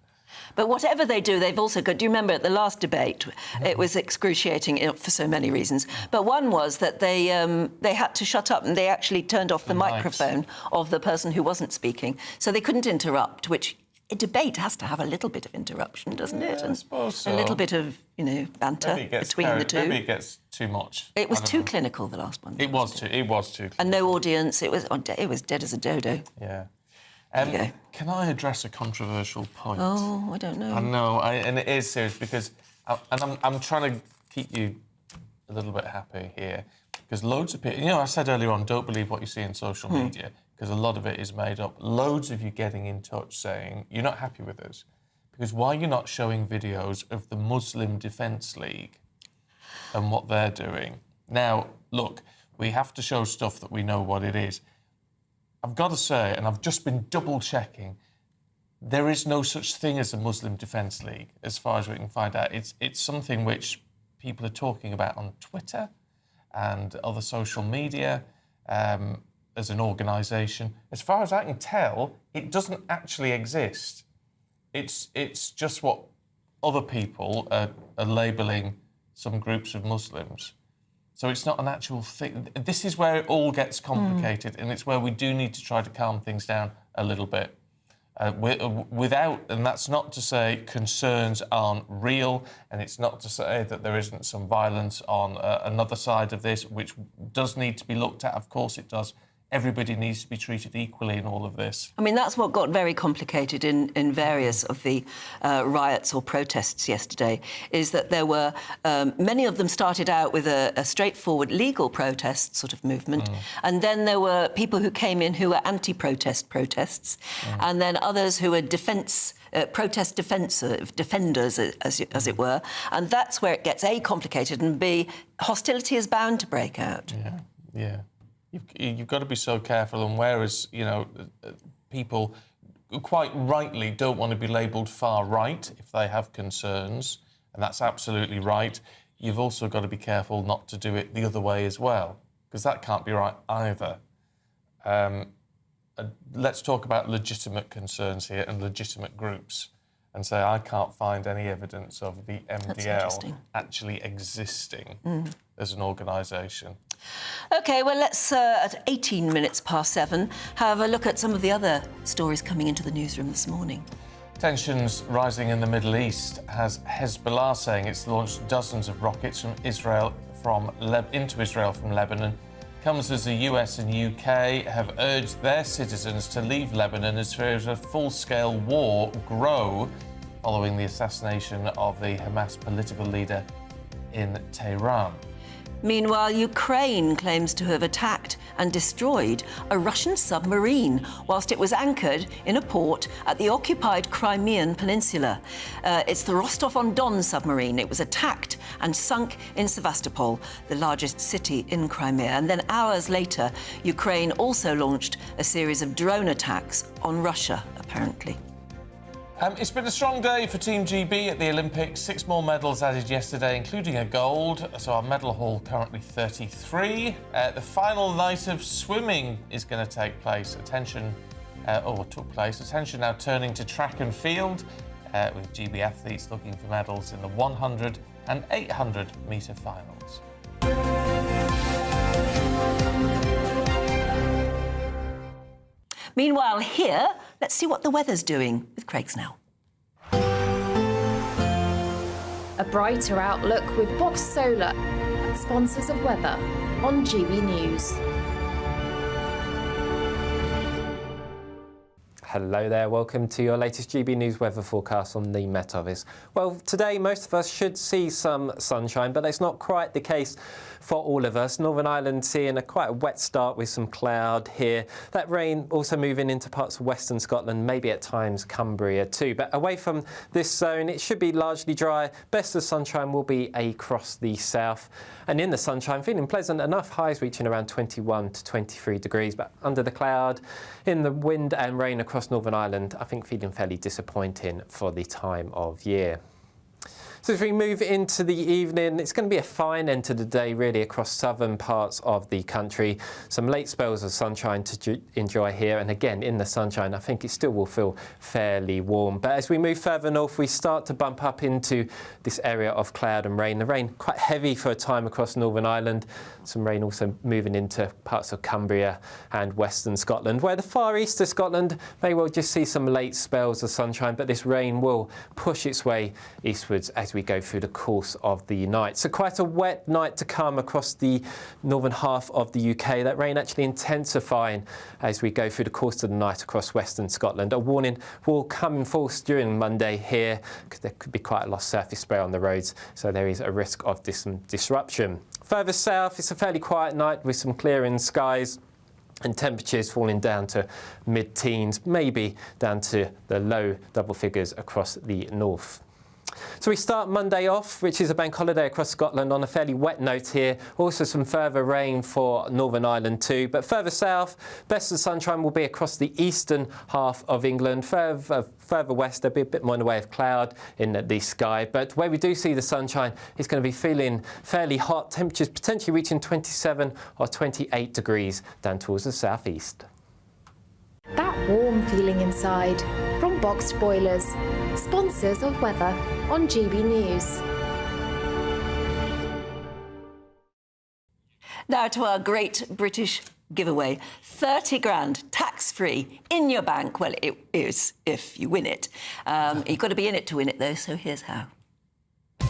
But whatever they do, they've also got... Do you remember at the last debate, it was excruciating for so many reasons. But one was that they had to shut up and they actually turned off the microphone of the person who wasn't speaking. So they couldn't interrupt, which a debate has to have a little bit of interruption, doesn't it? I suppose so. A little bit of, banter between the two. Maybe it gets too much. It was too clinical, the last one. It was too clinical. And no audience. It was dead as a dodo. Yeah. Can I address a controversial point? Oh, I don't know. I know, and it is serious because... I'm trying to keep you a little bit happy here because loads of people... I said earlier on, don't believe what you see in social media because a lot of it is made up. Loads of you getting in touch saying you're not happy with us because why you're not showing videos of the Muslim Defence League and what they're doing. Now, look, we have to show stuff that we know what it is. I've got to say, and I've just been double-checking, there is no such thing as a Muslim Defence League, as far as we can find out. It's something which people are talking about on Twitter and other social media as an organisation. As far as I can tell, it doesn't actually exist. It's just what other people are labelling some groups of Muslims. So it's not an actual thing. This is where it all gets complicated, and it's where we do need to try to calm things down a little bit. And that's not to say concerns aren't real, and it's not to say that there isn't some violence on another side of this, which does need to be looked at. Of course it does. Everybody needs to be treated equally in all of this. I mean, that's what got very complicated in various of the riots or protests yesterday, is that there were... many of them started out with a straightforward legal protest sort of movement, and then there were people who came in who were anti-protest protests, and then others who were protest defenders, as it were, and that's where it gets, A, complicated, and B, hostility is bound to break out. Yeah. You've got to be so careful, and whereas, people quite rightly don't want to be labelled far-right if they have concerns, and that's absolutely right, you've also got to be careful not to do it the other way as well, because that can't be right either. Let's talk about legitimate concerns here and legitimate groups and say I can't find any evidence of the MDL actually existing as an organisation. OK, well, let's, at 18 minutes past 7, have a look at some of the other stories coming into the newsroom this morning. Tensions rising in the Middle East has Hezbollah saying it's launched dozens of rockets from Israel into Israel from Lebanon. Comes as the US and UK have urged their citizens to leave Lebanon as fears of full-scale war grow following the assassination of the Hamas political leader in Tehran. Meanwhile, Ukraine claims to have attacked and destroyed a Russian submarine whilst it was anchored in a port at the occupied Crimean Peninsula. It's the Rostov-on-Don submarine. It was attacked and sunk in Sevastopol, the largest city in Crimea. And then hours later, Ukraine also launched a series of drone attacks on Russia, apparently. It's been a strong day for Team GB at the Olympics. 6 more medals added yesterday, including a gold. So our medal haul currently 33. The final night of swimming is going to take place. Attention now turning to track and field, with GB athletes looking for medals in the 100 and 800 metre finals. Meanwhile, here, let's see what the weather's doing with Craig Snell. A brighter outlook with Box Solar, sponsors of weather on GB News. Hello there, welcome to your latest GB News weather forecast on the Met Office. Well, today most of us should see some sunshine, but it's not quite the case for all of us. Northern Ireland seeing quite a wet start with some cloud here. That rain also moving into parts of western Scotland, maybe at times Cumbria too. But away from this zone, it should be largely dry. Best of sunshine will be across the south. And in the sunshine, feeling pleasant enough, highs reaching around 21 to 23 degrees. But under the cloud, in the wind and rain across Northern Ireland, I think feeling fairly disappointing for the time of year. So as we move into the evening, it's going to be a fine end to the day really across southern parts of the country. Some late spells of sunshine to enjoy here, and again in the sunshine I think it still will feel fairly warm. But as we move further north, we start to bump up into this area of cloud and rain. The rain quite heavy for a time across Northern Ireland. Some rain also moving into parts of Cumbria and western Scotland, where the far east of Scotland may well just see some late spells of sunshine, but this rain will push its way eastwards as we go through the course of the night. So quite a wet night to come across the northern half of the UK. That rain actually intensifying as we go through the course of the night across western Scotland. A warning will come in force during Monday here because there could be quite a lot of surface spray on the roads, so there is a risk of some disruption. Further south, it's a fairly quiet night with some clearing skies and temperatures falling down to mid-teens, maybe down to the low double figures across the north. So we start Monday off, which is a bank holiday across Scotland, on a fairly wet note here. Also some further rain for Northern Ireland too. But further south, best of sunshine will be across the eastern half of England. Further west, there'll be a bit more in the way of cloud in the sky. But where we do see the sunshine, it's going to be feeling fairly hot. Temperatures potentially reaching 27 or 28 degrees down towards the southeast. That warm feeling inside from Boxed Boilers, sponsors of weather on GB News. Now to our great British giveaway. 30 grand, tax-free, in your bank. Well, it is if you win it. You've got to be in it to win it, though, so here's how.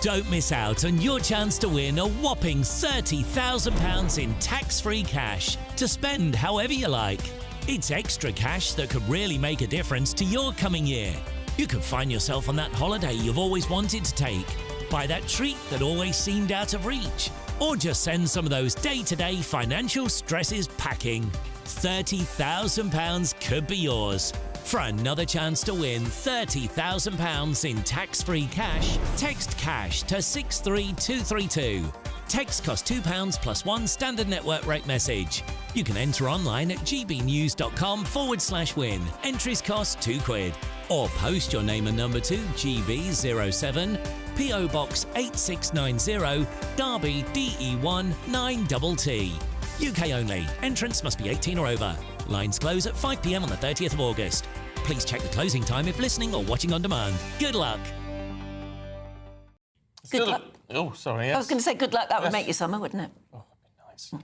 Don't miss out on your chance to win a whopping £30,000 in tax-free cash to spend however you like. It's extra cash that could really make a difference to your coming year. You could find yourself on that holiday you've always wanted to take, buy that treat that always seemed out of reach, or just send some of those day-to-day financial stresses packing. £30,000 could be yours. For another chance to win £30,000 in tax-free cash, text CASH to 63232. Text costs £2 plus one standard network rate message. You can enter online at gbnews.com/win. Entries cost £2. Or post your name and number to GB07, PO Box 8690, Derby DE1 9TT. UK only. Entrants must be 18 or over. Lines close at 5 p.m. on the 30th of August. Please check the closing time if listening or watching on demand. Good luck. Good luck. Oh, sorry, yes. I was going to say good luck. That would make your summer, wouldn't it? Oh, that'd be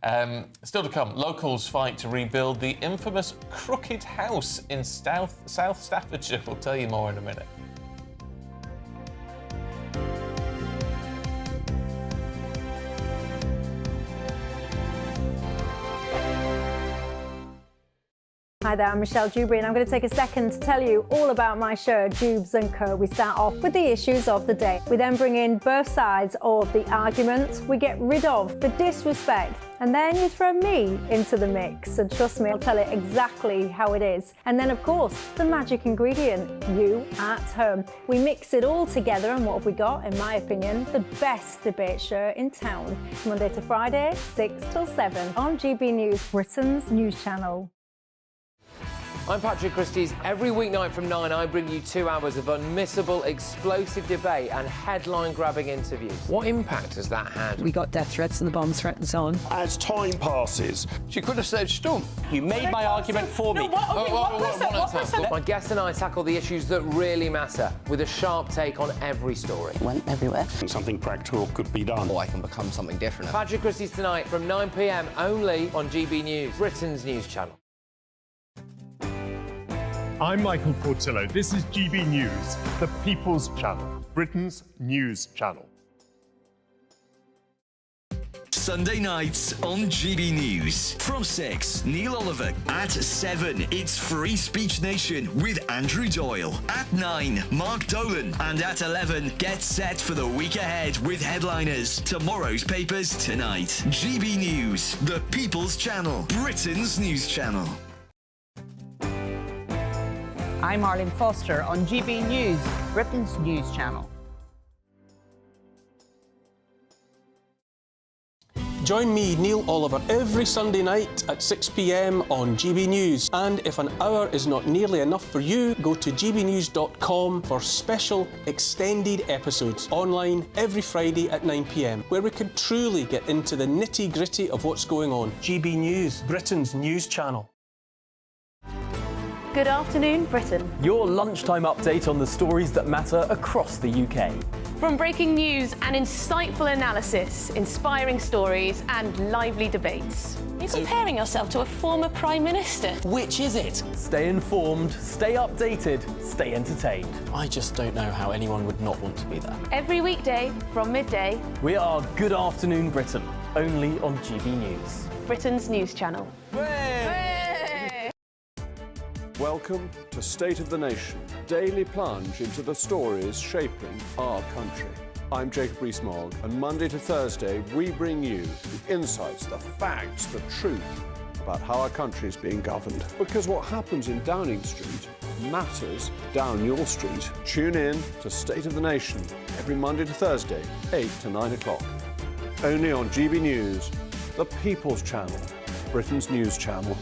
nice. Still to come, locals fight to rebuild the infamous Crooked House in South Staffordshire. We'll tell you more in a minute. Hi there, I'm Michelle Dewberry and I'm going to take a second to tell you all about my show, Jubes & Co. We start off with the issues of the day. We then bring in both sides of the argument. We get rid of the disrespect. And then you throw me into the mix. And trust me, I'll tell it exactly how it is. And then, of course, the magic ingredient, you at home. We mix it all together and what have we got, in my opinion, the best debate show in town. Monday to Friday, 6 till 7 on GB News, Britain's news channel. I'm Patrick Christie's. Every weeknight from 9, I bring you 2 hours of unmissable, explosive debate and headline-grabbing interviews. What impact has that had? We got death threats and the bomb threat and so on. As time passes, she could have said stump. You made my argument for me. My guest and I tackle the issues that really matter with a sharp take on every story. It went everywhere. Something practical could be done. Or I can become something different. Patrick Christie's tonight from 9 p.m. only on GB News, Britain's news channel. I'm Michael Portillo. This is GB News, the People's Channel, Britain's news channel. Sunday nights on GB News. From 6, Neil Oliver. At 7, it's Free Speech Nation with Andrew Doyle. At 9, Mark Dolan. And at 11, get set for the week ahead with headliners. Tomorrow's papers tonight. GB News, the People's Channel, Britain's news channel. I'm Arlene Foster on GB News, Britain's news channel. Join me, Neil Oliver, every Sunday night at 6 p.m. on GB News. And if an hour is not nearly enough for you, go to gbnews.com for special extended episodes online every Friday at 9 p.m, where we can truly get into the nitty-gritty of what's going on. GB News, Britain's news channel. Good afternoon, Britain. Your lunchtime update on the stories that matter across the UK. From breaking news and insightful analysis, inspiring stories and lively debates. You're comparing yourself to a former Prime Minister. Which is it? Stay informed, stay updated, stay entertained. I just don't know how anyone would not want to be there. Every weekday from midday. We are Good Afternoon Britain, only on GB News. Britain's news channel. Welcome to State of the Nation, daily plunge into the stories shaping our country. I'm Jacob Rees-Mogg, and Monday to Thursday we bring you the insights, the facts, the truth about how our country is being governed. Because what happens in Downing Street matters down your street. Tune in to State of the Nation every Monday to Thursday, 8 to 9 o'clock. Only on GB News, the People's Channel, Britain's news channel.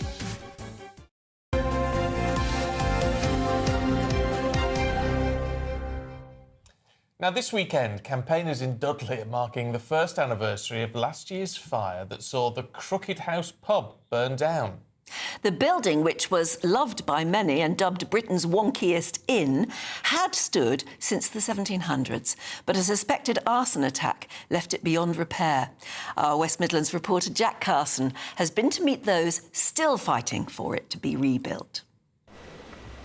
Now, this weekend, campaigners in Dudley are marking the first anniversary of last year's fire that saw the Crooked House pub burn down. The building, which was loved by many and dubbed Britain's wonkiest inn, had stood since the 1700s, but a suspected arson attack left it beyond repair. Our West Midlands reporter Jack Carson has been to meet those still fighting for it to be rebuilt.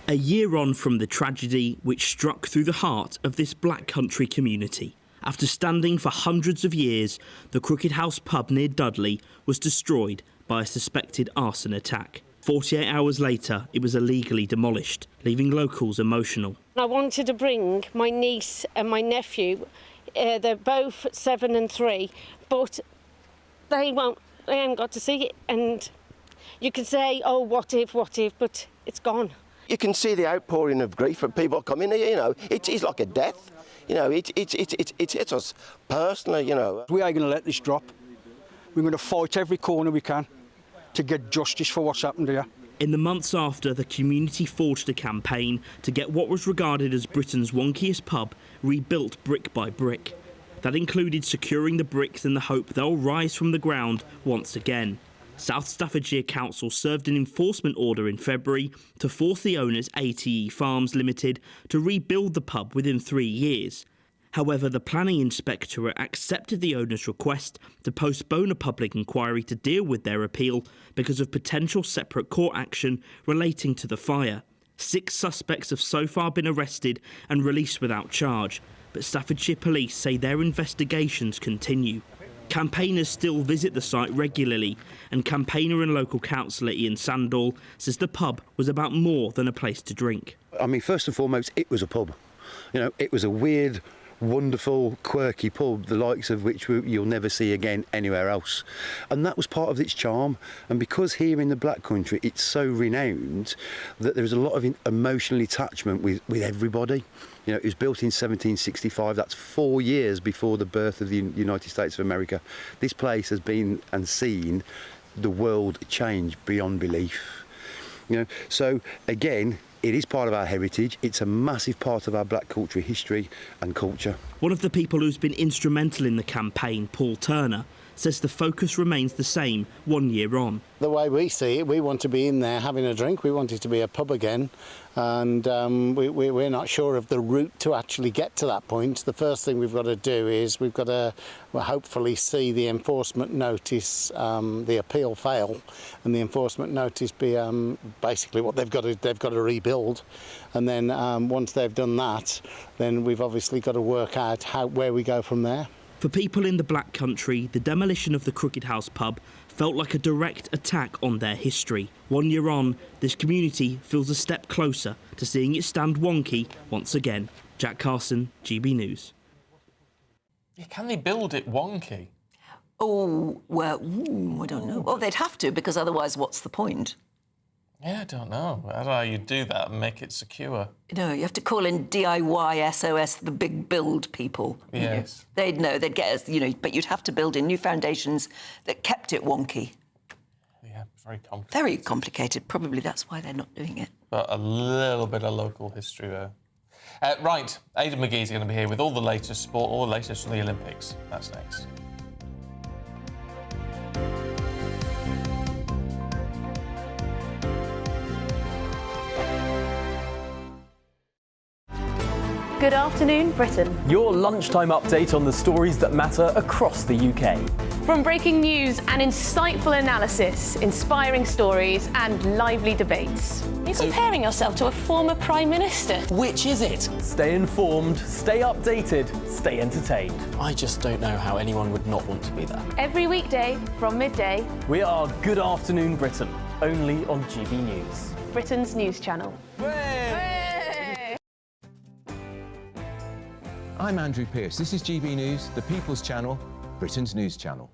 A year on from the tragedy which struck through the heart of this black country community. After standing for hundreds of years, the Crooked House pub near Dudley was destroyed by a suspected arson attack. 48 hours later, it was illegally demolished, leaving locals emotional. I wanted to bring my niece and my nephew. They're both 7 and 3, but they haven't got to see it. And you can say, oh, what if, but it's gone. You can see the outpouring of grief from people coming here, you know. It's like a death, you know. It hits us personally, you know. We are going to let this drop. We're going to fight every corner we can to get justice for what's happened here. In the months after, the community forged a campaign to get what was regarded as Britain's wonkiest pub rebuilt brick by brick. That included securing the bricks in the hope they'll rise from the ground once again. South Staffordshire Council served an enforcement order in February to force the owners, ATE Farms Limited, to rebuild the pub within 3 years. However, the planning inspectorate accepted the owners' request to postpone a public inquiry to deal with their appeal because of potential separate court action relating to the fire. 6 suspects have so far been arrested and released without charge, but Staffordshire Police say their investigations continue. Campaigners still visit the site regularly, and campaigner and local councillor Ian Sandall says the pub was about more than a place to drink. I mean, first and foremost, it was a pub. You know, it was a weird, wonderful, quirky pub, the likes of which you'll never see again anywhere else. And that was part of its charm. And because here in the Black Country, it's so renowned that there's a lot of emotional attachment with everybody. You know, it was built in 1765. That's 4 years before the birth of the United States of America. This place has been and seen the world change beyond belief. You know, so again, it is part of our heritage. It's a massive part of our black culture, history and culture. One of the people who's been instrumental in the campaign, Paul Turner, says the focus remains the same 1 year on. The way we see it, we want to be in there having a drink. We want it to be a pub again, and we're not sure of the route to actually get to that point. The first thing we've got to do is we've got to hopefully see the enforcement notice, the appeal fail, and the enforcement notice be basically what they've got to rebuild. And then once they've done that, then we've obviously got to work out where we go from there. For people in the Black Country, the demolition of the Crooked House pub felt like a direct attack on their history. 1 year on, this community feels a step closer to seeing it stand wonky once again. Jack Carson, GB News. Yeah, can they build it wonky? Oh, well, I don't know. Oh, they'd have to, because otherwise what's the point? Yeah, I don't know. I don't know how you do that and make it secure. No, you have to call in DIY SOS, the big build people. Yes. They'd know, they'd get us, but you'd have to build in new foundations that kept it wonky. Yeah, very complicated. Very complicated. Probably that's why they're not doing it. But a little bit of local history there. Right, Aidan McGee's going to be here with all the latest sport, all the latest from the Olympics. That's next. Good afternoon, Britain. Your lunchtime update on the stories that matter across the UK. From breaking news and insightful analysis, inspiring stories and lively debates. You're comparing yourself to a former Prime Minister. Which is it? Stay informed, stay updated, stay entertained. I just don't know how anyone would not want to be there. Every weekday from midday. We are Good Afternoon Britain, only on GB News. Britain's news channel. I'm Andrew Pearce. This is GB News, the People's Channel, Britain's news channel.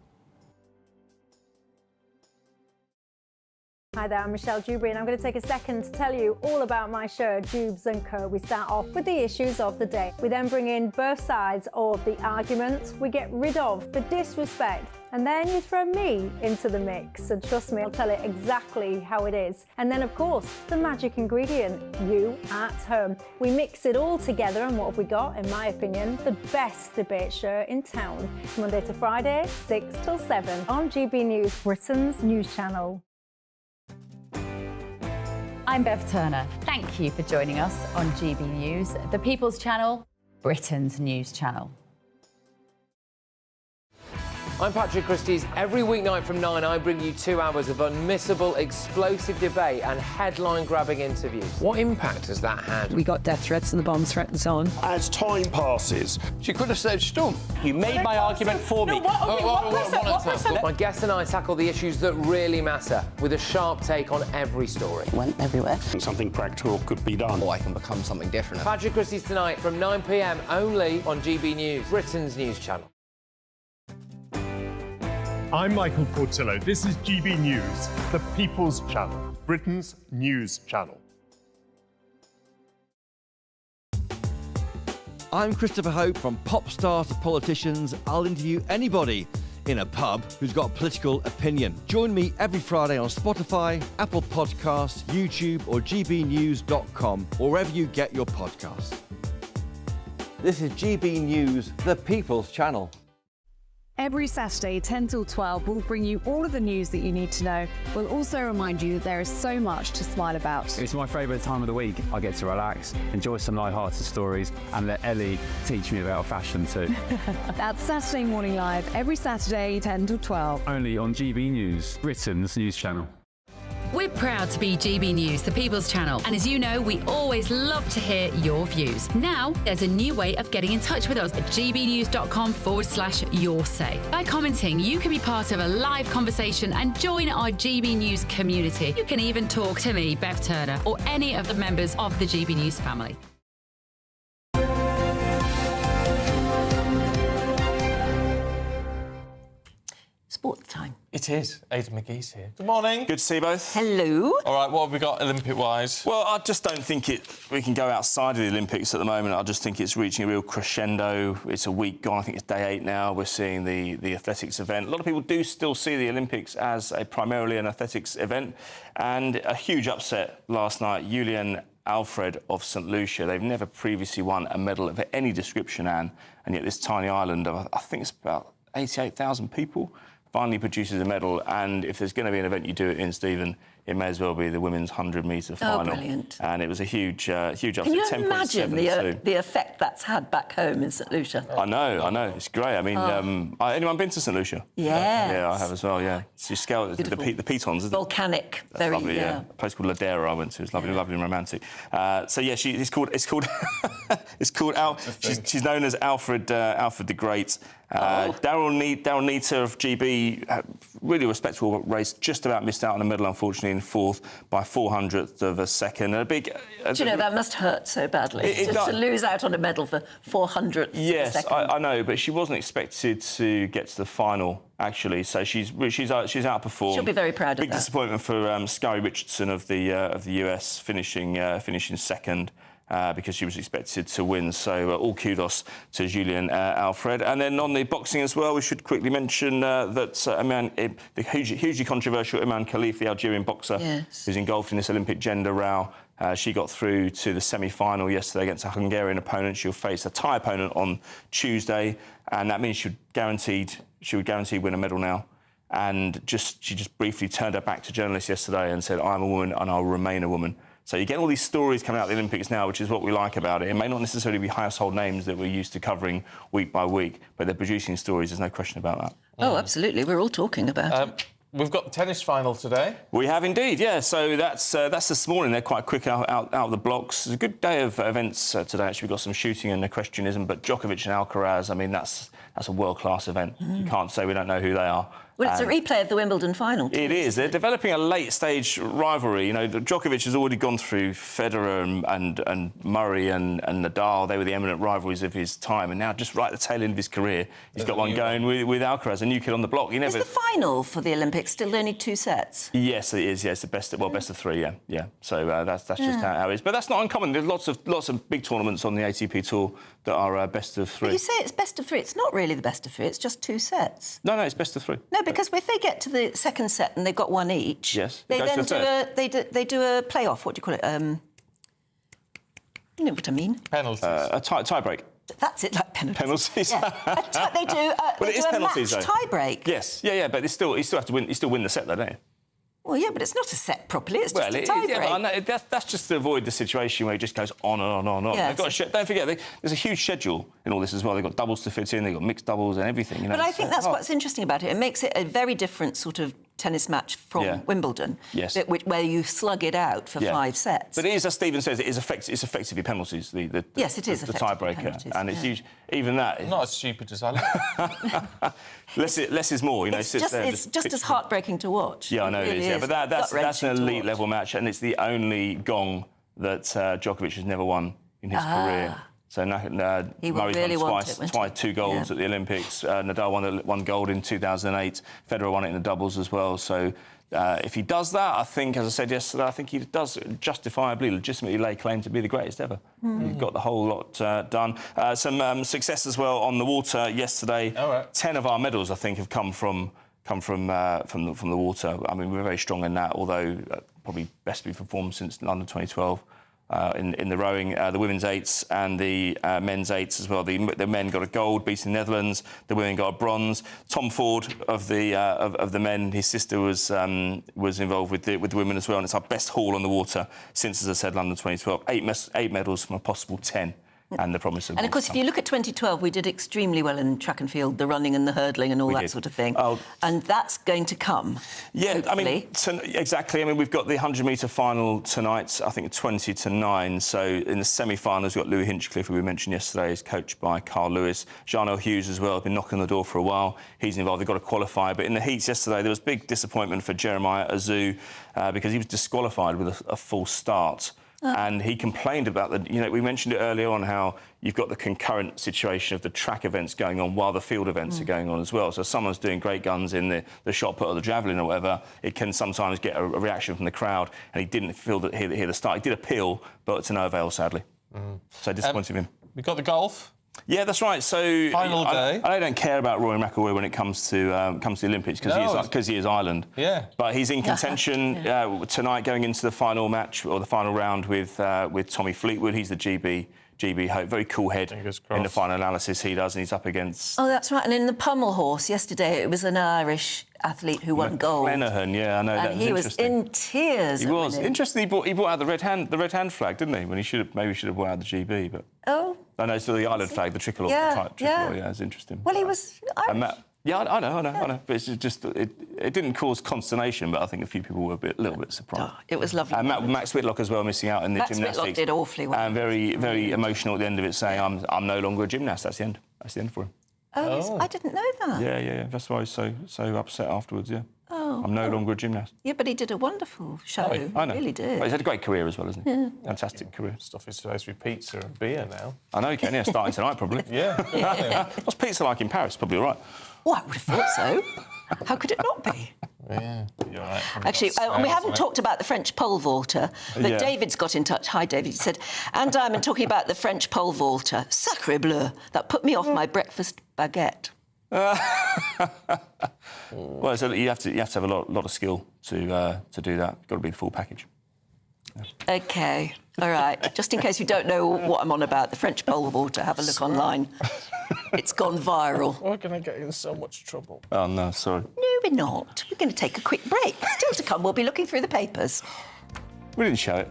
Hi there, I'm Michelle Dewberry and I'm going to take a second to tell you all about my show, Jubes and Co. We start off with the issues of the day. We then bring in both sides of the argument. We get rid of the disrespect. And then you throw me into the mix. And trust me, I'll tell it exactly how it is. And then, of course, the magic ingredient, you at home. We mix it all together and what have we got, in my opinion, the best debate show in town. Monday to Friday, 6 till 7 on GB News, Britain's news channel. I'm Bev Turner. Thank you for joining us on GB News, the People's Channel, Britain's news channel. I'm Patrick Christie's. Every weeknight from 9, I bring you 2 hours of unmissable, explosive debate and headline-grabbing interviews. What impact has that had? We got death threats and the bomb threats on. As time passes, She could have said stump. You made my argument for me. My guest and I tackle the issues that really matter with a sharp take on every story. Went everywhere. something practical could be done. Or I can become something different. Patrick Christie's tonight from 9 p.m. only on GB News, Britain's news channel. I'm Michael Portillo. This is GB News, the People's Channel, Britain's news channel. I'm Christopher Hope. From pop stars to politicians, I'll interview anybody in a pub who's got a political opinion. Join me every Friday on Spotify, Apple Podcasts, YouTube or gbnews.com, or wherever you get your podcasts. This is GB News, the People's Channel. Every Saturday, 10 till 12, we'll bring you all of the news that you need to know. We'll also remind you that there is so much to smile about. It's my favourite time of the week. I get to relax, enjoy some light-hearted stories, and let Ellie teach me about fashion too. That's Saturday Morning Live, every Saturday, 10 till 12. Only on GB News, Britain's news channel. We're proud to be GB News, the People's Channel. And as you know, we always love to hear your views. Now, there's a new way of getting in touch with us at gbnews.com/yoursay. By commenting, you can be part of a live conversation and join our GB News community. You can even talk to me, Bev Turner, or any of the members of the GB News family. Sport time. It is. Aidan McGee's here. Good morning. Good to see you both. Hello. All right, what have we got Olympic-wise? Well, I just don't think we can go outside of the Olympics at the moment. I just think it's reaching a real crescendo. It's a week gone. I think it's day 8 now. We're seeing the athletics event. A lot of people do still see the Olympics as primarily an athletics event. And a huge upset last night. Julian Alfred of St Lucia. They've never previously won a medal of any description, Anne. And yet this tiny island of, I think it's about 88,000 people, finally produces a medal, and if there's going to be an event you do it in, Stephen, it may as well be the women's 100-metre final. Oh, brilliant. And it was a huge upset. Can you imagine the effect that's had back home in St Lucia? I know. It's great. I mean, anyone been to St Lucia? Yes. Yeah, I have as well, yeah. So you scale the Pitons, isn't Volcanic. it? Very, lovely, yeah. A place called Ladera I went to. It's lovely, lovely and romantic. So, yeah, it's called she's known as Alfred the Great. Daryl Neater of GB, really respectable race, just about missed out on a medal, unfortunately, in fourth by 400th of a second. And a big... Do you know, that must hurt so badly, to lose out on a medal for 400th of a yes, second. I know, but she wasn't expected to get to the final, actually, so she's outperformed. She'll be very proud of that. Big disappointment for Sky Richardson of the US finishing second. Because she was expected to win. So all kudos to Julian Alfred. And then on the boxing as well, we should quickly mention that the hugely controversial Iman Khalif, the Algerian boxer, who's engulfed in this Olympic gender row. She got through to the semi-final yesterday against a Hungarian opponent. She'll face a Thai opponent on Tuesday, and that means she would guaranteed win a medal now. And she just briefly turned her back to journalists yesterday and said, "I'm a woman and I'll remain a woman." So you get all these stories coming out of the Olympics now, which is what we like about it. It may not necessarily be household names that we're used to covering week by week, but they're producing stories, there's no question about that. Oh, absolutely. We're all talking about it. We've got the tennis final today. We have indeed, yeah. So that's this morning. They're quite quick out of the blocks. It's a good day of events today, actually. We've got some shooting and equestrianism, but Djokovic and Alcaraz, I mean, that's a world-class event. You can't say we don't know who they are. Well, it's a replay of the Wimbledon final. It is. They're developing a late-stage rivalry. You know, Djokovic has already gone through Federer and Murray and Nadal. They were the eminent rivalries of his time. And now, just right at the tail end of his career, he's got one going with Alcaraz, a new kid on the block. Is the final for the Olympics still only 2 sets? Yes, it is. Yes, the best of 3. Yeah. So that's just how it is. But that's not uncommon. There's lots of big tournaments on the ATP tour that are best of 3. But you say it's best of 3. It's not really the best of 3. It's just 2 sets. No, it's best of 3. No, because if they get to the second set and they've got one each, they then do a playoff. What do you call it? You know what I mean? Penalties. A tie break. That's it, like penalties. Penalties. Yeah. They do. Well, it is penalties, match tie break. Yes. Yeah. But you still have to win. You still win the set, though, don't you? Well, yeah, but it's not a set properly. It's just a tie break. Yeah, but that's just to avoid the situation where it just goes on and on and on. Yeah, don't forget, there's a huge schedule in all this as well. They've got doubles to fit in, they've got mixed doubles and everything. You know? But I think that's what's interesting about it. It makes it a very different sort of tennis match from Wimbledon. Yes. Where you slug it out for 5 sets. But it is, as Stephen says, it's effectively penalties. Yes, it is the tiebreaker, and it's huge. Even that. Not as stupid as I like. Less is more. You know, it's just as heartbreaking to watch. Yeah, I know it is. Yeah, but that's an elite level match, and it's the only gong that Djokovic has never won in his career. So Murray's won twice 2 golds at the Olympics. Nadal won gold in 2008. Federer won it in the doubles as well. So if he does that, I think, as I said yesterday, I think he does justifiably, legitimately lay claim to be the greatest ever. He's got the whole lot done. Some success as well on the water yesterday. 10 of our medals, I think, have come from the water. I mean, we're very strong in that, although probably best we've performed since London 2012. In the rowing, the women's 8s and the men's 8s as well. The men got a gold, beating the Netherlands. The women got a bronze. Tom Ford of the men, his sister was involved with the women as well, and it's our best haul on the water since, as I said, London 2012. 8 medals from a possible 10. And the promise of... And, of course, if you look at 2012, we did extremely well in track and field, the running and the hurdling and all that sort of thing. And that's going to come, hopefully. I mean, exactly. I mean, we've got the 100-metre final tonight, I think 20 to 9. So in the semi-finals, we've got Louis Hinchcliffe, who we mentioned yesterday, is coached by Carl Lewis. Jean-Noel Hughes as well, been knocking on the door for a while. He's involved. They've got to qualify. But in the heats yesterday, there was big disappointment for Jeremiah Azu because he was disqualified with a false start. And he complained about we mentioned it earlier on how you've got the concurrent situation of the track events going on while the field events are going on as well. So someone's doing great guns in the shot put or the javelin or whatever, it can sometimes get a reaction from the crowd, and he didn't hear the start. He did appeal, but to no avail, sadly. So disappointed in him. We've got the golf. Yeah, that's right. So final day. I don't care about Rory McIlroy when it comes to the Olympics because he is Ireland. Yeah. But he's in contention tonight, going into the final match or the final round with Tommy Fleetwood. He's the GB hope. Very cool head in the final analysis he does, and he's up against... Oh, that's right. And in the pommel horse yesterday, it was an Irish athlete who won gold. Lenihan, yeah, I know. And he was in tears. He was. Interestingly, he brought out the red hand flag, didn't he? When he should have brought out the GB, but... Oh. No, it's the Ireland flag, the tricolour. Yeah, it's interesting. Well, he was Irish. Yeah, I know. But it's just it didn't cause consternation, but I think a few people were a little bit surprised. Oh, it was lovely. And Max Whitlock as well, missing out in the gymnastics. Max Whitlock did awfully well. And very, very emotional at the end of it, saying, "I'm no longer a gymnast." That's the end. That's the end for him. Oh. I didn't know that. Yeah. That's why he's so upset afterwards. Yeah. Oh. Oh, I'm no longer a gymnast. Yeah, but he did a wonderful show. I know. He really did. But he's had a great career as well, hasn't he? Yeah. Fantastic career. Stuff is supposed to be pizza and beer now. I know, Ken. Yeah, starting tonight, probably. Yeah. What's pizza like in Paris? Probably all right. Oh, I would have thought so. How could it not be? Yeah, you're right. Actually, we haven't talked about the French pole vaulter, but Yeah. David's got in touch. Hi, David. He said, and I'm talking about the French pole vaulter. Sacre bleu. That put me off my breakfast baguette. Well, so you have to have a lot of skill to do that. Got to be the full package. OK, all right. Just in case you don't know what I'm on about, the French pole vaulter, have a look online. It's gone viral. We're going to get in so much trouble. Oh, no, sorry. No, we're not. We're going to take a quick break. Still to come, we'll be looking through the papers. We didn't show it.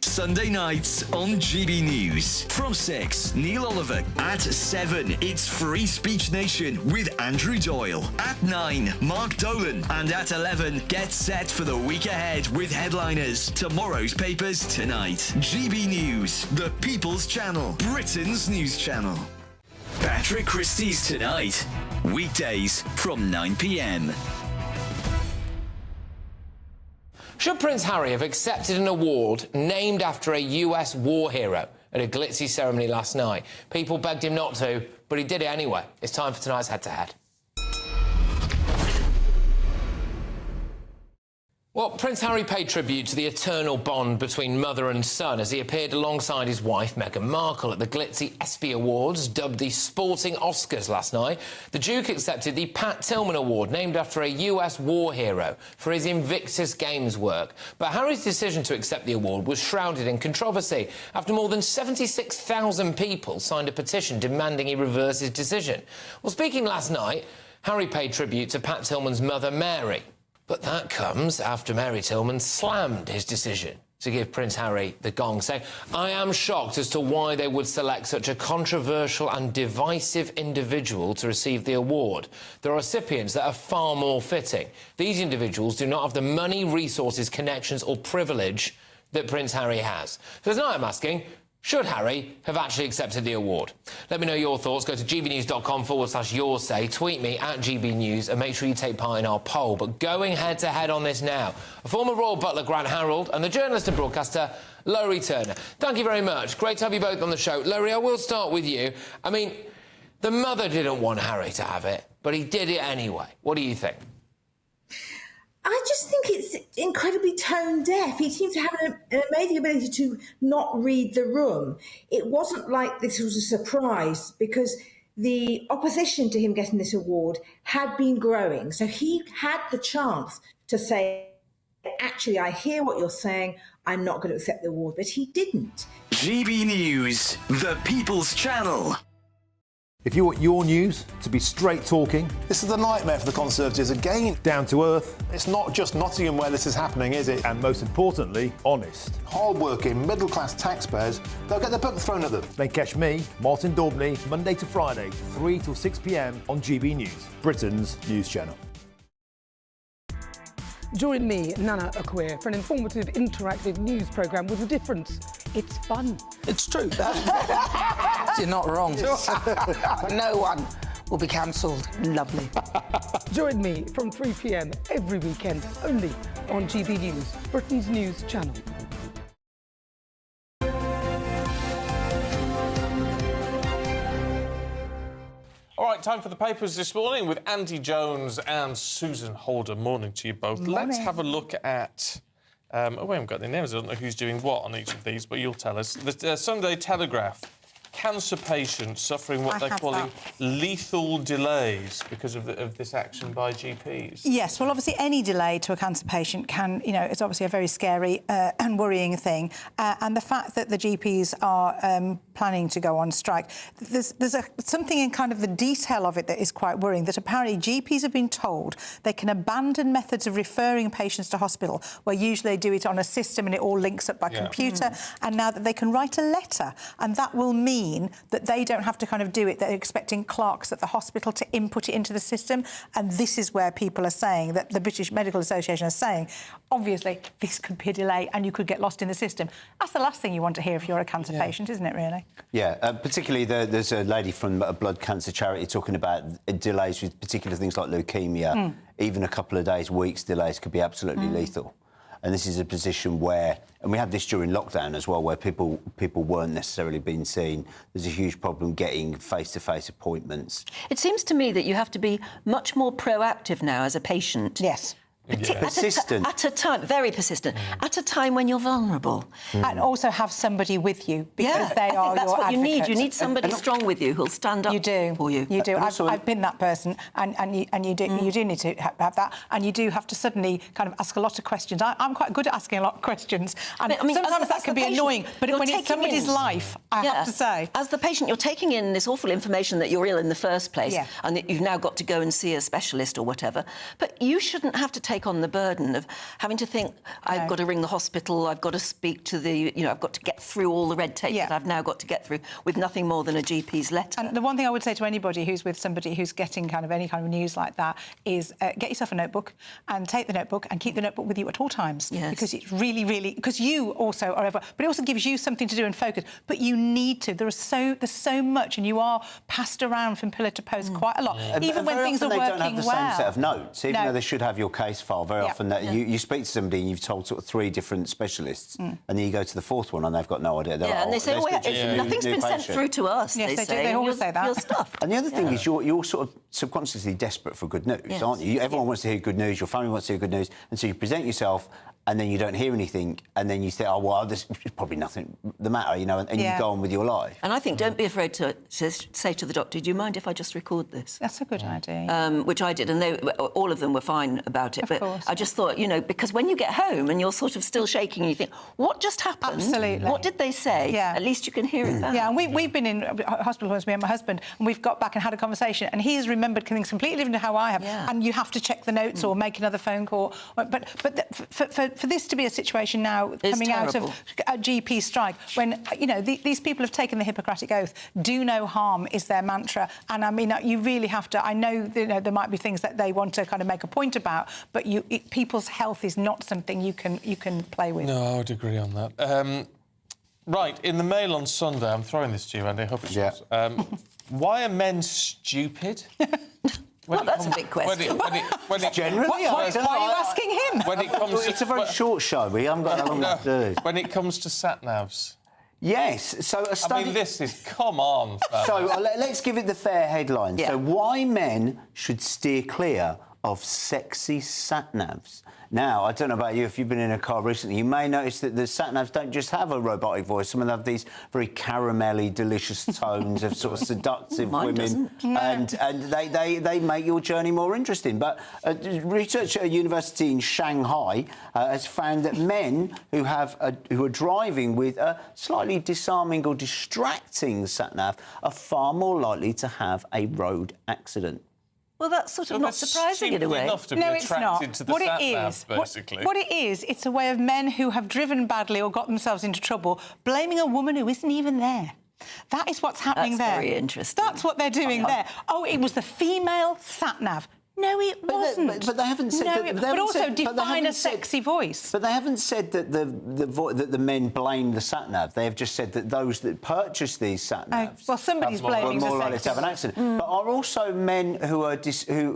Sunday nights on GB News. From 6, Neil Oliver. At 7, it's Free Speech Nation with Andrew Doyle. At 9, Mark Dolan. And at 11, get set for the week ahead with headliners. Tomorrow's papers tonight. GB News, the People's Channel, Britain's news channel. Patrick Christie's Tonight. Weekdays from 9 p.m. Should Prince Harry have accepted an award named after a US war hero at a glitzy ceremony last night? People begged him not to, but he did it anyway. It's time for tonight's head-to-head. Well, Prince Harry paid tribute to the eternal bond between mother and son as he appeared alongside his wife, Meghan Markle, at the glitzy ESPY Awards, dubbed the Sporting Oscars last night. The Duke accepted the Pat Tillman Award, named after a US war hero, for his Invictus Games work. But Harry's decision to accept the award was shrouded in controversy after more than 76,000 people signed a petition demanding he reverse his decision. Well, speaking last night, Harry paid tribute to Pat Tillman's mother, Mary. But that comes after Mary Tillman slammed his decision to give Prince Harry the gong, saying, "I am shocked as to why they would select such a controversial and divisive individual to receive the award. There are recipients that are far more fitting. These individuals do not have the money, resources, connections or privilege that Prince Harry has." So tonight I'm asking, should Harry have actually accepted the award? Let me know your thoughts. Go to gbnews.com/your say. Tweet me at GB News and make sure you take part in our poll. But going head-to-head on this now, a former Royal Butler, Grant Harold, and the journalist and broadcaster, Laurie Turner. Thank you very much. Great to have you both on the show. Laurie, I will start with you. I mean, the mother didn't want Harry to have it, but he did it anyway. What do you think? I just think it's incredibly tone deaf. He seems to have an amazing ability to not read the room. It wasn't like this was a surprise because the opposition to him getting this award had been growing. So he had the chance to say, actually, I hear what you're saying. I'm not going to accept the award. But he didn't. GB News, the People's Channel. If you want your news to be straight talking... This is the nightmare for the Conservatives again. Down to earth. It's not just Nottingham where this is happening, is it? And most importantly, honest. Hard-working, middle-class taxpayers, they'll get their book thrown at them. Then catch me, Martin Daubney, Monday to Friday, 3 till 6 p.m. on GB News, Britain's news channel. Join me, Nana Akweer, for an informative, interactive news programme with a difference. It's fun. It's true. You're not wrong. No one will be cancelled. Lovely. Join me from 3 p.m. every weekend, only on GB News, Britain's news channel. All right, time for the papers this morning with Andy Jones and Susan Holder. Morning to you both. Morning. Let's have a look at... we haven't got their names. I don't know who's doing what on each of these, but you'll tell us. The Sunday Telegraph. Cancer patients suffering what they're calling lethal delays because of this action by GPs. Yes, well, obviously, any delay to a cancer patient can, it's obviously a very scary and worrying thing. And the fact that the GPs are planning to go on strike, there's something in kind of the detail of it that is quite worrying, that apparently GPs have been told they can abandon methods of referring patients to hospital, where usually they do it on a system and it all links up by computer, and now that they can write a letter, and that will mean that they don't have to kind of do it. They're expecting clerks at the hospital to input it into the system, and this is where people are saying, that the British Medical Association are saying, obviously, this could be a delay and you could get lost in the system. That's the last thing you want to hear if you're a cancer patient, isn't it, really? Yeah, particularly there's a lady from a blood cancer charity talking about delays with particular things like leukemia. Even a couple of days, weeks delays could be absolutely lethal. And this is a position where, and we had this during lockdown as well, where people weren't necessarily being seen. There's a huge problem getting face-to-face appointments. It seems to me that you have to be much more proactive now as a patient. Yes. Persistent. At a time, very persistent. At a time when you're vulnerable. And also have somebody with you, because they I think are that's your what you need. You advocates. need somebody strong with you who'll stand up for you. You do. I've been that person, and you do need to have that, and you do have to suddenly kind of ask a lot of questions. I'm quite good at asking a lot of questions, and I mean, sometimes that can be annoying. But when it's somebody's life, I have to say, as the patient, you're taking in this awful information that you're ill in the first place, and that you've now got to go and see a specialist or whatever. But you shouldn't have to take on the burden of having to think, I've got to ring the hospital, I've got to speak to the, I've got to get through all the red tape that I've now got to get through with nothing more than a GP's letter. And the one thing I would say to anybody who's with somebody who's getting kind of any kind of news like that is get yourself a notebook and take the notebook and keep the notebook with you at all times. Yes. Because it's really, really... Because you also are over... But it also gives you something to do and focus. But you need to. There's so much, and you are passed around from pillar to post quite a lot, even when things are working well. They don't have the same set of notes, even though they should have your case file. Very often that you speak to somebody and you've told sort of 3 different specialists, and then you go to the 4th one and they've got no idea. They're and they say, nothing's been sent through to us. Yes, they do. They always say that. Your stuff. And the other thing is you're sort of subconsciously desperate for good news, aren't you? Everyone wants to hear good news, your family wants to hear good news, and so you present yourself and then you don't hear anything, and then you say, oh, well, there's probably nothing the matter, and you go on with your life. And I think don't be afraid to say to the doctor, do you mind if I just record this? That's a good idea. Which I did, and all of them were fine about it. But I just thought, because when you get home and you're sort of still shaking and you think, what just happened? Absolutely. What did they say? Yeah. At least you can hear it back. Yeah, and we've been in hospital once, me and my husband, and we've got back and had a conversation, and he has remembered things completely different to how I have. Yeah. And you have to check the notes or make another phone call. But for this to be a situation now coming out of a GP strike, when these people have taken the Hippocratic Oath, do no harm is their mantra, and I mean you really have to. I know, there might be things that they want to kind of make a point about, but people's health is not something you can play with. No, I would agree on that. Right, in the Mail on Sunday, I'm throwing this to you, Andy. I hope it's yours. Why are men stupid? Well, that's a big question. Generally, why are you asking him? When it comes it's a very short show. We haven't got long enough to do. When it comes to sat-navs. Yes, so a study... I mean, this is... Come on, fella. So let's give it the fair headline. So why men should steer clear of sexy sat-navs. Now, I don't know about you, if you've been in a car recently, you may notice that the sat-navs don't just have a robotic voice. Some of them have these very caramelly, delicious tones of sort of seductive women. And they make your journey more interesting. But research at a university in Shanghai has found that men who are driving with a slightly disarming or distracting sat-nav are far more likely to have a road accident. Well, that's sort of not surprising in a way. No, it's not. What it is, it's a way of men who have driven badly or got themselves into trouble blaming a woman who isn't even there. That is what's happening there. That's very interesting. That's what they're doing there. Oh, it was the female sat-nav. No, it wasn't. But they haven't said that. But also define a sexy voice. But they haven't said that the men blame the sat-nav. They have just said that those that purchase these sat-navs well, somebody's blaming are more likely to have an accident. But are also men who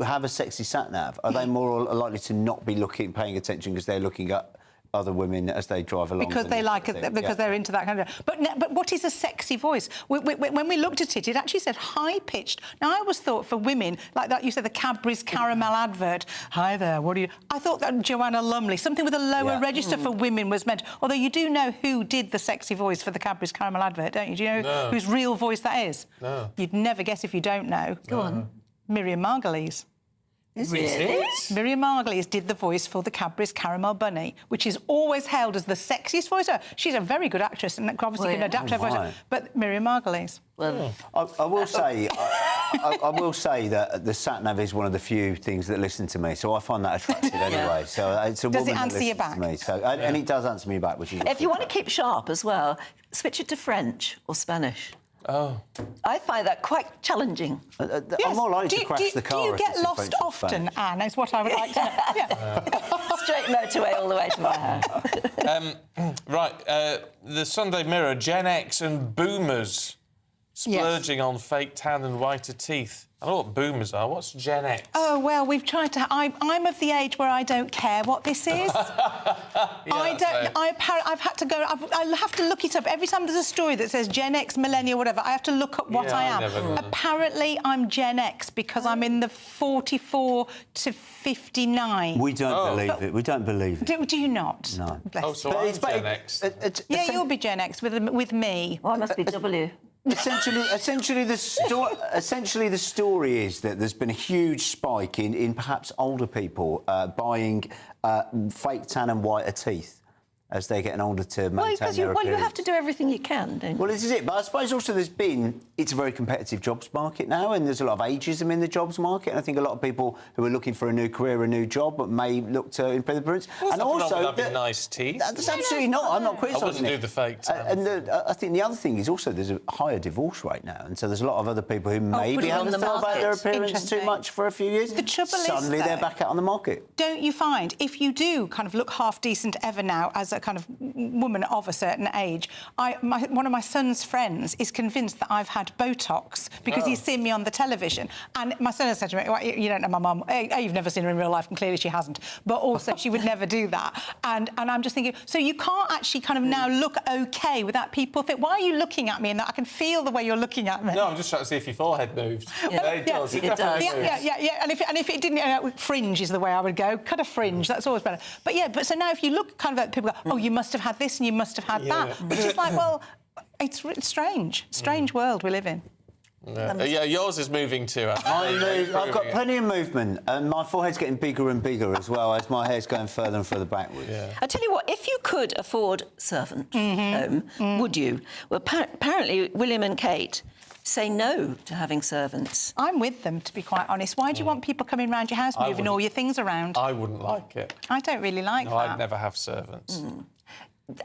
have a sexy sat-nav, are they more likely to not be paying attention because they're looking at other women as they drive along? Because they like it, because they're into that kind of... But what is a sexy voice? When we looked at it, it actually said high-pitched. Now, I always thought for women, like that, you said the Cadbury's caramel advert, hi there, what do you... I thought that Joanna Lumley, something with a lower register for women was meant... Although you do know who did the sexy voice for the Cadbury's caramel advert, don't you? Do you know whose real voice that is? No. You'd never guess if you don't know. Go on. Miriam Margolyes. Really? Miriam Margolyes did the voice for the Cadbury's Caramel Bunny, which is always hailed as the sexiest voice. She's a very good actress and obviously can adapt her voice. But Miriam Margolyes. Well, I will say, I will say that the sat-nav is one of the few things that listen to me, so I find that attractive anyway. So it's a does woman it answer that you listens back? to me. So, and it does answer me back, which is... If you want to keep sharp as well, switch it to French or Spanish. Oh. I find that quite challenging. I'm more likely to crash the car. Do you if get it's in lost French often, Anne, is what I would like to know. Yeah. Straight motorway all the way to my house. The Sunday Mirror, Gen X and boomers splurging on fake tan and whiter teeth. I know what boomers are. What's Gen X? Oh, well, we've tried to... I'm of the age where I don't care what this is. I've had to go... I have to look it up. Every time there's a story that says Gen X, millennial, whatever, I have to look up what I am. Apparently, I'm Gen X because I'm in the 44 to 59. We don't believe it. We don't believe it. Do you not? No. Oh, so I'm Gen X. Yeah, you'll be Gen X with me. Well, I must be W. Essentially, the story is that there's been a huge spike in perhaps older people buying fake tan and whiter teeth as they're getting older to maintain their appearance. You have to do everything you can, don't you? Well, this is it. But I suppose also it's a very competitive jobs market now, and there's a lot of ageism in the jobs market. And I think a lot of people who are looking for a new career, a new job, may look to improve their appearance. Well, and also, having nice teeth. That's absolutely not. I'm not criticising I wouldn't do the fake tan. And I think the other thing is also there's a higher divorce rate now, and so there's a lot of other people who maybe haven't thought about their appearance too much for a few years. The trouble is, suddenly they're back out on the market. Don't you find if you do kind of look half decent ever now as a kind of woman of a certain age, one of my son's friends is convinced that I've had Botox because he's seen me on the television. And my son has said to me, well, you don't know my mum. A, you've never seen her in real life, and clearly she hasn't. But also, she would never do that. And I'm just thinking, so you can't actually kind of now look OK without people think, why are you looking at me? And I can feel the way you're looking at me. No, I'm just trying to see if your forehead moved. Yeah, it does. It definitely moves. Yeah. And if it didn't, fringe is the way I would go. Cut a fringe, that's always better. But so now if you look kind of at people go, oh, you must have had this and you must have had that. It's just like, well, it's strange world we live in. Yeah, yours is moving too. I've got plenty of movement, and my forehead's getting bigger and bigger as well as my hair's going further and further backwards. Yeah. I tell you what, if you could afford servant home, would you? Well, apparently William and Kate say no to having servants. I'm with them, to be quite honest. Why do you want people coming around your house moving all your things around? I wouldn't like it. I don't really like that. I'd never have servants.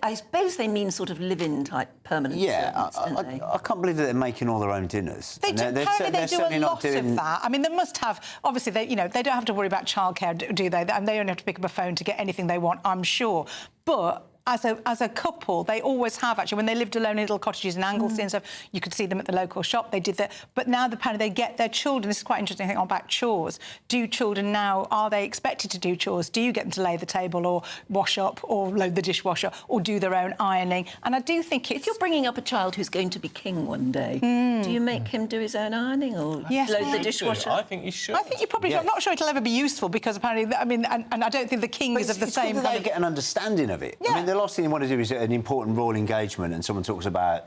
I suppose they mean sort of live-in type permanent servants, don't they? I can't believe that they're making all their own dinners. Apparently they do a lot of that. I mean, they must have... Obviously, they don't have to worry about childcare, do they? And they only have to pick up a phone to get anything they want, I'm sure. But... As a couple, they always have, actually. When they lived alone in little cottages in Anglesey and stuff, you could see them at the local shop. They did that. But now, apparently, they get their children... This is quite interesting, I think, about chores. Do children now... Are they expected to do chores? Do you get them to lay the table or wash up or load the dishwasher or do their own ironing? And I do think it's... If you're bringing up a child who's going to be king one day, do you make him do his own ironing or load the dishwasher? I think you should. I think you probably should. I'm not sure it'll ever be useful because, apparently... I mean, and I don't think the king is of the same... They get an understanding of it. I mean, the last thing you want to do is an important royal engagement and someone talks about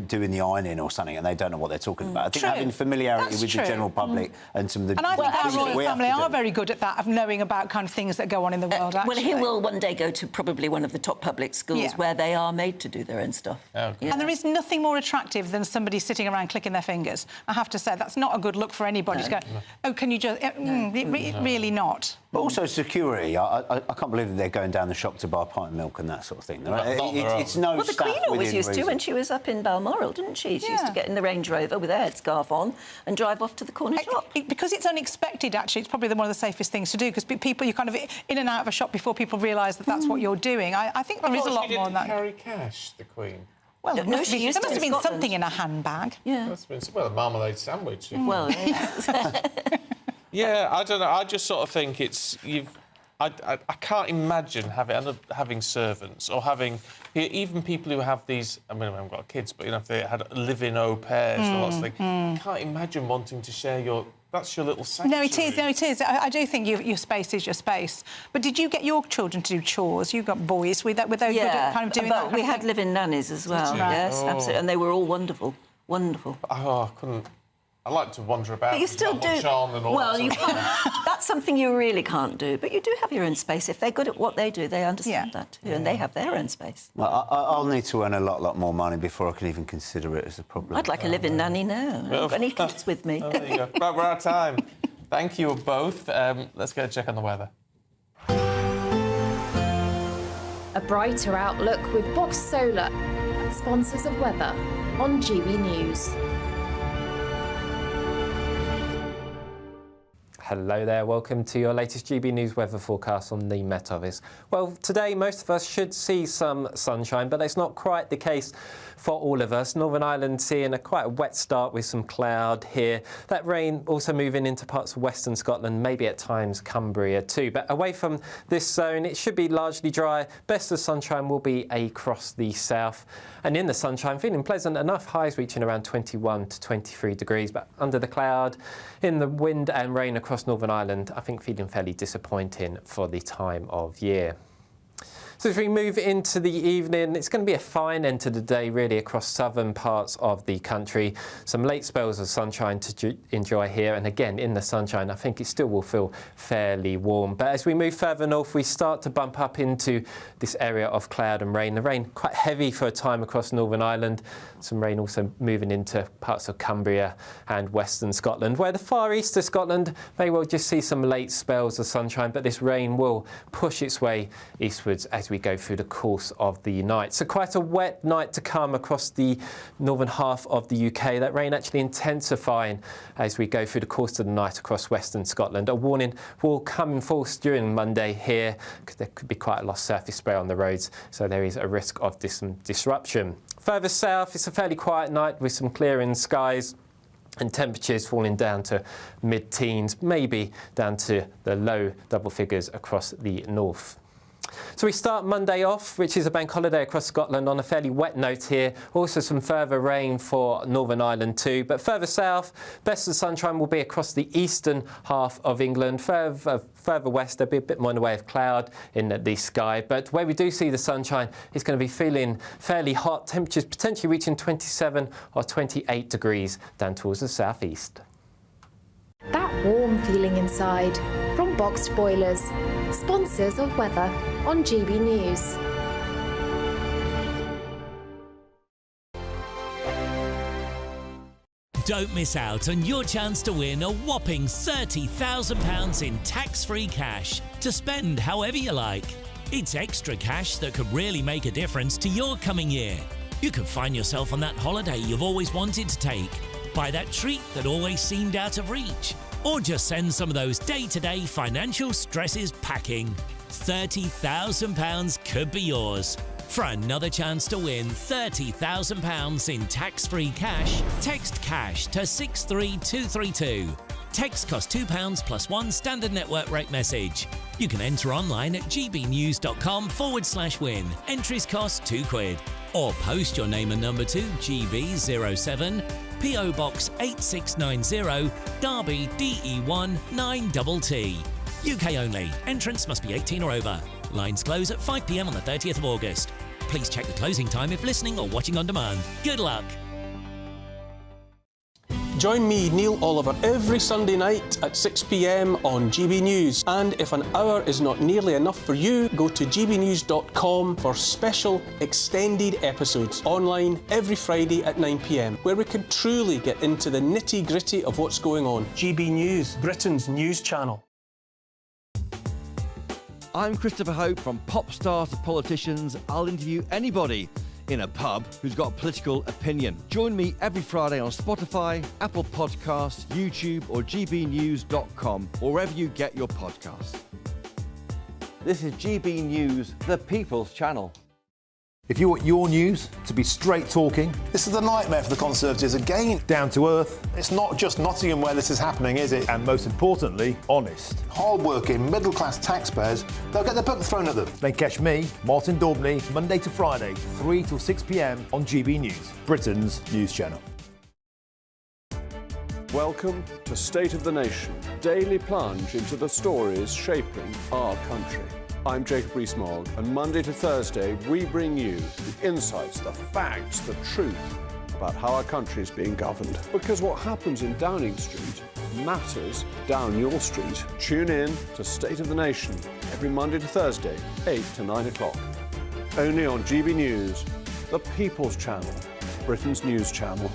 doing the ironing or something and they don't know what they're talking about. I think having familiarity with the general public and some of the... And I think our royal family are very good at that, of knowing about kind of things that go on in the world, actually. Well, he will one day go to probably one of the top public schools where they are made to do their own stuff. Okay. And there is nothing more attractive than somebody sitting around clicking their fingers. I have to say, that's not a good look for anybody to go, oh, can you just... Really not. But also security. I can't believe that they're going down the shop to buy a pint of milk and that sort of thing. It's no well, the staff Queen always used reason. to when she was up in Balmoral, didn't she? She used to get in the Range Rover with her headscarf on and drive off to the corner shop. Because it's unexpected, actually, it's probably one of the safest things to do, because people, you're kind of in and out of a shop before people realise that that's what you're doing. I think there is a lot more than that. She didn't carry cash, the Queen. Well, there must have been Scotland. something in a handbag. Yeah. Well, a marmalade sandwich. Well, yeah, I don't know. I just sort of think I can't imagine having servants or having even people who have these. I mean, I haven't got kids, but if they had live-in au pairs and lots of things, I can't imagine wanting to share your. That's your little sanctuary. No, it is. I do think your space is your space. But did you get your children to do chores? You got boys. Were they good at kind of doing that? We had live-in nannies as well. Yes, absolutely, and they were all wonderful. Wonderful. Oh, I couldn't. I like to wander about. But you still do. Charm and all well, you can't. That's something you really can't do. But you do have your own space. If they're good at what they do, they understand that too, and they have their own space. Well, I'll need to earn a lot more money before I can even consider it as a problem. I'd like a live-in nanny now. I haven't got any kids with me. Oh, there you go. Right, we're out of time. Thank you both. Let's get a check on the weather. A brighter outlook with Box Solar, sponsors of weather. on GB News. Hello there, welcome to your latest GB News weather forecast on the Met Office. Well, today most of us should see some sunshine, but it's not quite the case for all of us. Northern Ireland seeing quite a wet start with some cloud here. That rain also moving into parts of western Scotland, maybe at times Cumbria too. But away from this zone, it should be largely dry. Best of sunshine will be across the south. And in the sunshine, feeling pleasant enough, highs reaching around 21 to 23 degrees. But under the cloud, in the wind and rain across Northern Ireland, I think feeling fairly disappointing for the time of year. So as we move into the evening, it's going to be a fine end to the day really across southern parts of the country. Some late spells of sunshine to enjoy here, and again in the sunshine I think it still will feel fairly warm. But as we move further north, we start to bump up into this area of cloud and rain. The rain quite heavy for a time across Northern Ireland. Some rain also moving into parts of Cumbria and western Scotland, where the far east of Scotland may well just see some late spells of sunshine, but this rain will push its way eastwards as we go through the course of the night. So quite a wet night to come across the northern half of the UK. That rain actually intensifying as we go through the course of the night across western Scotland. A warning will come in force during Monday here because there could be quite a lot of surface spray on the roads, so there is a risk of some disruption. Further south, it's a fairly quiet night with some clearing skies and temperatures falling down to mid-teens, maybe down to the low double figures across the north. So we start Monday off, which is a bank holiday across Scotland, on a fairly wet note here. Also some further rain for Northern Ireland too. But further south, best of sunshine will be across the eastern half of England. Further west, there'll be a bit more in the way of cloud in the sky. But where we do see the sunshine, it's going to be feeling fairly hot. Temperatures potentially reaching 27 or 28 degrees down towards the southeast. That warm feeling inside from Boxed Boilers, sponsors of weather on GB News. Don't miss out on your chance to win a whopping £30,000 in tax-free cash to spend however you like. It's extra cash that could really make a difference to your coming year. You could find yourself on that holiday you've always wanted to take, buy that treat that always seemed out of reach, or just send some of those day-to-day financial stresses packing. £30,000 could be yours. For another chance to win £30,000 in tax-free cash, text CASH to 63232. Text costs £2 plus one standard network rate message. You can enter online at gbnews.com/win. Entries cost £2. Or post your name and number to GB07 PO Box 8690 Derby DE1 9TT. UK only. Entrance must be 18 or over. Lines close at 5 p.m. on the 30th of August. Please check the closing time if listening or watching on demand. Good luck. Join me, Neil Oliver, every Sunday night at 6 p.m. on GB News. And if an hour is not nearly enough for you, go to gbnews.com for special extended episodes online every Friday at 9 p.m, where we can truly get into the nitty-gritty of what's going on. GB News, Britain's news channel. I'm Christopher Hope. From pop stars to politicians, I'll interview anybody in a pub who's got a political opinion. Join me every Friday on Spotify, Apple Podcasts, YouTube or gbnews.com, or wherever you get your podcasts. This is GB News, the People's Channel. If you want your news to be straight talking... This is a nightmare for the Conservatives again. Down to earth. It's not just Nottingham where this is happening, is it? And most importantly, honest. Hard-working, middle-class taxpayers, they'll get their book thrown at them. Then catch me, Martin Daubney, Monday to Friday, 3 till 6 p.m. on GB News, Britain's news channel. Welcome to State of the Nation, daily plunge into the stories shaping our country. I'm Jacob Rees-Mogg, and Monday to Thursday we bring you the insights, the facts, the truth about how our country is being governed. Because what happens in Downing Street matters down your street. Tune in to State of the Nation every Monday to Thursday, 8 to 9 o'clock. Only on GB News, the People's Channel, Britain's news channel.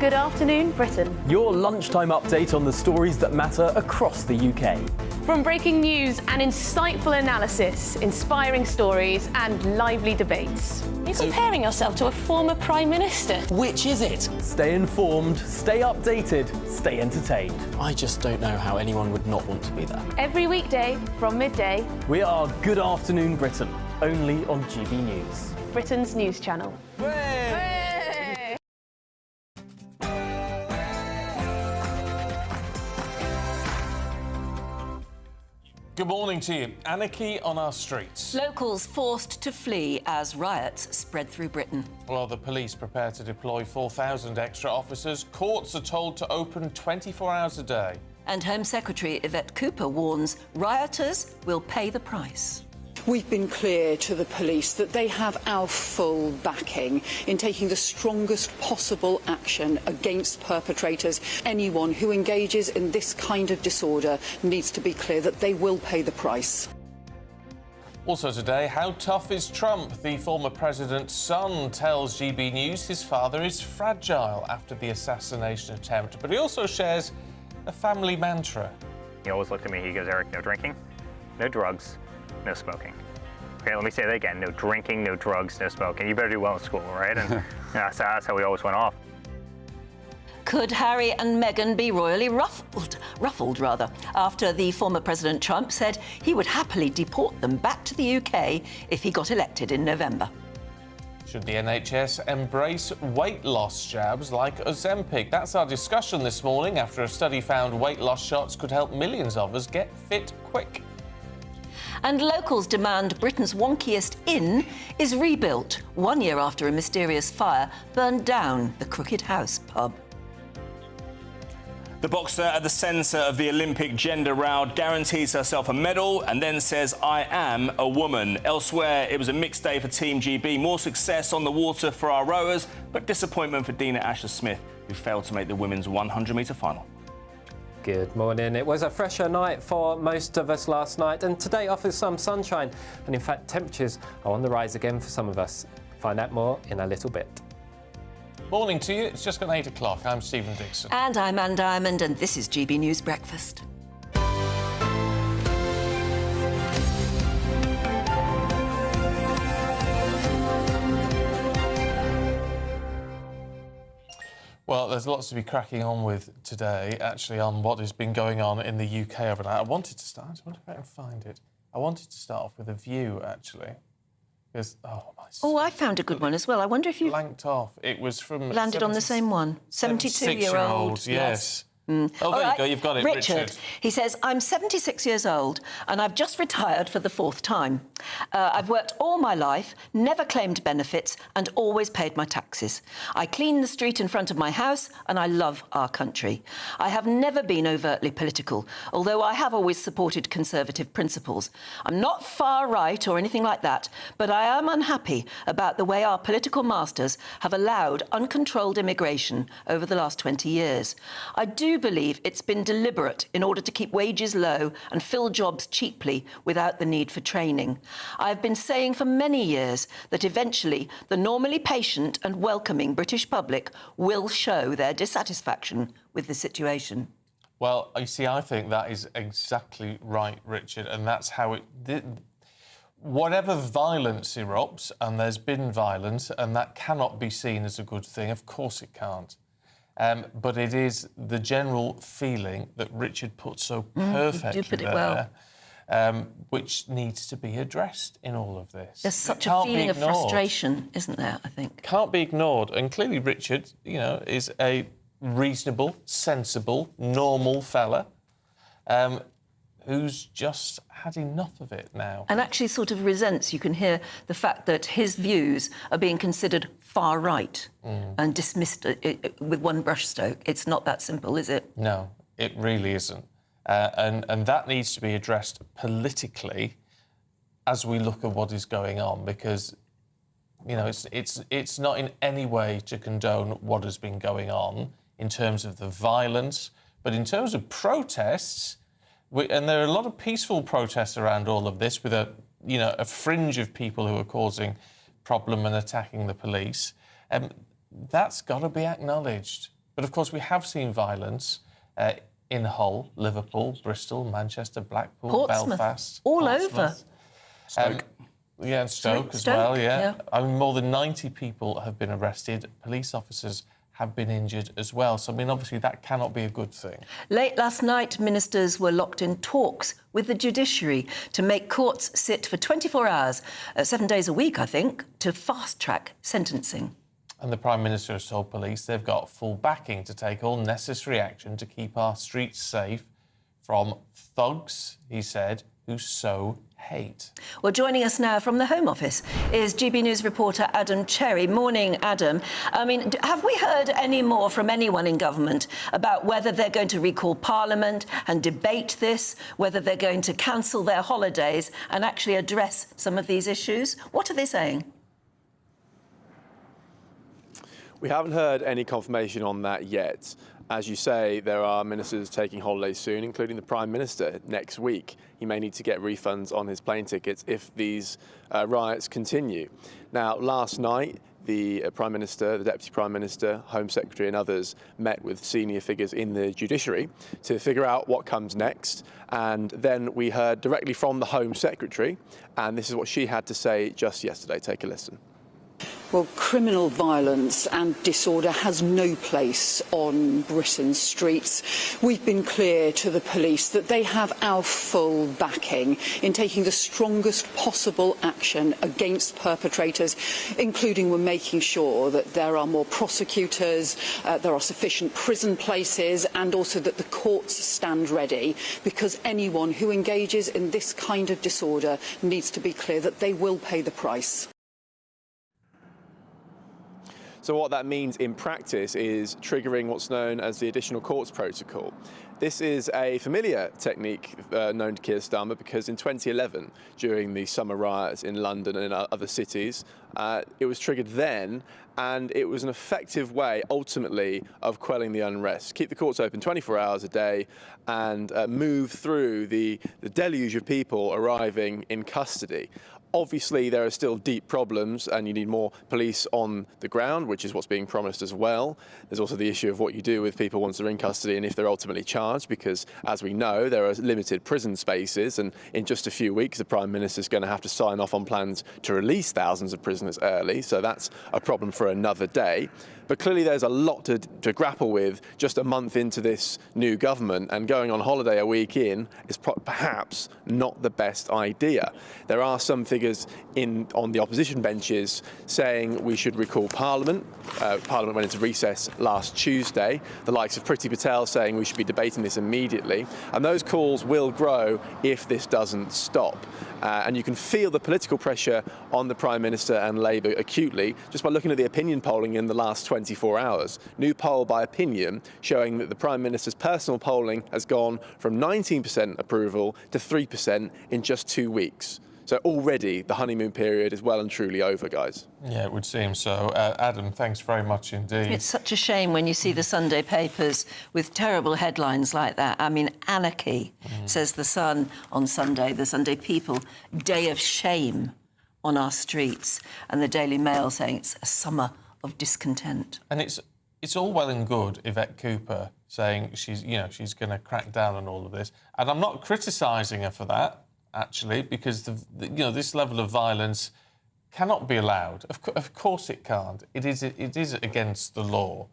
Good afternoon, Britain. Your lunchtime update on the stories that matter across the UK. From breaking news and insightful analysis, inspiring stories and lively debates. You're comparing yourself to a former Prime Minister. Which is it? Stay informed, stay updated, stay entertained. I just don't know how anyone would not want to be there. Every weekday from midday. We are Good Afternoon Britain, only on GB News. Britain's news channel. Good morning to you. Anarchy on our streets. Locals forced to flee as riots spread through Britain. While the police prepare to deploy 4,000 extra officers, courts are told to open 24 hours a day. And Home Secretary Yvette Cooper warns rioters will pay the price. We've been clear to the police that they have our full backing in taking the strongest possible action against perpetrators. Anyone who engages in this kind of disorder needs to be clear that they will pay the price. Also today, how tough is Trump? The former president's son tells GB News his father is fragile after the assassination attempt, but he also shares a family mantra. He always looked at me, he goes, Eric, no drinking, no drugs, no smoking. Okay, let me say that again. No drinking, no drugs, no smoking. You better do well in school, right? And that's how we always went off. Could Harry and Meghan be royally ruffled, after the former President Trump said he would happily deport them back to the UK if he got elected in November? Should the NHS embrace weight loss jabs like Ozempic? That's our discussion this morning after a study found weight loss shots could help millions of us get fit quick. And locals demand Britain's wonkiest inn is rebuilt 1 year after a mysterious fire burned down the Crooked House pub. The boxer at the centre of the Olympic gender row guarantees herself a medal and then says, I am a woman. Elsewhere, it was a mixed day for Team GB. More success on the water for our rowers, but disappointment for Dina Asher-Smith, who failed to make the women's 100-metre final. Good morning. It was a fresher night for most of us last night, and today offers some sunshine. And in fact, temperatures are on the rise again for some of us. Find out more in a little bit. Morning to you. It's just gone 8 o'clock. I'm Stephen Dixon. And I'm Ann Diamond, and this is GB News Breakfast. Well, there's lots to be cracking on with today, actually, on what has been going on in the UK overnight. I wonder if I can find it. I wanted to start off with a view, actually. Because, I found a good one as well. I wonder if you blanked off. It was from... landed on the same one. 72-year-old. Yes. Oh, there you go. You've got it, Richard. He says, I'm 76 years old and I've just retired for the 4th time. I've worked all my life, never claimed benefits and always paid my taxes. I clean the street in front of my house and I love our country. I have never been overtly political, although I have always supported conservative principles. I'm not far right or anything like that, but I am unhappy about the way our political masters have allowed uncontrolled immigration over the last 20 years. I do believe it's been deliberate in order to keep wages low and fill jobs cheaply without the need for training. I've been saying for many years that eventually the normally patient and welcoming British public will show their dissatisfaction with the situation. Well, you see, I think that is exactly right, Richard, and that's how it did. Whatever violence erupts, and there's been violence, and that cannot be seen as a good thing, of course it can't. But it is the general feeling that Richard put so perfectly you do put it there, well. Which needs to be addressed in all of this. There's such a feeling of frustration, isn't there, I think? Can't be ignored. And clearly Richard, is a reasonable, sensible, normal fella who's just had enough of it now. And actually sort of resents, you can hear the fact that his views are being considered far right and dismissed with one brushstroke. It's not that simple, is it? No, it really isn't. And that needs to be addressed politically as we look at what is going on, because, it's not in any way to condone what has been going on in terms of the violence, but in terms of protests, and there are a lot of peaceful protests around all of this with a fringe of people who are causing problem and attacking the police. That's got to be acknowledged. But, of course, we have seen violence in Hull, Liverpool, Bristol, Manchester, Blackpool, Portsmouth. Belfast. All Portsmouth. over. Stoke. Yeah, and Stoke as well, yeah. I mean, more than 90 people have been arrested. Police officers have been injured as well. So, I mean, obviously that cannot be a good thing. Late last night, ministers were locked in talks with the judiciary to make courts sit for 24 hours, 7 days a week, I think, to fast-track sentencing. And the Prime Minister has told police they've got full backing to take all necessary action to keep our streets safe from thugs, he said, who sow hate. Well, joining us now from the Home Office is GB News reporter Adam Cherry. Morning, Adam. I mean, have we heard any more from anyone in government about whether they're going to recall Parliament and debate this, whether they're going to cancel their holidays and actually address some of these issues? What are they saying? We haven't heard any confirmation on that yet. As you say, there are ministers taking holidays soon, including the Prime Minister next week. He may need to get refunds on his plane tickets if these riots continue. Now, last night, the Prime Minister, the Deputy Prime Minister, Home Secretary and others met with senior figures in the judiciary to figure out what comes next. And then we heard directly from the Home Secretary, and this is what she had to say just yesterday. Take a listen. Well, criminal violence and disorder has no place on Britain's streets. We've been clear to the police that they have our full backing in taking the strongest possible action against perpetrators, including we're making sure that there are more prosecutors, there are sufficient prison places, and also that the courts stand ready, because anyone who engages in this kind of disorder needs to be clear that they will pay the price. So what that means in practice is triggering what's known as the additional courts protocol. This is a familiar technique known to Keir Starmer because in 2011, during the summer riots in London and in other cities, it was triggered then, and it was an effective way, ultimately, of quelling the unrest. Keep the courts open 24 hours a day and move through the deluge of people arriving in custody. Obviously, there are still deep problems and you need more police on the ground, which is what's being promised as well. There's also the issue of what you do with people once they're in custody and if they're ultimately charged, because, as we know, there are limited prison spaces, and in just a few weeks, the Prime Minister's going to have to sign off on plans to release thousands of prisoners early, so that's a problem for another day. But clearly there's a lot to grapple with just a month into this new government, and going on holiday a week in is perhaps not the best idea. There are some figures on the opposition benches saying we should recall Parliament. Parliament went into recess last Tuesday. The likes of Priti Patel saying we should be debating this immediately. And those calls will grow if this doesn't stop. And you can feel the political pressure on the Prime Minister and Labour acutely just by looking at the opinion polling in the last 24 hours. New poll by Opinion showing that the Prime Minister's personal polling has gone from 19% approval to 3% in just 2 weeks. So already the honeymoon period is well and truly over, guys. Yeah, it would seem so. Adam, thanks very much indeed. It's such a shame when you see the Sunday papers with terrible headlines like that. I mean, anarchy, says The Sun on Sunday, the Sunday People, day of shame on our streets, and the Daily Mail saying it's a summer of discontent. And it's all well and good, Yvette Cooper saying she's going to crack down on all of this, and I'm not criticising her for that, actually, because this level of violence cannot be allowed. Of course it can't. It is against the law.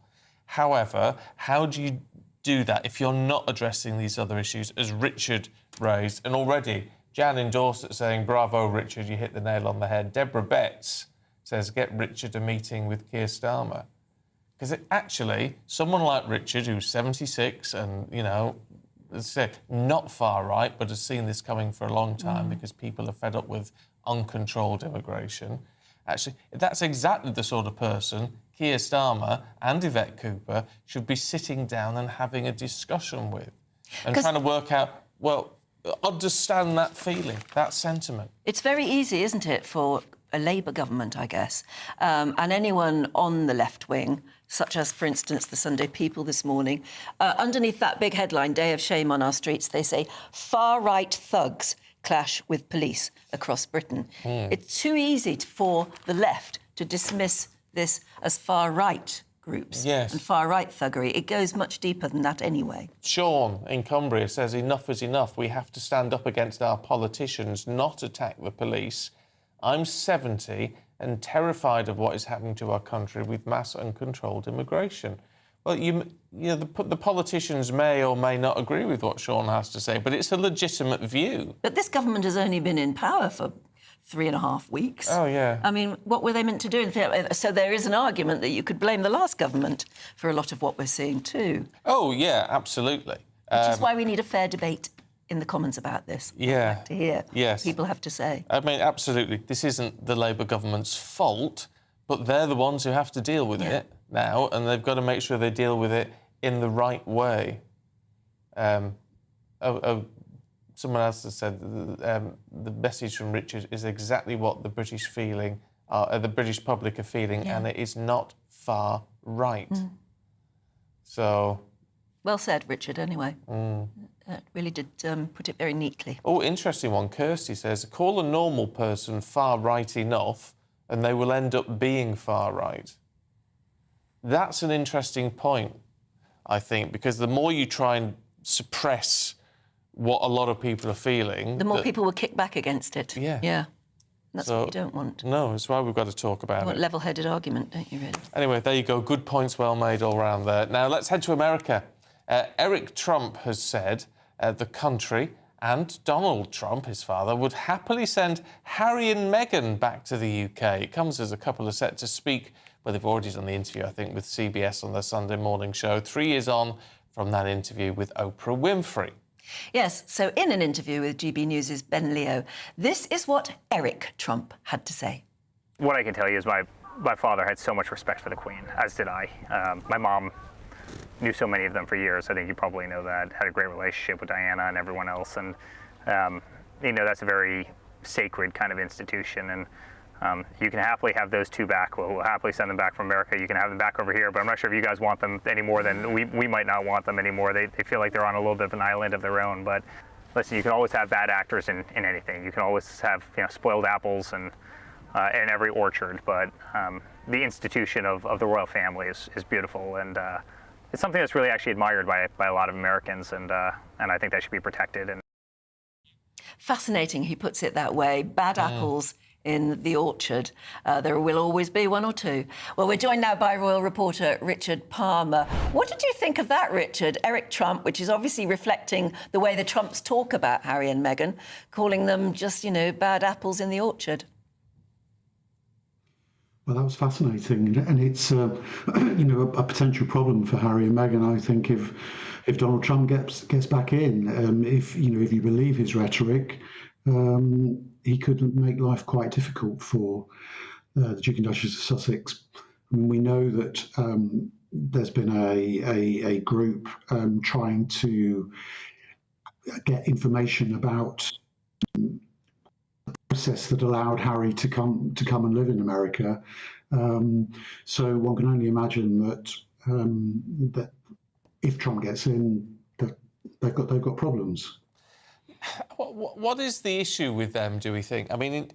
However, how do you do that if you're not addressing these other issues, as Richard raised? And already, Jan in Dorset saying, bravo, Richard, you hit the nail on the head. Deborah Betts says, get Richard a meeting with Keir Starmer. Because actually, someone like Richard, who's 76 and, not far right, but has seen this coming for a long time because people are fed up with uncontrolled immigration. Actually, that's exactly the sort of person Keir Starmer and Yvette Cooper should be sitting down and having a discussion with and trying to work out, understand that feeling, that sentiment. It's very easy, isn't it, for a Labour government, I guess, and anyone on the left wing, such as, for instance, the Sunday People this morning, underneath that big headline, Day of Shame on Our Streets, they say, far-right thugs clash with police across Britain. It's too easy for the left to dismiss this as far-right groups Yes. and far-right thuggery. It goes much deeper than that anyway. Sean in Cumbria says enough is enough. We have to stand up against our politicians, not attack the police. I'm 70 and terrified of what is happening to our country with mass uncontrolled immigration. Well, the politicians may or may not agree with what Sean has to say, but it's a legitimate view. But this government has only been in power for 3.5 weeks. Oh, yeah. I mean, what were they meant to do? So there is an argument that you could blame the last government for a lot of what we're seeing too. Oh, yeah, absolutely. Which is why we need a fair debate in the Commons about this. Yeah. I'd like to hear Yes. what people have to say. I mean, absolutely. This isn't the Labour government's fault, but they're the ones who have to deal with it now, and they've got to make sure they deal with it in the right way. Someone else has said the message from Richard is exactly what the British the British public are feeling, and it is not far right. So. Well said, Richard, anyway. That really did put it very neatly. Oh, interesting one. Kirsty says, call a normal person far right enough and they will end up being far right. That's an interesting point, I think, because the more you try and suppress what a lot of people are feeling... The more people will kick back against it. Yeah. Yeah. That's what you don't want. No, that's why we've got to talk about You want it. level-headed argument, don't you, really? Anyway, there you go. Good points well made all round there. Now, let's head to America. Eric Trump has said the country and Donald Trump, his father, would happily send Harry and Meghan back to the UK. It comes as a couple are set to speak, well, they've already done the interview, I think, with CBS on their Sunday morning show, 3 years on from that interview with Oprah Winfrey. Yes, so in an interview with GB News' Ben Leo, this is what Eric Trump had to say. What I can tell you is my father had so much respect for the Queen, as did I. My mom knew so many of them for years. I think you probably know that. Had a great relationship with Diana and everyone else. And, you know, that's a very sacred kind of institution. And you can happily have those two back. We'll happily send them back from America. You can have them back over here. But I'm not sure if you guys want them any more than we might not want them anymore. They feel like they're on a little bit of an island of their own. But listen, you can always have bad actors in anything. You can always have, you know, spoiled apples and in every orchard. But the institution of the royal family is beautiful. And it's something that's really actually admired by a lot of Americans, and I think that should be protected. And Fascinating, he puts it that way. Bad apples in the orchard. There will always be one or two. Well, we're joined now by royal reporter Richard Palmer. What did you think of that, Richard? Eric Trump, which is obviously reflecting the way the Trumps talk about Harry and Meghan, calling them just, you know, bad apples in the orchard. Well, that was fascinating, and it's you know, a potential problem for Harry and Meghan. I think if Donald Trump gets back in, if you believe his rhetoric, he could make life quite difficult for the Duke and Duchess of Sussex. I mean, we know that there's been a group trying to get information about process that allowed Harry to come and live in America. So one can only imagine that that if Trump gets in, that they've got problems. What is the issue with them, do we think? I mean,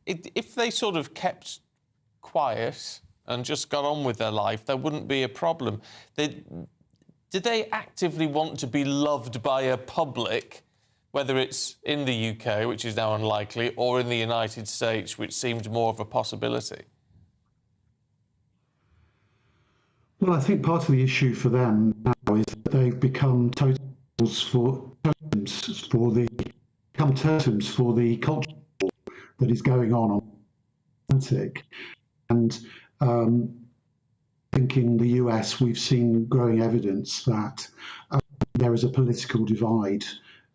if they sort of kept quiet and just got on with their life, there wouldn't be a problem. Did they actively want to be loved by a public, whether it's in the UK, which is now unlikely, or in the United States, which seemed more of a possibility? Well, I think part of the issue for them now is that they've become totems for the culture that is going on the Atlantic. And I think in the US, we've seen growing evidence that there is a political divide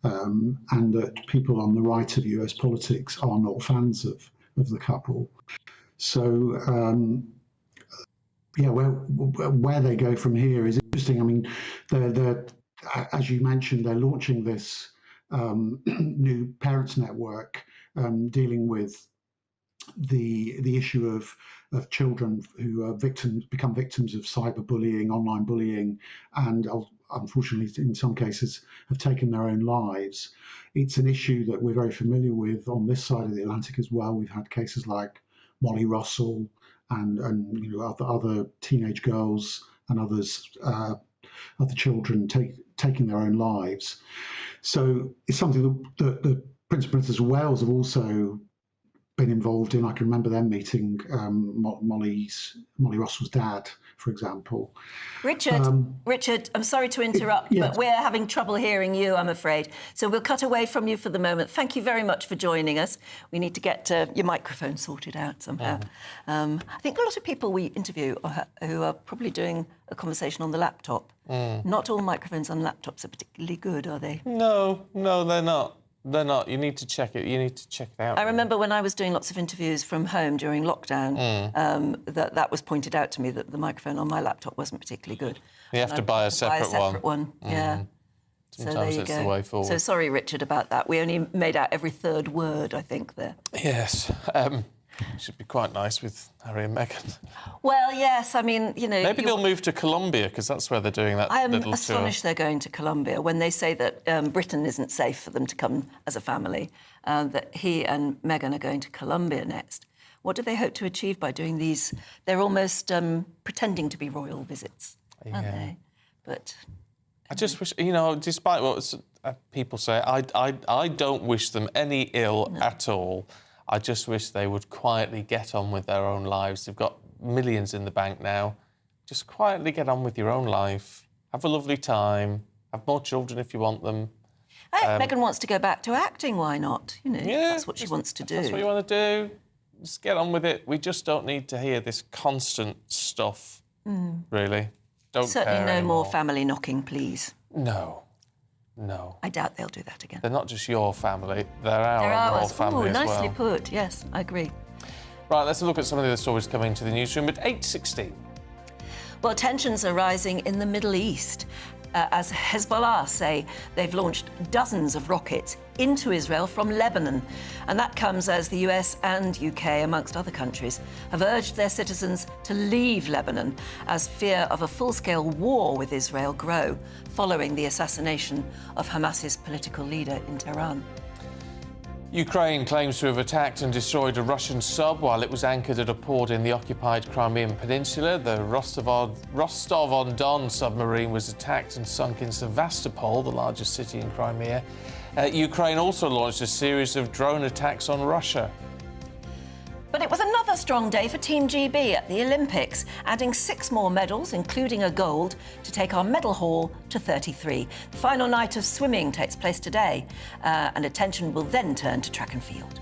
and that people on the right of US politics are not fans of the couple. So, yeah, where they go from here is interesting. I mean, they're as you mentioned, they're launching this new parents network dealing with the issue of children who are become victims of cyberbullying, online bullying, and unfortunately, in some cases, have taken their own lives. It's an issue that we're very familiar with on this side of the Atlantic as well. We've had cases like Molly Russell and you know, other teenage girls and others, other children taking their own lives. So it's something that the Prince and Princess of Wales have also been involved in. I can remember them meeting Molly Russell's dad, for example. Richard, I'm sorry to interrupt, but we're having trouble hearing you, I'm afraid. So we'll cut away from you for the moment. Thank you very much for joining us. We need to get your microphone sorted out somehow. I think a lot of people we interview who are probably doing a conversation on the laptop. Not all microphones on laptops are particularly good, are they? No, they're not. They're not. You need to check it. You need to check it out. I remember when I was doing lots of interviews from home during lockdown, that was pointed out to me that the microphone on my laptop wasn't particularly good. You have to buy a separate one. Yeah. Sometimes it's the way forward. So sorry, Richard, about that. We only made out every third word, I think, there. Yes. It should be quite nice with Harry and Meghan. Well, yes, I mean, you know... Maybe they'll move to Colombia, because that's where they're doing that little tour. I'm astonished they're going to Colombia when they say that Britain isn't safe for them to come as a family, that he and Meghan are going to Colombia next. What do they hope to achieve by doing these? They're almost pretending to be royal visits, aren't they? But... I just wish, you know, despite what people say, I don't wish them any ill at all. I just wish they would quietly get on with their own lives. They've got millions in the bank now. Just quietly get on with your own life. Have a lovely time. Have more children if you want them. If Meghan wants to go back to acting, why not? You know, that's what she wants to do. That's what you want to do. Just get on with it. We just don't need to hear this constant stuff, really. Don't Certainly care no anymore. more family knocking, please. No. I doubt they'll do that again. They're not just your family, they're our royal family as well. Nicely put, yes, I agree. Right, let's look at some of the other stories coming to the newsroom at 8:16. Well, tensions are rising in the Middle East as Hezbollah say they've launched dozens of rockets into Israel from Lebanon. And that comes as the US and UK, amongst other countries, have urged their citizens to leave Lebanon as fear of a full-scale war with Israel grow following the assassination of Hamas's political leader in Tehran. Ukraine claims to have attacked and destroyed a Russian sub while it was anchored at a port in the occupied Crimean Peninsula. The Rostov-on-Don submarine was attacked and sunk in Sevastopol, the largest city in Crimea. Ukraine also launched a series of drone attacks on Russia. But it was another strong day for Team GB at the Olympics, adding 6 more medals, including a gold, to take our medal haul to 33. The final night of swimming takes place today, and attention will then turn to track and field.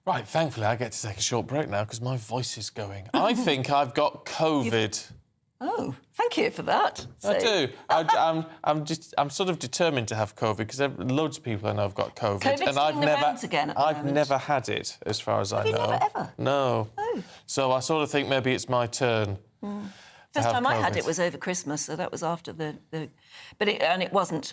Right, thankfully I get to take a short break now because my voice is going. I think I've got COVID. Oh, thank you for that. I do. I'm sort of determined to have COVID because loads of people I know have got COVID, COVID's and I've never had it, as far as I know. Have you never ever? No. Oh. So I sort of think maybe it's my turn. First time I had it was over Christmas, so that was after but it wasn't.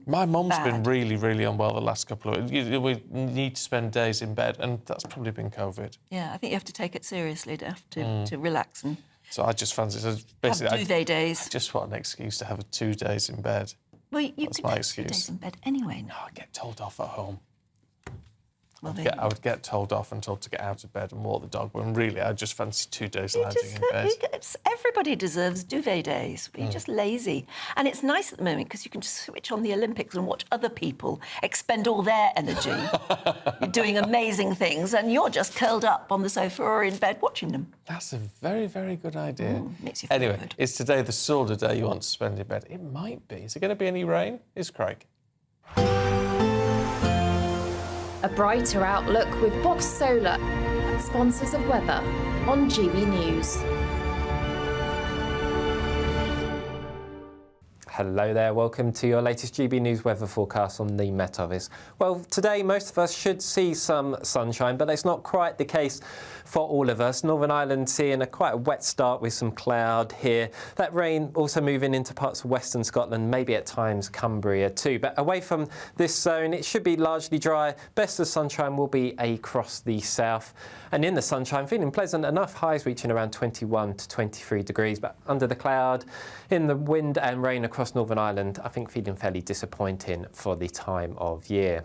My mum's bad. been really, really unwell the last couple of. We need to spend days in bed, and that's probably been COVID. Yeah, I think you have to take it seriously. You have to relax and. So I just fancy... So basically, have duvet days. I just want an excuse to have 2 days in bed. Well, you That's could my have excuse. 2 days in bed anyway. No, I get told off at home. Well, I would get told off and told to get out of bed and walk the dog, when really I just fancy 2 days lounging in bed. Everybody deserves duvet days. You're just lazy. And it's nice at the moment because you can just switch on the Olympics and watch other people expend all their energy doing amazing things, and you're just curled up on the sofa or in bed watching them. That's a very, very good idea. Makes you feel anyway, good. Is today the sort of day you want to spend in bed? It might be. Is there going to be any rain? Is Craig? A brighter outlook with Box Solar, sponsors of weather on GB News. Hello there, welcome to your latest GB News weather forecast on the Met Office. Well, today most of us should see some sunshine, but it's not quite the case for all of us. Northern Ireland seeing quite a wet start with some cloud here. That rain also moving into parts of western Scotland, maybe at times Cumbria too. But away from this zone, it should be largely dry. Best of sunshine will be across the south. And in the sunshine, feeling pleasant enough, highs reaching around 21 to 23 degrees. But under the cloud, in the wind and rain across Northern Ireland, I think feeling fairly disappointing for the time of year.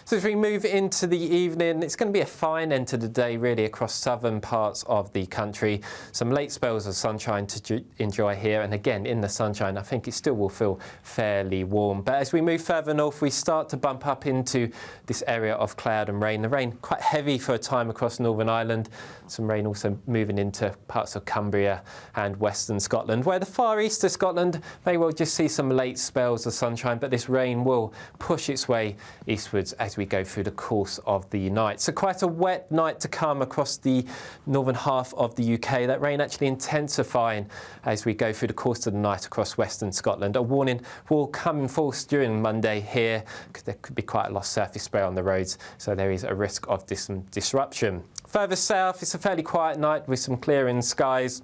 So as we move into the evening, it's going to be a fine end to the day, really, across southern parts of the country. Some late spells of sunshine to enjoy here. And again, in the sunshine, I think it still will feel fairly warm. But as we move further north, we start to bump up into this area of cloud and rain. The rain quite heavy for a time across Northern Ireland. Some rain also moving into parts of Cumbria and western Scotland, where the far east of Scotland may well just see some late spells of sunshine, but this rain will push its way eastwards as we go through the course of the night. So quite a wet night to come across the northern half of the UK. That rain actually intensifying as we go through the course of the night across western Scotland. A warning will come in force during Monday here because there could be quite a lot of surface spray on the roads, so there is a risk of some disruption. Further south, it's a fairly quiet night with some clearing skies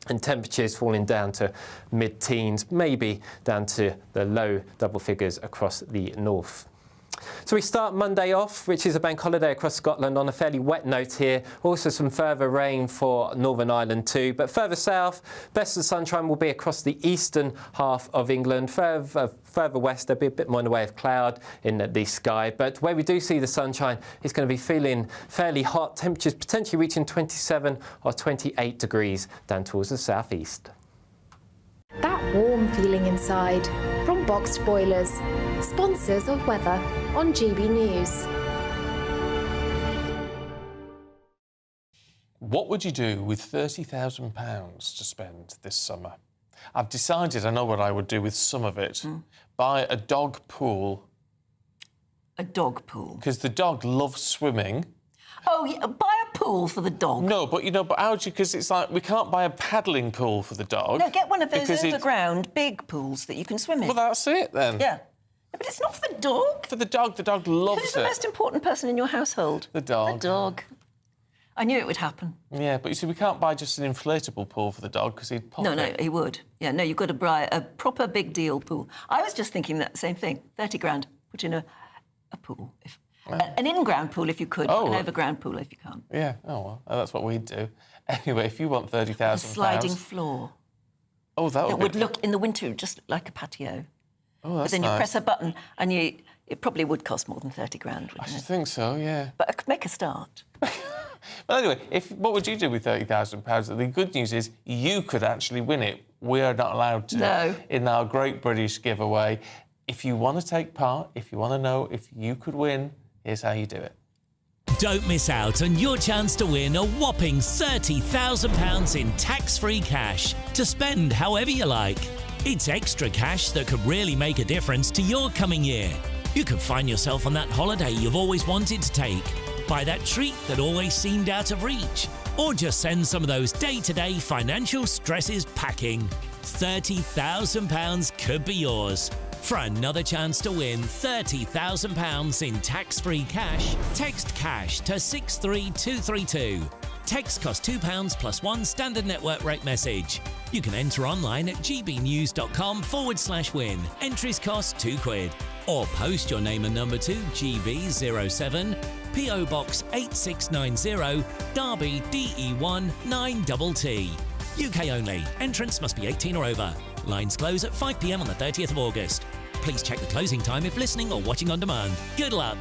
and temperatures falling down to mid-teens, maybe down to the low double figures across the north. So we start Monday off, which is a bank holiday across Scotland, on a fairly wet note here. Also some further rain for Northern Ireland too. But further south, best of sunshine will be across the eastern half of England. Further west, there'll be a bit more in the way of cloud in the sky. But where we do see the sunshine, it's going to be feeling fairly hot. Temperatures potentially reaching 27 or 28 degrees down towards the southeast. That warm feeling inside from Boxed Boilers, sponsors of weather on GB News. What would you do with £30,000 to spend this summer? I've decided I know what I would do with some of it. Buy a dog pool. A dog pool? Because the dog loves swimming. Oh, yeah, buy a pool for the dog. No, but, but how do you... Because it's like, we can't buy a paddling pool for the dog. No, get one of those overground big pools that you can swim in. Well, that's it, then. Yeah. But it's not for the dog. For the dog loves it. Who's the most important person in your household? The dog. The dog. I knew it would happen. Yeah, but you see, we can't buy just an inflatable pool for the dog because he'd pop it. No, he would. Yeah, no, you've got to buy a proper big deal pool. I was just thinking that same thing. 30 grand, put in a pool. An in-ground pool if you could, an overground pool if you can't. Yeah, oh, well, that's what we'd do. Anyway, if you want £30,000... A sliding floor. Oh, that would look, in the winter, just like a patio. Oh, that's But then nice. you press a button and it probably would cost more than 30 grand, wouldn't I should it? think so, yeah. But I could make a start. Well, anyway, what would you do with £30,000? The good news is you could actually win it. We are not allowed to. No. In our Great British giveaway. If you want to take part, if you want to know if you could win, here's how you do it. Don't miss out on your chance to win a whopping £30,000 in tax-free cash to spend however you like. It's extra cash that could really make a difference to your coming year. You could find yourself on that holiday you've always wanted to take, buy that treat that always seemed out of reach, or just send some of those day-to-day financial stresses packing. £30,000 could be yours. For another chance to win £30,000 in tax-free cash, text CASH to 63232. Text costs £2 plus one standard network rate message. You can enter online at gbnews.com/win. Entries cost £2. Or post your name and number to GB07, PO Box 8690, Derby DE1 9TT. UK only. Entrance must be 18 or over. Lines close at 5 p.m. on the 30th of August. Please check the closing time if listening or watching on demand. Good luck.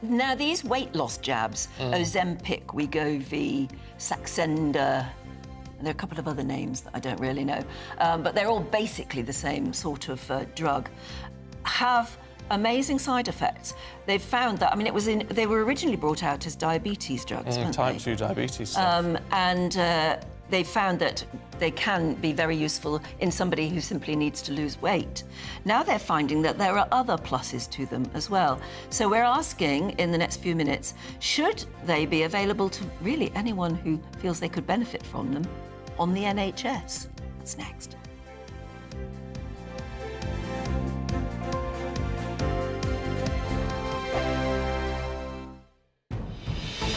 Now, these weight loss jabs, Ozempic, Wegovy, Saxenda, and there are a couple of other names that I don't really know, but they're all basically the same sort of drug, have amazing side effects. They've found that, I mean, they were originally brought out as diabetes drugs, weren't Type they? 2 diabetes stuff. They found that they can be very useful in somebody who simply needs to lose weight. Now they're finding that there are other pluses to them as well. So we're asking in the next few minutes, should they be available to really anyone who feels they could benefit from them on the NHS? That's next.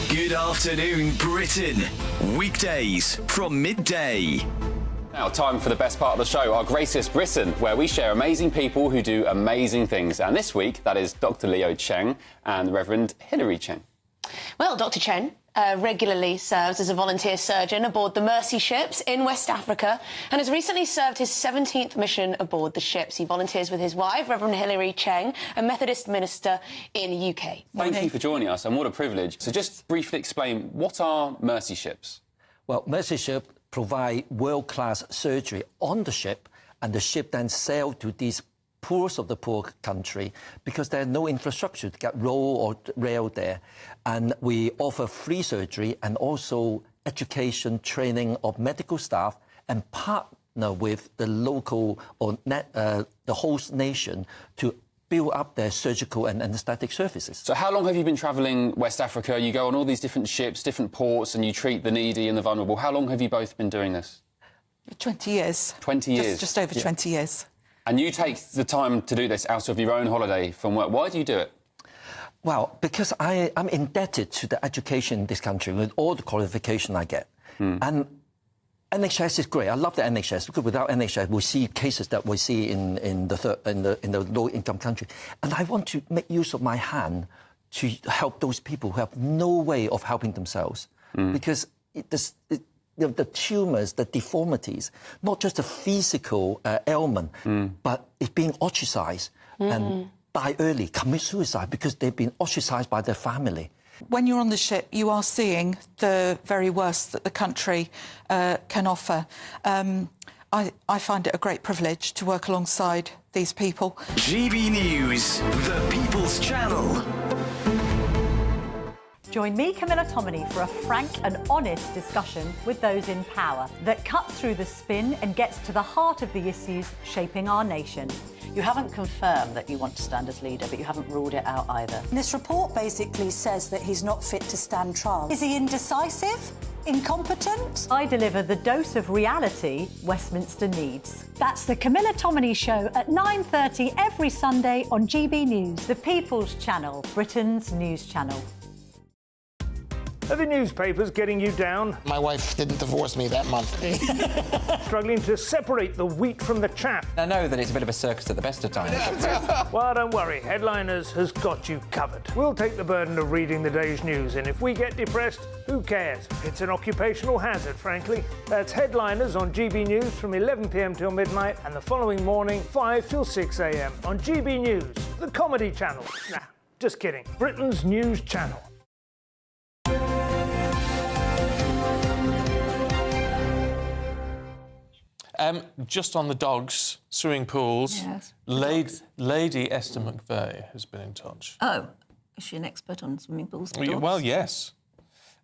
Good afternoon, Britain. Weekdays from midday. Now, time for the best part of the show, our Greatest Britain, where we share amazing people who do amazing things. And this week, that is Dr. Leo Cheng and the Reverend Hilary Cheng. Well, Dr. Chen, regularly serves as a volunteer surgeon aboard the Mercy ships in West Africa and has recently served his 17th mission aboard the ships. He volunteers with his wife, Reverend Hilary Cheng, a Methodist minister in the UK. Thank you for joining us, and what a privilege. So just briefly explain, what are Mercy ships? Well, Mercy ships provide world-class surgery on the ship, and the ship then sail to these poorest of the poor country because there's no infrastructure to get road or rail there. And we offer free surgery and also education, training of medical staff, and partner with the local or the host nation to build up their surgical and anaesthetic services. So how long have you been travelling West Africa? You go on all these different ships, different ports, and you treat the needy and the vulnerable. How long have you both been doing this? 20 years. 20 years? Just over 20 years. And you take the time to do this out of your own holiday from work. Why do you do it? Well, because I'm indebted to the education in this country with all the qualification I get. And NHS is great. I love the NHS because without NHS, we see cases that we see in the low-income country. And I want to make use of my hand to help those people who have no way of helping themselves. Because the tumours, the deformities, not just a physical ailment, but it's being ostracised and die early, commit suicide because they've been ostracised by their family. When you're on the ship, you are seeing the very worst that the country can offer. I find it a great privilege to work alongside these people. GB News, the People's Channel. Join me, Camila Tomy, for a frank and honest discussion with those in power that cuts through the spin and gets to the heart of the issues shaping our nation. You haven't confirmed that you want to stand as leader, but you haven't ruled it out either. This report basically says that he's not fit to stand trial. Is he indecisive? Incompetent? I deliver the dose of reality Westminster needs. That's the Camila Tomy Show at 9:30 every Sunday on GB News, the People's Channel, Britain's news channel. Are the newspapers getting you down? My wife didn't divorce me that month. Struggling to separate the wheat from the chaff? I know that it's a bit of a circus at the best of times. Well, don't worry. Headliners has got you covered. We'll take the burden of reading the day's news, and if we get depressed, who cares? It's an occupational hazard, frankly. That's Headliners on GB News from 11 p.m. till midnight, and the following morning, 5 till 6 a.m. on GB News, the comedy channel. Nah, just kidding. Britain's news channel. Just on the dogs, swimming pools, Yes. Lady Esther McVeigh has been in touch. Oh, is she an expert on swimming pools? and dogs? Well, yes.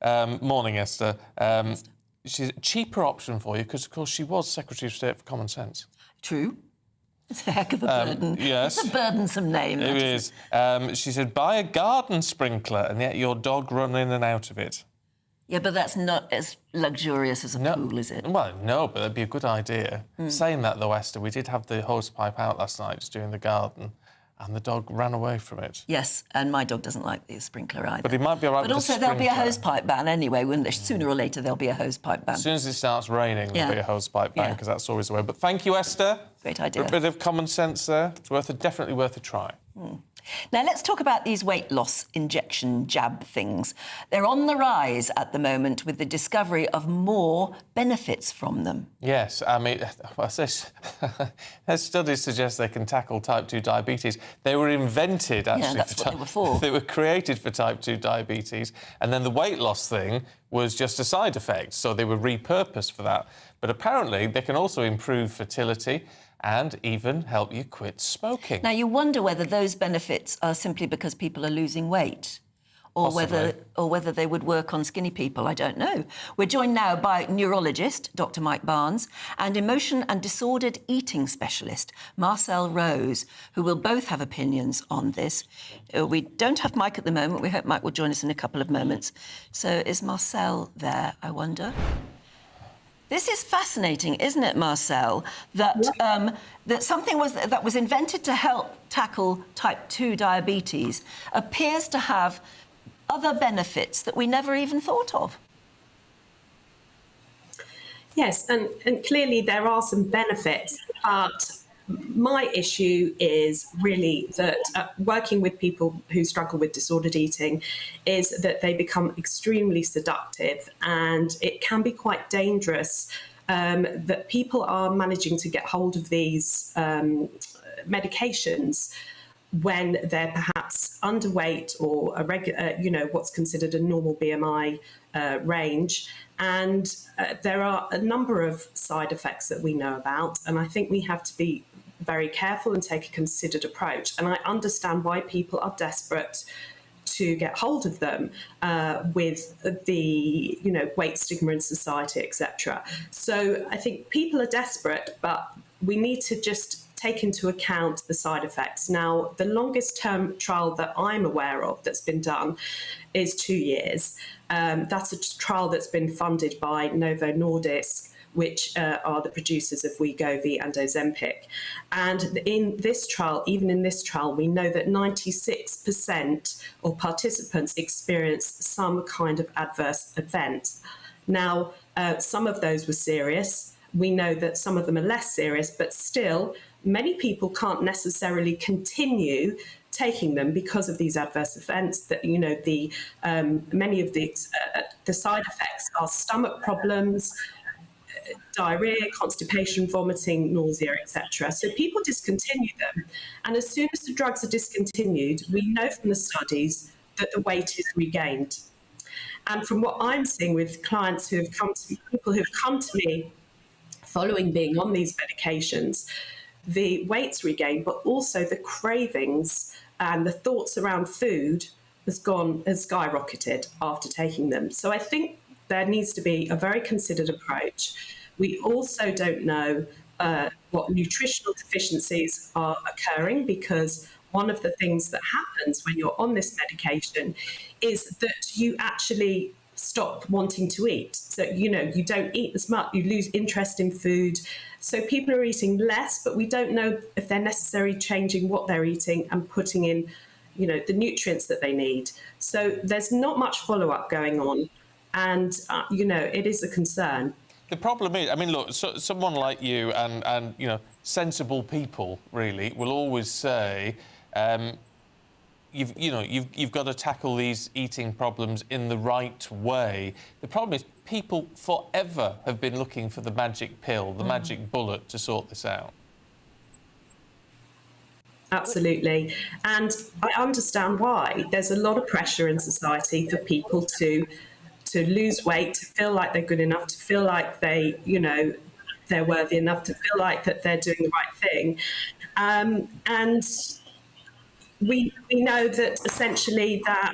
Morning, Esther. She's a cheaper option for you because, of course, she was Secretary of State for Common Sense. True. It's a heck of a burden. Yes. It's a burdensome name. It is. She said, buy a garden sprinkler and let your dog run in and out of it. Yeah, but that's not as luxurious as a pool, is it? Well, no, but that'd be a good idea. Saying that, though, Esther, we did have the hose pipe out last night just doing the garden, and the dog ran away from it. Yes, and my dog doesn't like the sprinkler either. But he might be all right But with also the there'll be a sprinkler. hose pipe ban anyway, wouldn't there? Sooner or later there'll be a hose pipe ban. As soon as it starts raining, there'll be a hose pipe ban, because that's always the way. But thank you, Esther. Great idea. A bit of common sense there. It's definitely worth a try. Now, let's talk about these weight loss injection jab things. They're on the rise at the moment with the discovery of more benefits from them. Yes, I mean, their studies suggest they can tackle type 2 diabetes. They were invented, actually. that's what they were for. They were created for type 2 diabetes, and then the weight loss thing was just a side effect, so they were repurposed for that. But apparently, they can also improve fertility and even help you quit smoking. Now, you wonder whether those benefits are simply because people are losing weight or whether they would work on skinny people. I don't know. We're joined now by neurologist Dr. Mike Barnes and emotion and disordered eating specialist Marcel Rose, who will both have opinions on this. We don't have Mike at the moment. We hope Mike will join us in a couple of moments. So is Marcel there, I wonder? This is fascinating, isn't it, Marcel? That that something that was invented to help tackle type 2 diabetes appears to have other benefits that we never even thought of. Yes, and clearly there are some benefits, but My issue is really that working with people who struggle with disordered eating is that they become extremely seductive, and it can be quite dangerous that people are managing to get hold of these medications when they're perhaps underweight or a regular, what's considered a normal BMI range. And there are a number of side effects that we know about, and I think we have to be very careful and take a considered approach. And I understand why people are desperate to get hold of them with the weight stigma in society, etc. So I think people are desperate, but we need to just take into account the side effects. Now, the longest term trial that I'm aware of that's been done is 2 years. That's a trial that's been funded by Novo Nordisk, which are the producers of Wegovy and Ozempic. And in this trial, even in this trial, we know that 96% of participants experienced some kind of adverse event. Now, some of those were serious. We know that some of them are less serious, but still, many people can't necessarily continue taking them because of these adverse events. That many of the side effects are stomach problems, diarrhea, constipation, vomiting, nausea, etc. So people discontinue them, and as soon as the drugs are discontinued, we know from the studies that the weight is regained. And from what I'm seeing with clients who have come to me, people who have come to me following being on these medications, the weight's regained, but also the cravings and the thoughts around food has skyrocketed after taking them. So I think there needs to be a very considered approach. We also don't know what nutritional deficiencies are occurring, because one of the things that happens when you're on this medication is that you actually stop wanting to eat. So, you don't eat as much, you lose interest in food. So people are eating less, but we don't know if they're necessarily changing what they're eating and putting in, the nutrients that they need. So there's not much follow-up going on. And, it is a concern. The problem is, look, someone like you and sensible people, really, will always say, you've got to tackle these eating problems in the right way. The problem is people forever have been looking for the magic pill, the magic bullet to sort this out. Absolutely. And I understand why. There's a lot of pressure in society for people to lose weight, to feel like they're good enough, to feel like they're worthy enough, to feel like that they're doing the right thing. And we know that essentially that,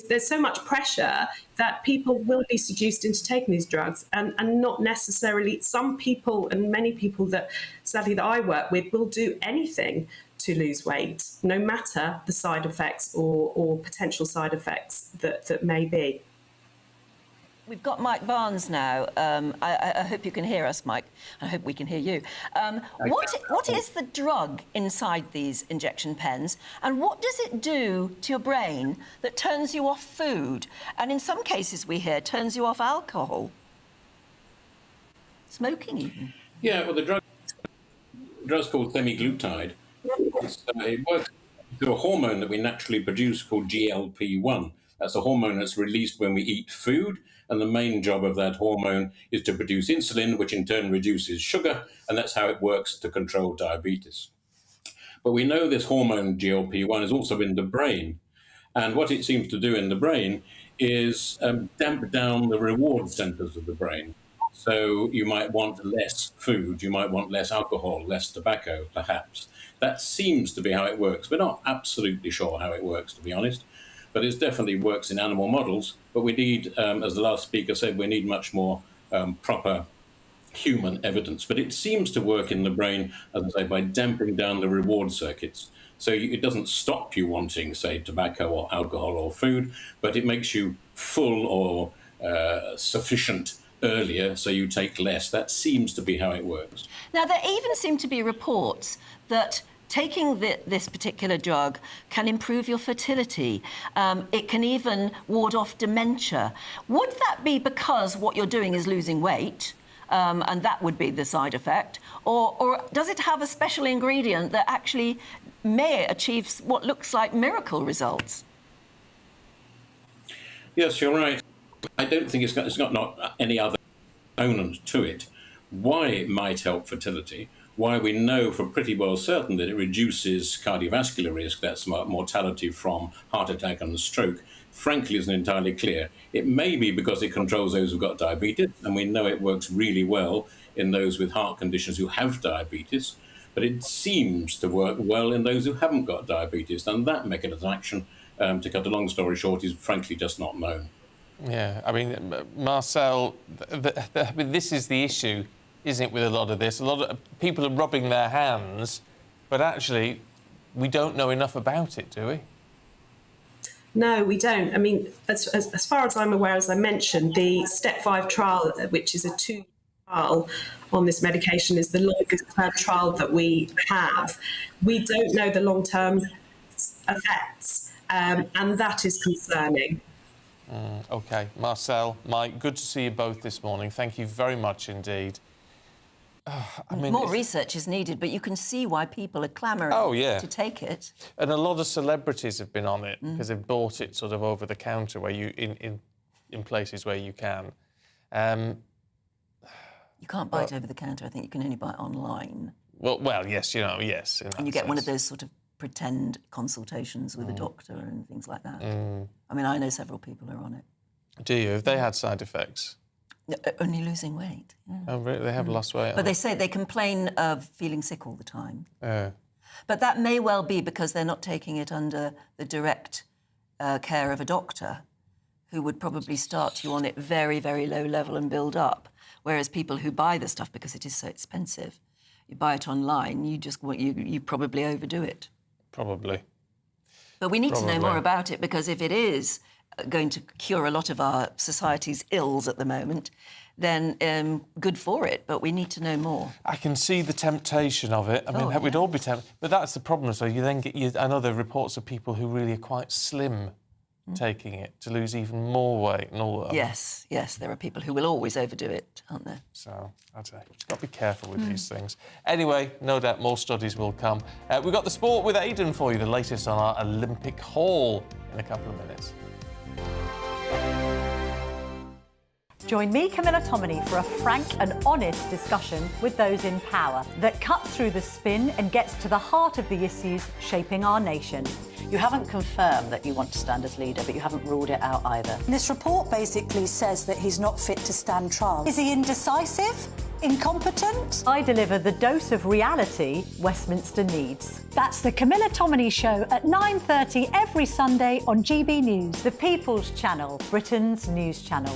there's so much pressure that people will be seduced into taking these drugs, and not necessarily some people, and many people that sadly that I work with, will do anything to lose weight, no matter the side effects or potential side effects that may be. We've got Mike Barnes now. I hope you can hear us, Mike. I hope we can hear you. What is the drug inside these injection pens, and what does it do to your brain that turns you off food, and in some cases we hear turns you off alcohol? Smoking even. Yeah, well, the drug's called semaglutide. It works through a hormone that we naturally produce called GLP-1. That's a hormone that's released when we eat food, and the main job of that hormone is to produce insulin, which in turn reduces sugar, and that's how it works to control diabetes. But we know this hormone GLP-1 is also in the brain, and what it seems to do in the brain is damp down the reward centers of the brain. So you might want less food, you might want less alcohol, less tobacco, perhaps. That seems to be how it works. We're not absolutely sure how it works, to be honest, but it definitely works in animal models. But we need, as the last speaker said, we need much more proper human evidence. But it seems to work in the brain, as I say, by damping down the reward circuits. So it doesn't stop you wanting, say, tobacco or alcohol or food, but it makes you full or sufficient earlier, so you take less. That seems to be how it works. Now, there even seem to be reports that taking this particular drug can improve your fertility. It can even ward off dementia. Would that be because what you're doing is losing weight? and that would be the side effect? Or does it have a special ingredient that actually may achieve what looks like miracle results? Yes, you're right. I don't think it's got not any other component to it. Why it might help fertility, why we know for pretty well certain that it reduces cardiovascular risk, that's mortality from heart attack and stroke, frankly isn't entirely clear. It may be because it controls those who've got diabetes, and we know it works really well in those with heart conditions who have diabetes, but it seems to work well in those who haven't got diabetes, and that mechanism of action, to cut a long story short, is frankly just not known. Yeah, I mean, Marcel, this is the issue, isn't it, with a lot of this? A lot of people are rubbing their hands, but actually, we don't know enough about it, do we? No, we don't. I mean, as far as I'm aware, as I mentioned, the Step 5 trial, which is a 2 trial on this medication, is the longest term trial that we have. We don't know the long-term effects, and that is concerning. OK. Marcel, Mike, good to see you both this morning. Thank you very much indeed. I mean, more research is needed, but you can see why people are clamouring to take it. And a lot of celebrities have been on it because they've bought it sort of over the counter where you in places where you can. You can't buy it over the counter. I think you can only buy it online. Well, yes, yes. And you get one of those sort of pretend consultations with a doctor and things like that. I mean, I know several people are on it. Do you? Have they had side effects? Only losing weight. Yeah. Oh, really? They have lost weight? But they say they complain of feeling sick all the time. Oh. But that may well be because they're not taking it under the direct care of a doctor who would probably start you on it very, very low level and build up. Whereas people who buy the stuff because it is so expensive, you buy it online, you probably overdo it. Probably. But we need to know more about it, because if it is going to cure a lot of our society's ills at the moment, then good for it, but we need to know more. I can see the temptation of it. I mean, we'd all be tempted. But that's the problem. So you then get... I know there are reports of people who really are quite slim taking it to lose even more weight and all that. Yes, there are people who will always overdo it, aren't there? So, I'd say, you've got to be careful with these things. Anyway, no doubt more studies will come. We've got the sport with Aidan for you, the latest on our Olympic haul in a couple of minutes. Join me, Camila Tomy, for a frank and honest discussion with those in power that cuts through the spin and gets to the heart of the issues shaping our nation. You haven't confirmed that you want to stand as leader, but you haven't ruled it out either. This report basically says that he's not fit to stand trial. Is he indecisive? Incompetent? I deliver the dose of reality Westminster needs. That's the Camila Tomy Show at 9:30 every Sunday on GB News, the People's Channel, Britain's news channel.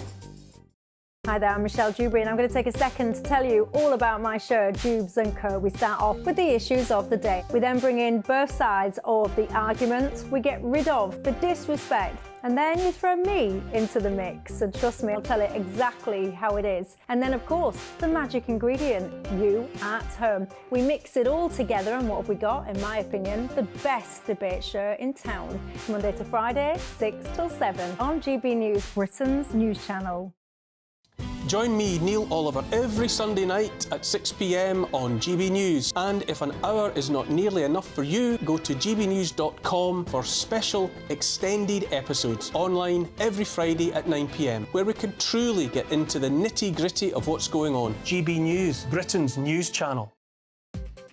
Hi there, I'm Michelle Dewberry, and I'm going to take a second to tell you all about my show, Dubes & Co. We start off with the issues of the day. We then bring in both sides of the arguments. We get rid of the disrespect. And then you throw me into the mix. And trust me, I'll tell it exactly how it is. And then, of course, the magic ingredient, you at home. We mix it all together, and what have we got? In my opinion, the best debate show in town. Monday to Friday, 6 till 7 on GB News, Britain's news channel. Join me, Neil Oliver, every Sunday night at 6 p.m. on GB News. And if an hour is not nearly enough for you, go to gbnews.com for special extended episodes online every Friday at 9 p.m, where we can truly get into the nitty-gritty of what's going on. GB News, Britain's news channel.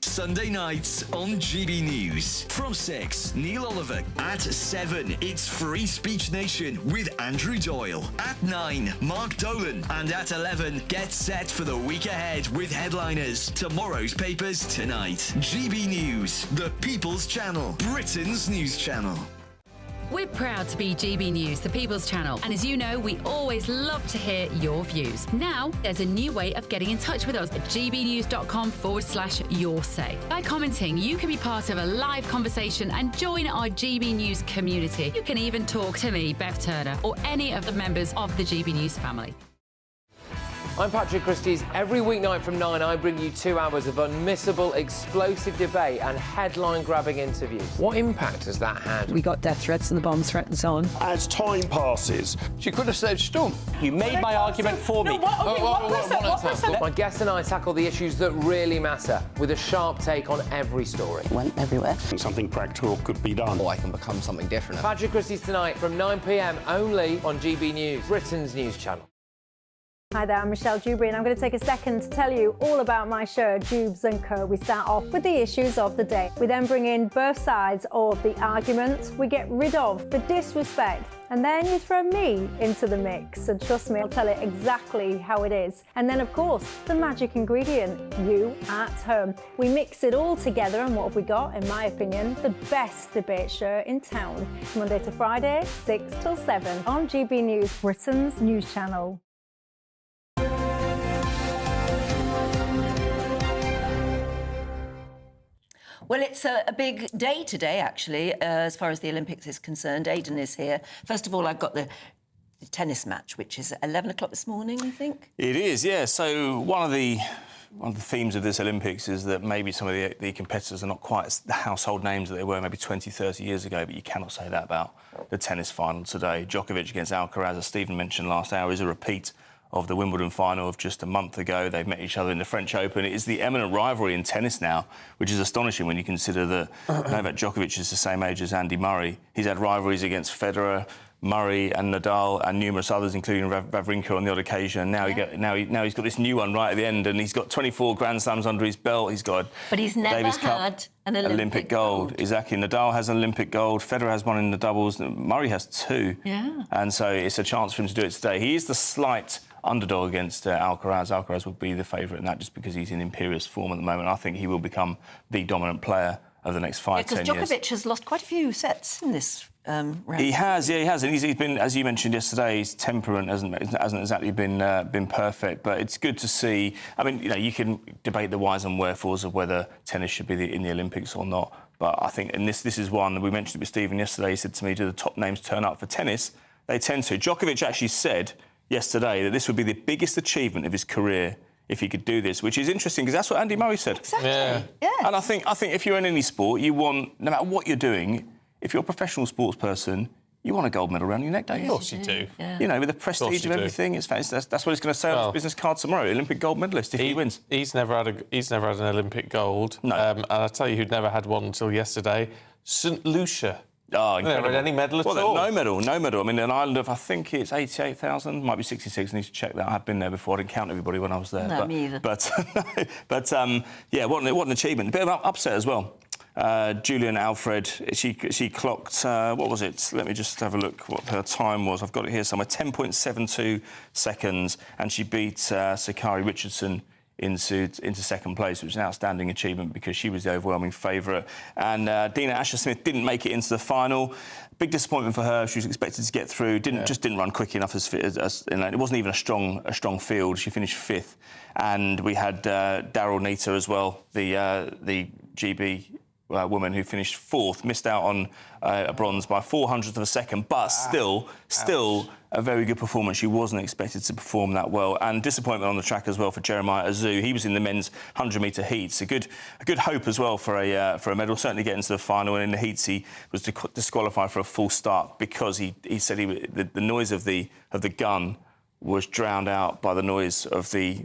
Sunday nights on GB News. From 6, Neil Oliver. At 7, it's Free Speech Nation with Andrew Doyle. At 9, Mark Dolan. And at 11, get set for the week ahead with headliners. Tomorrow's papers tonight. GB News, the People's Channel, Britain's news channel. We're proud to be GB News, the People's Channel, and as you know, we always love to hear your views. Now, there's a new way of getting in touch with us at gbnews.com/your-say. By commenting, you can be part of a live conversation and join our GB News community. You can even talk to me, Bev Turner, or any of the members of the GB News family. I'm Patrick Christie's. Every weeknight from 9, I bring you 2 hours of unmissable, explosive debate and headline-grabbing interviews. What impact has that had? We got death threats and the bomb threat and so on. As time passes, She could have saved Storm. you made my argument for me. My guests and I tackle the issues that really matter, with a sharp take on every story. Went everywhere. Something practical could be done. I can become something different. Patrick Christie's tonight from 9 p.m. only on GB News, Britain's news channel. Hi there, I'm Michelle Dewberry, and I'm going to take a second to tell you all about my show, Jubes & Co. We start off with the issues of the day. We then bring in both sides of the arguments. We get rid of the disrespect. And then you throw me into the mix. And trust me, I'll tell it exactly how it is. And then, of course, the magic ingredient, you at home. We mix it all together, and what have we got? In my opinion, the best debate show in town. Monday to Friday, 6 till 7 on GB News, Britain's news channel. Well, it's a big day today, actually, as far as the Olympics is concerned. Aidan is here. First of all, I've got the tennis match, which is at 11 o'clock this morning, I think. It is, yeah. So one of the themes of this Olympics is that maybe some of the competitors are not quite the household names that they were maybe 20, 30 years ago, but you cannot say that about the tennis final today. Djokovic against Alcaraz, as Stephen mentioned last hour, is a repeat of the Wimbledon final of just a month ago. They've met each other in the French Open. It is the eminent rivalry in tennis now, which is astonishing when you consider that Novak Djokovic is the same age as Andy Murray. He's had rivalries against Federer, Murray and Nadal and numerous others, including Wawrinka on the odd occasion. Now, he's got this new one right at the end, and he's got 24 Grand Slams under his belt. He's got But he's never Davis had Cup, an Olympic gold. Exactly. Nadal has an Olympic gold. Federer has one in the doubles. Murray has 2. Yeah. And so it's a chance for him to do it today. He is the slight underdog against Alcaraz. Alcaraz would be the favourite in that just because he's in imperious form at the moment. I think he will become the dominant player over the next 5, 10 years. Because Djokovic has lost quite a few sets in this round. He has, and he's been, as you mentioned yesterday, his temperament hasn't exactly been perfect. But it's good to see. I mean, you can debate the whys and wherefores of whether tennis should be in the Olympics or not. But I think, and this is one, we mentioned it with Stephen yesterday. He said to me, do the top names turn up for tennis? They tend to. Djokovic actually said yesterday that this would be the biggest achievement of his career if he could do this, which is interesting because that's what Andy Murray said. Exactly. Yeah. And I think if you're in any sport, you want, no matter what you're doing, if you're a professional sports person, you want a gold medal around your neck, don't you? Of course you do. Yeah. With the prestige of everything, that's what he's going to say on his business card tomorrow. Olympic gold medalist if he wins. He's never had an Olympic gold. No. And I'll tell you who'd never had one until yesterday. St Lucia. Oh, incredible. Never had any medal at all. No medal. I mean, an island of, I think it's 88,000, might be 66. I need to check that. I have been there before. I didn't count everybody when I was there. No, me either. But what an achievement. A bit of an upset as well. Julian Alfred, she clocked, what was it? Let me just have a look what her time was. I've got it here somewhere, 10.72 seconds, and she beat Sakari Richardson into second place, which is an outstanding achievement because she was the overwhelming favourite. And Dina Asher-Smith didn't make it into the final. Big disappointment for her. She was expected to get through. Just didn't run quick enough. It wasn't even a strong field. She finished 5th. And we had Daryl Nita as well, the GB woman who finished 4th, missed out on a bronze by 400th of a second, but still a very good performance. She wasn't expected to perform that well, and disappointment on the track as well for Jeremiah Azu. He was in the men's 100-metre heats. A good hope as well for a medal. Certainly getting to the final, and in the heats he was disqualified for a full start because he said the noise of the gun was drowned out by the noise of the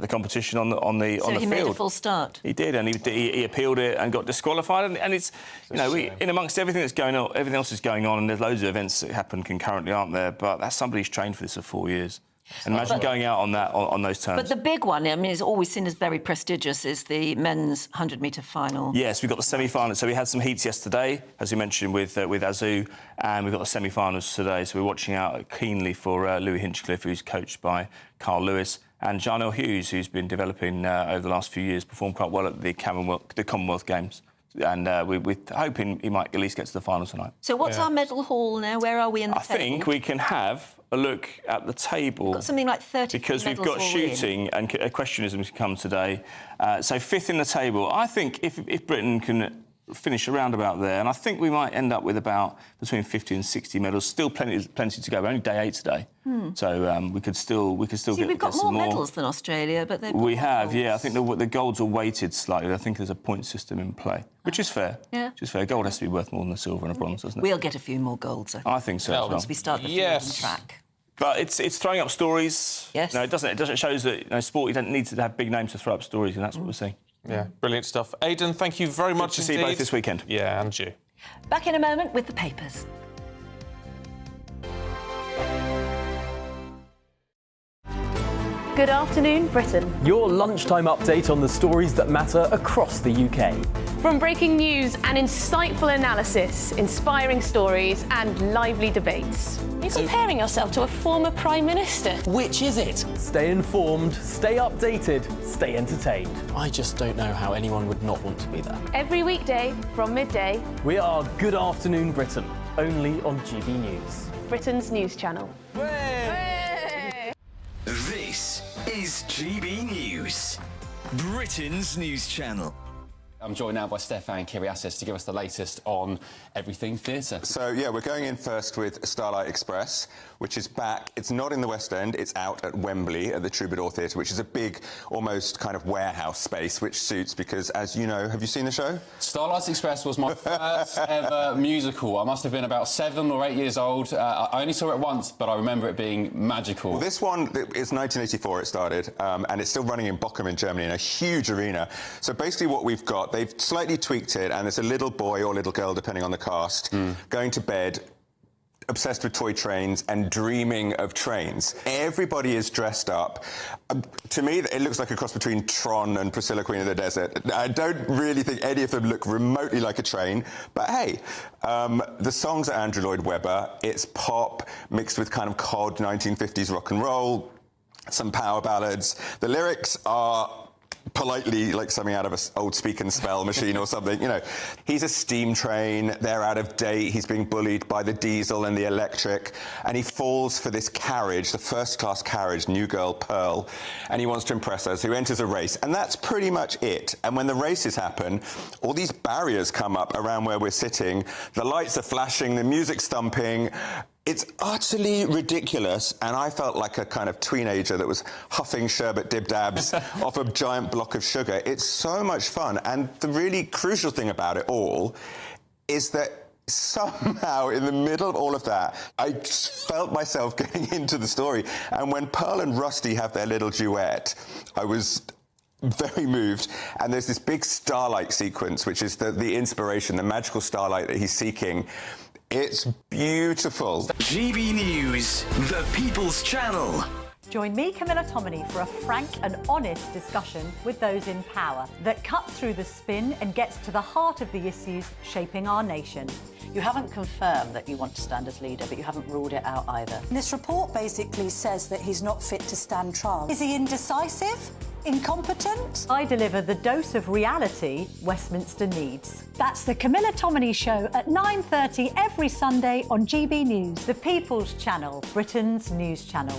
competition on the field. So he made a full start. He did, and he appealed it and got disqualified. And it's in amongst everything that's going on, everything else is going on, and there's loads of events that happen concurrently, aren't there? But that's somebody who's trained for this for 4 years. And imagine going out on those terms. But the big one, I mean, it's always seen as very prestigious, is the men's 100-metre final. Yes, we've got the semi-final. So we had some heats yesterday, as you mentioned, with Azu, and we've got the semi-finals today. So we're watching out keenly for Louis Hinchcliffe, who's coached by Carl Lewis, and Jarnell Hughes, who's been developing over the last few years, performed quite well at the Commonwealth Games. And we're hoping he might at least get to the final tonight. So what's our medal haul now? Where are we in the table? I think we can have a look at the table. We've got something like 30 because we've got shooting and equestrianism to come today. So 5th in the table. I think if Britain can finish around about there, and I think we might end up with about between 50 and 60 medals. Still plenty to go. We're only day 8 today, so we could still get. We've got more medals than Australia, but we have, yeah. I think the golds are weighted slightly. I think there's a point system in play, which is fair. Yeah, which is fair. Gold has to be worth more than a silver and a bronze, doesn't it? We'll get a few more golds. I think so. As well. Once we start the field and track. But it's throwing up stories. Yes. No, it doesn't. It shows that sport. You don't need to have big names to throw up stories, and that's what we're seeing. Yeah, brilliant stuff. Aidan, thank you very much indeed. To see you both this weekend. Yeah, and you. Back in a moment with the papers. Good afternoon, Britain. Your lunchtime update on the stories that matter across the UK. From breaking news and insightful analysis, inspiring stories and lively debates. You're comparing yourself to a former Prime Minister. Which is it? Stay informed, stay updated, stay entertained. I just don't know how anyone would not want to be there. Every weekday from midday. We are Good Afternoon Britain, only on GB News. Britain's news channel. This is GB News, Britain's news channel. I'm joined now by Stefan Kyriasis to give us the latest on everything theatre. So, yeah, we're going in first with Starlight Express, which is back. It's not in the West End. It's out at Wembley at the Troubadour Theatre, which is a big, almost kind of warehouse space, which suits because, as you know, have you seen the show? Starlight Express was my first ever musical. I must have been about 7 or 8 years old. I only saw it once, but I remember it being magical. Well, this one, it's 1984 it started, and it's still running in Bochum in Germany in a huge arena. So basically what we've got, they've slightly tweaked it, and there's a little boy or little girl, depending on the cast, going to bed, obsessed with toy trains and dreaming of trains. Everybody is dressed up. To me, it looks like a cross between Tron and Priscilla, Queen of the Desert. I don't really think any of them look remotely like a train, but hey, the songs are Andrew Lloyd Webber. It's pop mixed with kind of cod 1950s rock and roll, some power ballads. The lyrics are politely like something out of an old speak and spell machine or something, you know. He's a steam train, they're out of date, he's being bullied by the diesel and the electric, and he falls for this carriage, the first-class carriage, new girl Pearl, and he wants to impress her, so he enters a race, and that's pretty much it. And when the races happen, all these barriers come up around where we're sitting, the lights are flashing, the music's thumping. It's utterly ridiculous, and I felt like a kind of teenager that was huffing sherbet dib-dabs off a giant block of sugar. It's so much fun, and the really crucial thing about it all is that somehow, in the middle of all of that, I just felt myself getting into the story. And when Pearl and Rusty have their little duet, I was very moved, and there's this big starlight sequence, which is the inspiration, the magical starlight that he's seeking. It's beautiful. GB News, the People's Channel. Join me, Camila Tomy, for a frank and honest discussion with those in power that cuts through the spin and gets to the heart of the issues shaping our nation. You haven't confirmed that you want to stand as leader, but you haven't ruled it out either. This report basically says that he's not fit to stand trial. Is he indecisive? Incompetent? I deliver the dose of reality Westminster needs. That's the Camila Tomy Show at 9:30 every Sunday on GB News, the People's Channel, Britain's news channel.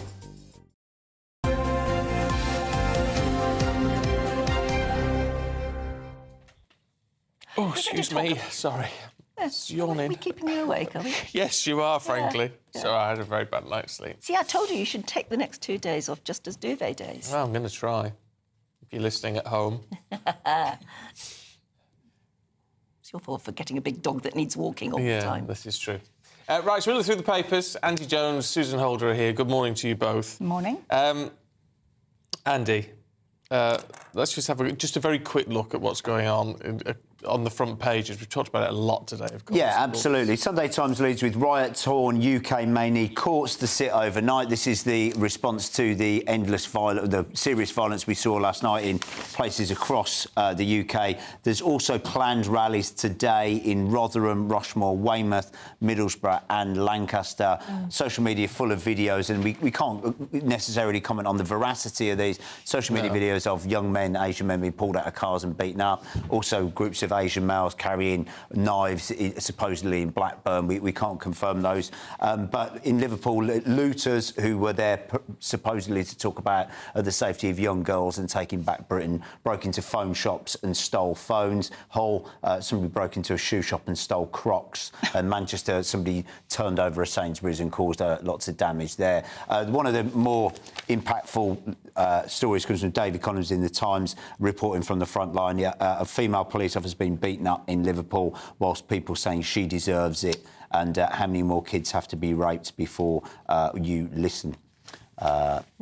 Oh, excuse me. Sorry. Yes. Yawning. We're keeping you awake, are we? Yes, you are, frankly. Yeah. So I had a very bad night's sleep. See, I told you should take the next 2 days off just as duvet days. Well, I'm going to try. If you're listening at home. It's your fault for getting a big dog that needs walking all the time. Yeah, this is true. Right, so we'll look through the papers. Andy Jones, Susan Holder are here. Good morning to you both. Morning. Andy, let's just have a very quick look at what's going on the front pages. We've talked about it a lot today, of course. Yeah, absolutely. Sunday Times leads with riots torn UK may need courts to sit overnight. This is the response to the the serious violence we saw last night in places across the UK. There's also planned rallies today in Rotherham, Rushmore, Weymouth, Middlesbrough and Lancaster. Social media full of videos, and we can't necessarily comment on the veracity of these social media videos of young men, Asian men being pulled out of cars and beaten up. Also groups of Asian males carrying knives, supposedly in Blackburn. We can't confirm those. But in Liverpool, looters who were there supposedly to talk about the safety of young girls and taking back Britain broke into phone shops and stole phones. Hull, somebody broke into a shoe shop and stole Crocs. And Manchester, somebody turned over a Sainsbury's and caused lots of damage there. One of the more impactful stories comes from David Collins in The Times, reporting from the front line. A female police officer has been beaten up in Liverpool, whilst people saying she deserves it, and how many more kids have to be raped before you listen.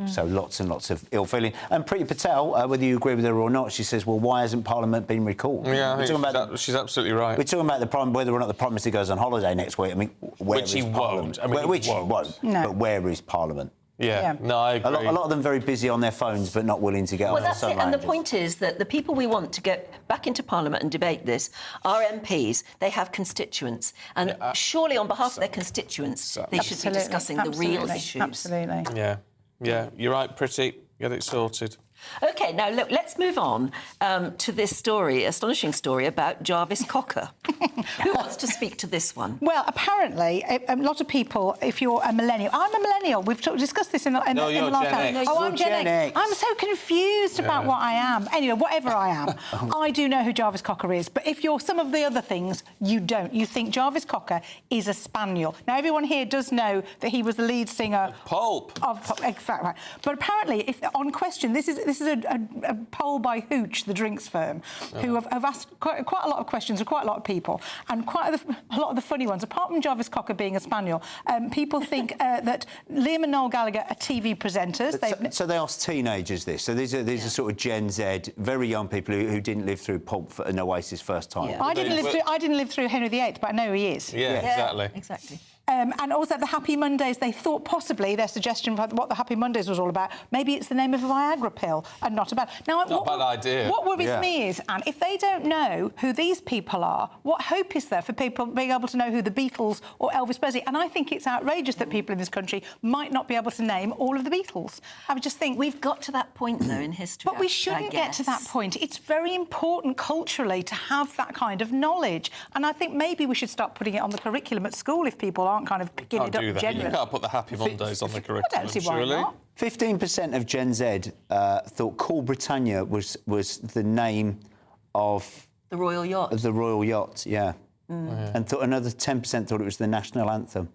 So lots and lots of ill feeling. And Priti Patel, whether you agree with her or not, she says, well, why hasn't Parliament been recalled? Yeah, she's absolutely right. We're talking about whether or not the Prime Minister goes on holiday next week. I mean, which he won't. Which he won't. No. But where is Parliament? Yeah. No, I agree. A lot of them very busy on their phones, but not willing to get on their Well, that's it. And the point is that the people we want to get back into Parliament and debate this are MPs. They have constituents. And surely on behalf of their constituents, they should be discussing the real issues. Absolutely. Yeah. Yeah, you're right, Priti. Get it sorted. OK, now, look, let's move on to this story, astonishing story about Jarvis Cocker. Who wants to speak to this one? Well, apparently, a lot of people, if you're a millennial... I'm a millennial. We've discussed this in the last time. Oh, I'm Gen X. I'm so confused about what I am. Anyway, whatever I am, I do know who Jarvis Cocker is. But if you're some of the other things, you don't. You think Jarvis Cocker is a spaniel. Now, everyone here does know that he was the lead singer... Pulp. Exactly. But apparently, if on question, this is a poll by Hooch, the drinks firm, who have asked quite a lot of questions of quite a lot of people, and a lot of the funny ones. Apart from Jarvis Cocker being a spaniel, people think that Liam and Noel Gallagher are TV presenters. So they asked teenagers this. So these are sort of Gen Z, very young people who didn't live through Pulp and Oasis first time. Yeah. I didn't live through Henry VIII, but I know who he is. Yeah, exactly. And also the Happy Mondays, they thought possibly their suggestion for what the Happy Mondays was all about, maybe it's the name of a Viagra pill and not about... Now, not a bad idea. What worries me is, and if they don't know who these people are, what hope is there for people being able to know who the Beatles or Elvis Presley? And I think it's outrageous that people in this country might not be able to name all of the Beatles. I would just think... We've got to that point, though, in history. But we shouldn't get to that point. It's very important culturally to have that kind of knowledge. And I think maybe we should start putting it on the curriculum at school if people aren't kind of picking it up generally. You can't put the Happy Mondays on the curriculum, I don't see why not. 15% of Gen Z thought Cool Britannia was the name of... The Royal Yacht. Of the Royal Yacht, yeah. And another 10% thought it was the national anthem.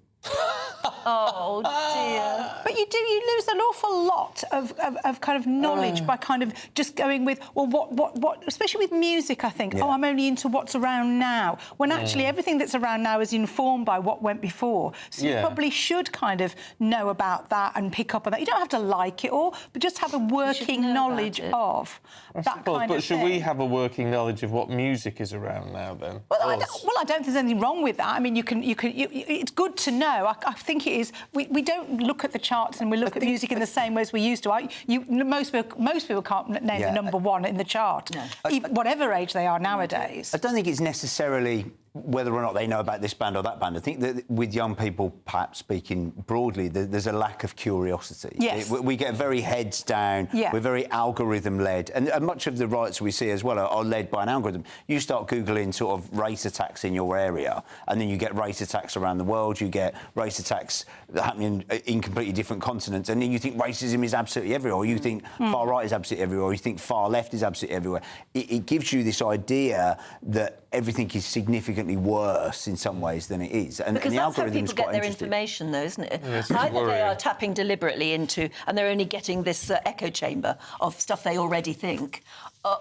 Oh, dear. But you lose an awful lot of kind of knowledge by kind of just going with, well, what especially with music, I think, I'm only into what's around now, when actually everything that's around now is informed by what went before. So you probably should kind of know about that and pick up on that. You don't have to like it all, but just have a working knowledge of that kind of thing. But should we have a working knowledge of what music is around now, then? Well, I don't think there's anything wrong with that. I mean, it's good to know. I think it is. We don't look at the charts and we look at music in the same way as we used to. Most people can't name the number one in the chart, even, whatever age they are nowadays. I don't think it's necessarily whether or not they know about this band or that band. I think that with young people, perhaps speaking broadly, there's a lack of curiosity. Yes. We get very heads down. Yeah. We're very algorithm-led. And much of the riots we see as well are led by an algorithm. You start Googling sort of race attacks in your area, and then you get race attacks around the world. You get race attacks happening in completely different continents. And then you think racism is absolutely everywhere. Or you think far right is absolutely everywhere. Or you think far left is absolutely everywhere. It gives you this idea that everything is significantly worse in some ways than it is. And because the that's how algorithm people is quite get their interesting. information, though, isn't it? Yes, Either they are tapping deliberately into, and they're only getting this echo chamber of stuff they already think,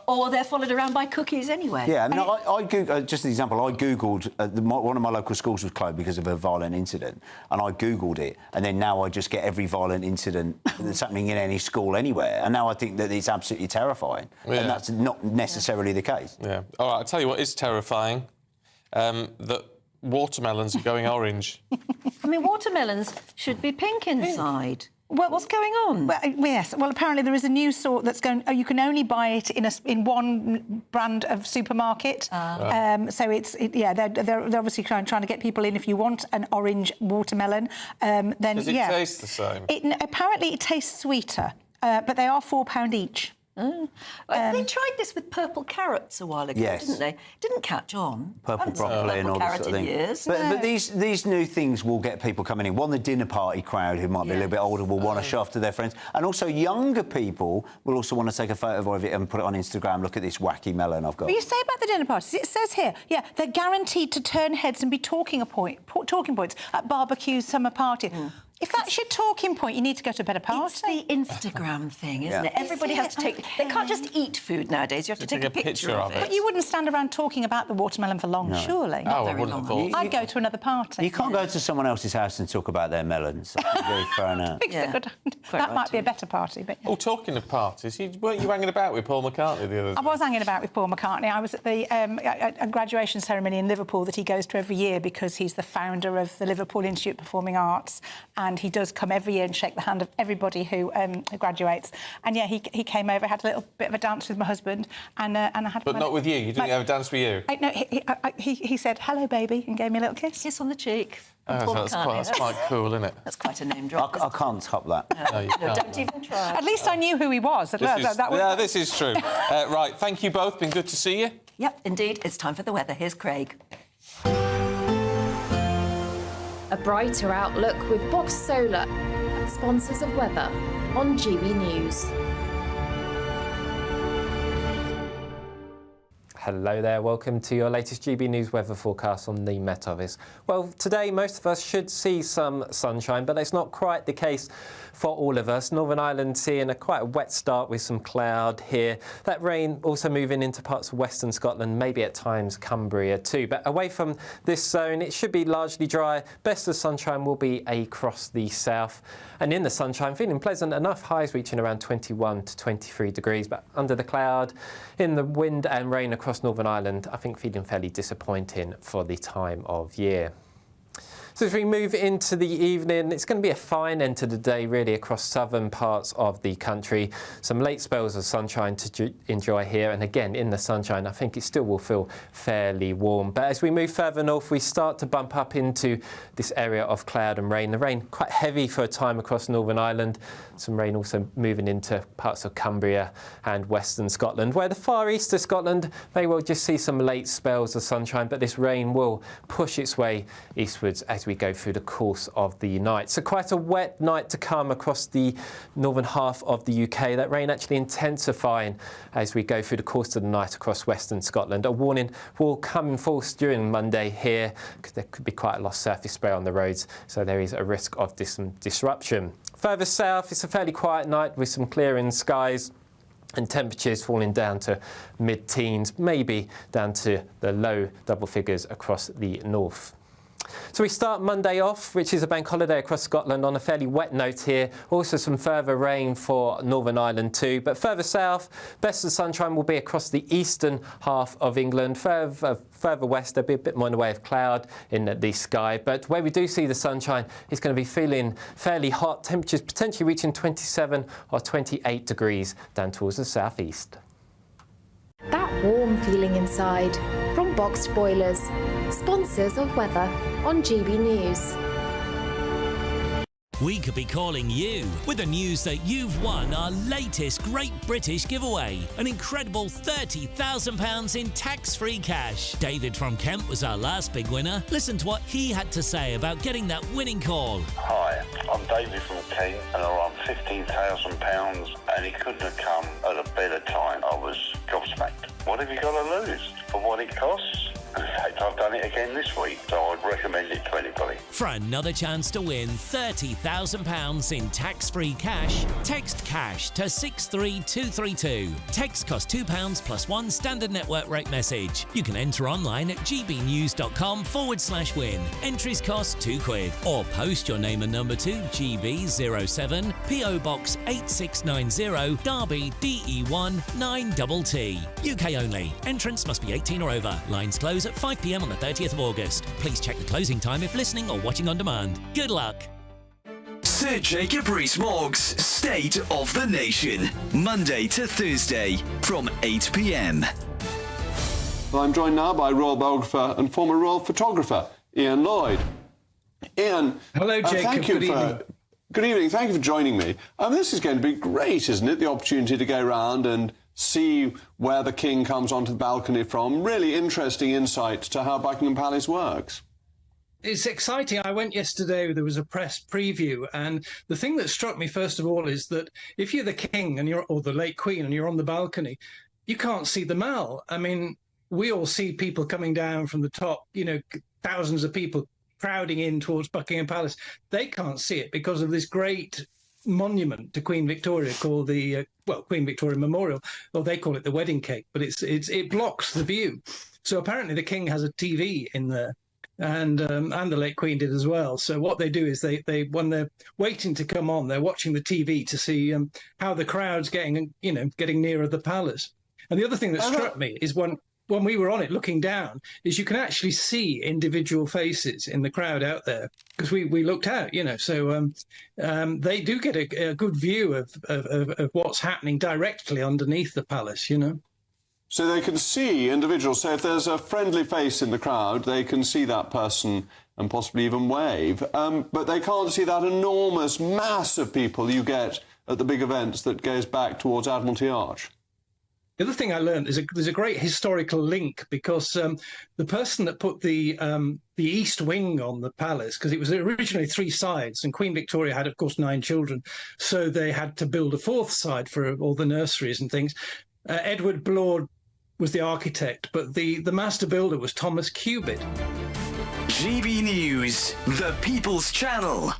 or they're followed around by cookies anyway. Yeah, I mean, I Googled, just an example, I Googled, one of my local schools was closed because of a violent incident, and I Googled it, and then now I just get every violent incident that's happening in any school anywhere, and now I think that it's absolutely terrifying, and that's not necessarily the case. Yeah. All right, I'll tell you what is terrifying, that watermelons are going orange. I mean, watermelons should be pink inside. Well, what's going on? Well, yes. Well, apparently there is a new sort that's going. You can only buy it in one brand of supermarket. So they're obviously trying to get people in. If you want an orange watermelon, then Does it taste the same? Apparently it tastes sweeter, but they are £4 each. They tried this with purple carrots a while ago, didn't they? Didn't catch on. Purple broccoli and all that sort of thing. Years. But these new things will get people coming in. One, the dinner party crowd who might be a little bit older will want to show off to their friends. And also younger people will also want to take a photo of it and put it on Instagram. Look at this wacky melon I've got. What you say about the dinner parties? It says here, they're guaranteed to turn heads and be talking points at barbecues, summer parties. If that's your talking point, you need to go to a better party. It's the Instagram thing, isn't it? Everybody has to take... They can't just eat food nowadays. You have to take a picture of it. But you wouldn't stand around talking about the watermelon for long, surely. Oh, I wouldn't have thought. I'd go to another party. You can't go to someone else's house and talk about their melons. Very fair enough. That might be a better party, but... Oh, talking of parties, weren't you hanging about with Paul McCartney the other day? I was hanging about with Paul McCartney. I was at the a graduation ceremony in Liverpool that he goes to every year because he's the founder of the Liverpool Institute of Performing Arts, and he does come every year and shake the hand of everybody who graduates. And he came over, had a little bit of a dance with my husband, and I had. But not with you. You didn't have a dance with you. No, he said hello, baby, and gave me a little kiss on the cheek. That's quite cool, isn't it? That's quite a name drop. I can't top that. No, you can't. Don't even try. At least I knew who he was. This is true. Right, thank you both. Been good to see you. Yep, indeed. It's time for the weather. Here's Craig. A brighter outlook with Box Solar, sponsors of weather on GB News. Hello there, welcome to your latest GB News weather forecast on the Met Office. Well, today most of us should see some sunshine, but it's not quite the case for all of us. Northern Ireland seeing quite a wet start with some cloud here. That rain also moving into parts of western Scotland, maybe at times Cumbria too. But away from this zone, it should be largely dry. Best of sunshine will be across the south. And in the sunshine, feeling pleasant enough, highs reaching around 21 to 23 degrees. But under the cloud, in the wind and rain across Northern Ireland, I think feeling fairly disappointing for the time of year. So as we move into the evening, it's going to be a fine end to the day really across southern parts of the country. Some late spells of sunshine to enjoy here, and again in the sunshine I think it still will feel fairly warm. But as we move further north, we start to bump up into this area of cloud and rain. The rain quite heavy for a time across Northern Ireland. Some rain also moving into parts of Cumbria and western Scotland, where the far east of Scotland may well just see some late spells of sunshine, but this rain will push its way eastwards as we go through the course of the night. So quite a wet night to come across the northern half of the UK. That rain actually intensifying as we go through the course of the night across western Scotland. A warning will come in force during Monday here because there could be quite a lot of surface spray on the roads, so there is a risk of some disruption. Further south, it's a fairly quiet night with some clearing skies and temperatures falling down to mid-teens, maybe down to the low double figures across the north. So we start Monday off, which is a bank holiday across Scotland, on a fairly wet note here. Also some further rain for Northern Ireland too. But further south, best of sunshine will be across the eastern half of England. Further west, there'll be a bit more in the way of cloud in the sky. But where we do see the sunshine, it's going to be feeling fairly hot. Temperatures potentially reaching 27 or 28 degrees down towards the southeast. That warm feeling inside from Boxed Boilers, sponsors of weather on GB News. We could be calling you with the news that you've won our latest Great British giveaway. An incredible £30,000 in tax-free cash. David from Kent was our last big winner. Listen to what he had to say about getting that winning call. Hi, I'm David from Kent and I won £15,000 and it couldn't have come at a better time. I was gobsmacked. What have you got to lose for what it costs? In fact, I've done it again this week, so I'd recommend it to anybody. For another chance to win £30,000 in tax-free cash, text cash to 63232. Text costs £2 plus one standard network rate message. You can enter online at gbnews.com/win. Entries cost £2. Or post your name and number to GB07 PO Box 8690 Derby DE1 9TT. UK only. Entrance must be 18 or over. Lines close at 5 p.m. on the 30th of August. Please check the closing time if listening or watching on demand. Good luck. Sir Jacob Rees-Mogg's State of the Nation, Monday to Thursday from 8 p.m. Well, I'm joined now by royal biographer and former royal photographer, Ian Lloyd. Ian, hello, Jacob. Thank you Good for evening. Good evening. Thank you for joining me. This is going to be great, isn't it? The opportunity to go around and see where the King comes onto the balcony from. Really interesting insight to how Buckingham Palace works. It's exciting. I went yesterday, there was a press preview, and the thing that struck me first of all is that if you're the King and or the late Queen and you're on the balcony, you can't see the Mall. I mean, we all see people coming down from the top, you know, thousands of people crowding in towards Buckingham Palace. They can't see it because of this great monument to Queen Victoria called the Queen Victoria Memorial, or they call it the wedding cake, but it blocks the view. So apparently the King has a TV in there, and the late Queen did as well. So what they do is they when they're waiting to come on, they're watching the TV to see how the crowd's getting nearer the palace. And the other thing that struck me is when we were on it looking down, is you can actually see individual faces in the crowd out there, because we looked out, you know. So they do get a good view of what's happening directly underneath the palace, you know. So they can see individuals. So if there's a friendly face in the crowd, they can see that person and possibly even wave. But they can't see that enormous mass of people you get at the big events that goes back towards Admiralty Arch. The other thing I learned is there's a great historical link, because the person that put the east wing on the palace, because it was originally 3 sides, and Queen Victoria had, of course, 9 children, so they had to build a 4th side for all the nurseries and things. Edward Blord was the architect, but the master builder was Thomas Cubitt. GB News, the People's Channel.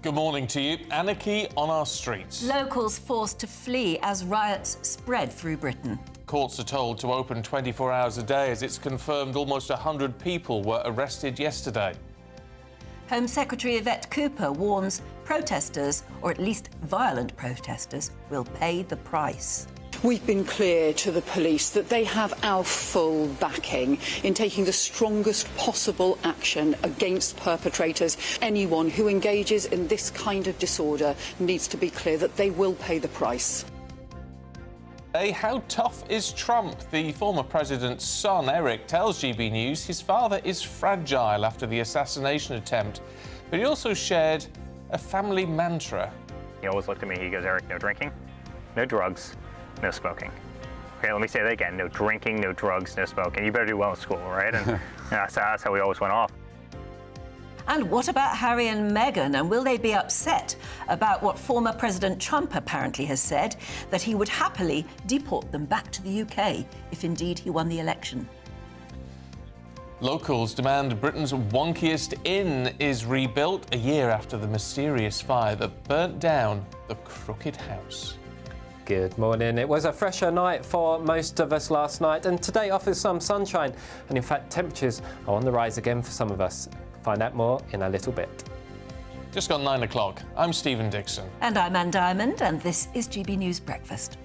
Good morning to you. Anarchy on our streets. Locals forced to flee as riots spread through Britain. Courts are told to open 24 hours a day, as it's confirmed almost 100 people were arrested yesterday. Home Secretary Yvette Cooper warns protesters, or at least violent protesters, will pay the price. We've been clear to the police that they have our full backing in taking the strongest possible action against perpetrators. Anyone who engages in this kind of disorder needs to be clear that they will pay the price. How tough is Trump? The former president's son, Eric, tells GB News his father is fragile after the assassination attempt, but he also shared a family mantra. He always looked at me, he goes, Eric, no drinking, no drugs, no smoking. Okay, let me say that again, no drinking, no drugs, no smoking. You better do well in school, right? And that's how we always went off. And what about Harry and Meghan? And will they be upset about what former President Trump apparently has said, that he would happily deport them back to the UK if indeed he won the election? Locals demand Britain's wonkiest inn is rebuilt a year after the mysterious fire that burnt down the Crooked House. Good morning. It was a fresher night for most of us last night, and today offers some sunshine, and in fact temperatures are on the rise again for some of us. Find out more in a little bit. Just gone 9 o'clock. I'm Stephen Dixon. And I'm Ann Diamond, and this is GB News Breakfast.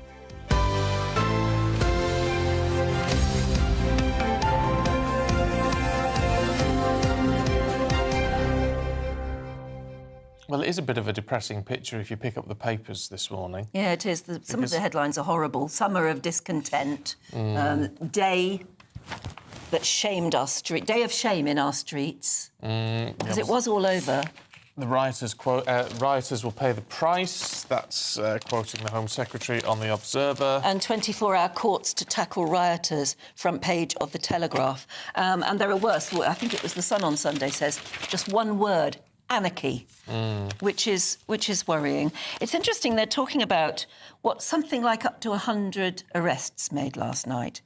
Well, it is a bit of a depressing picture if you pick up the papers this morning. Yeah, it is. Some of the headlines are horrible. Summer of discontent, day that shamed our street, day of shame in our streets, because it was all over. The rioters will pay the price. That's quoting the Home Secretary on The Observer. And 24-hour courts to tackle rioters, front page of The Telegraph. And there are worse. I think it was The Sun on Sunday says just one word, anarchy, which is worrying. It's interesting, they're talking about something like up to 100 arrests made last night,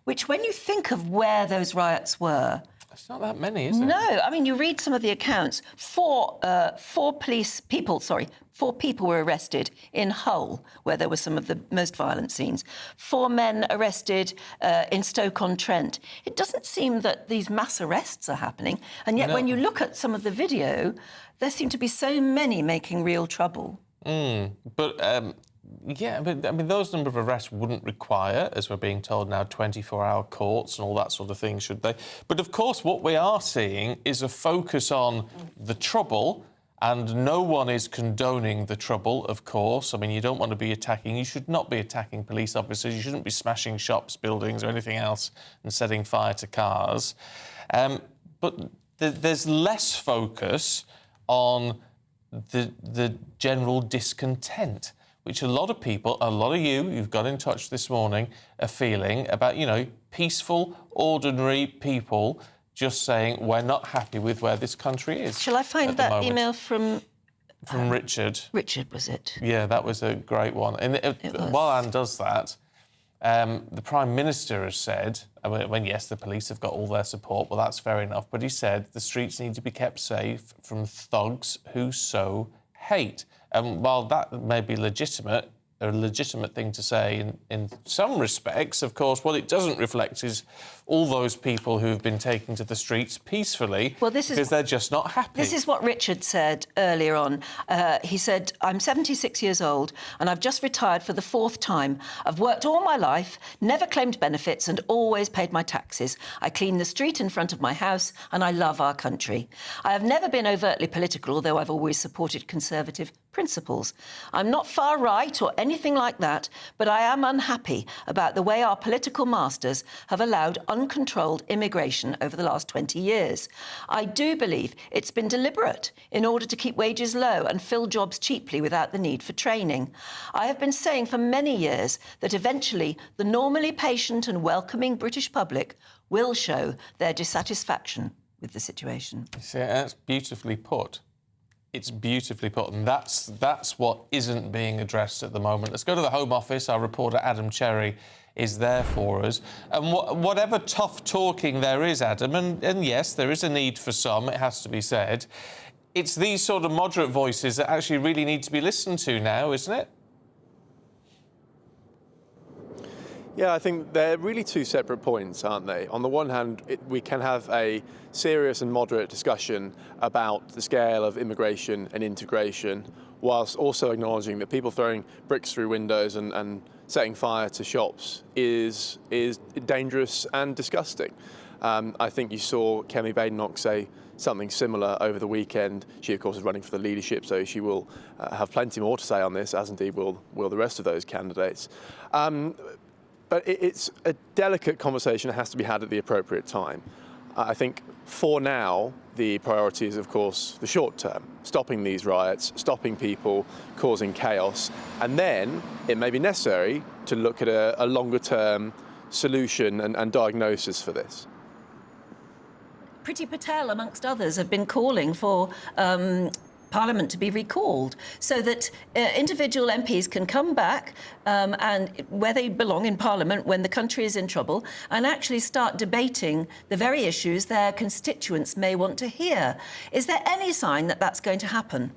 which when you think of where those riots were... It's not that many, is it? No, I mean, you read some of the accounts. Four people were arrested in Hull, where there were some of the most violent scenes. 4 men arrested in Stoke-on-Trent. It doesn't seem that these mass arrests are happening, and yet when you look at some of the video, there seem to be so many making real trouble. Yeah, but I mean, those number of arrests wouldn't require, as we're being told now, 24-hour courts and all that sort of thing, should they? But of course, what we are seeing is a focus on the trouble And no one is condoning the trouble, of course. I mean, you don't want to be attacking. You should not be attacking police officers. You shouldn't be smashing shops, buildings or anything else and setting fire to cars. But there's less focus on the general discontent, which a lot of people, a lot of you've got in touch this morning, are feeling about, you know, peaceful, ordinary people just saying, we're not happy with where this country is. Shall I find that email from Richard? Richard, was it? Yeah, that was a great one. And while Anne does that, the Prime Minister has said, yes, the police have got all their support, well, that's fair enough, but he said the streets need to be kept safe from thugs who sow hate. And while that may be legitimate, a legitimate thing to say in some respects, of course, what it doesn't reflect is all those people who have been taken to the streets peacefully because they're just not happy. This is what Richard said earlier on. He said, I'm 76 years old and I've just retired for the 4th time. I've worked all my life, never claimed benefits and always paid my taxes. I clean the street in front of my house and I love our country. I have never been overtly political, although I've always supported conservative principles. I'm not far right or anything like that, but I am unhappy about the way our political masters have allowed uncontrolled immigration over the last 20 years. I do believe it's been deliberate in order to keep wages low and fill jobs cheaply without the need for training. I have been saying for many years that eventually the normally patient and welcoming British public will show their dissatisfaction with the situation. See, that's beautifully put. It's beautifully put, and that's what isn't being addressed at the moment. Let's go to the Home Office. Our reporter Adam Cherry is there for us. And whatever tough talking there is, Adam, and yes, there is a need for some, it has to be said, it's these sort of moderate voices that actually really need to be listened to now, isn't it? Yeah, I think they're really two separate points, aren't they? On the one hand, we can have a serious and moderate discussion about the scale of immigration and integration, whilst also acknowledging that people throwing bricks through windows and setting fire to shops is dangerous and disgusting. I think you saw Kemi Badenoch say something similar over the weekend. She, of course, is running for the leadership, so she will have plenty more to say on this, as indeed will the rest of those candidates. But it's a delicate conversation that has to be had at the appropriate time. I think for now, the priority is, of course, the short term, stopping these riots, stopping people causing chaos, and then it may be necessary to look at a longer term solution and diagnosis for this. Priti Patel, amongst others, have been calling for Parliament to be recalled so that individual MPs can come back and where they belong in Parliament when the country is in trouble and actually start debating the very issues their constituents may want to hear. Is there any sign that that's going to happen?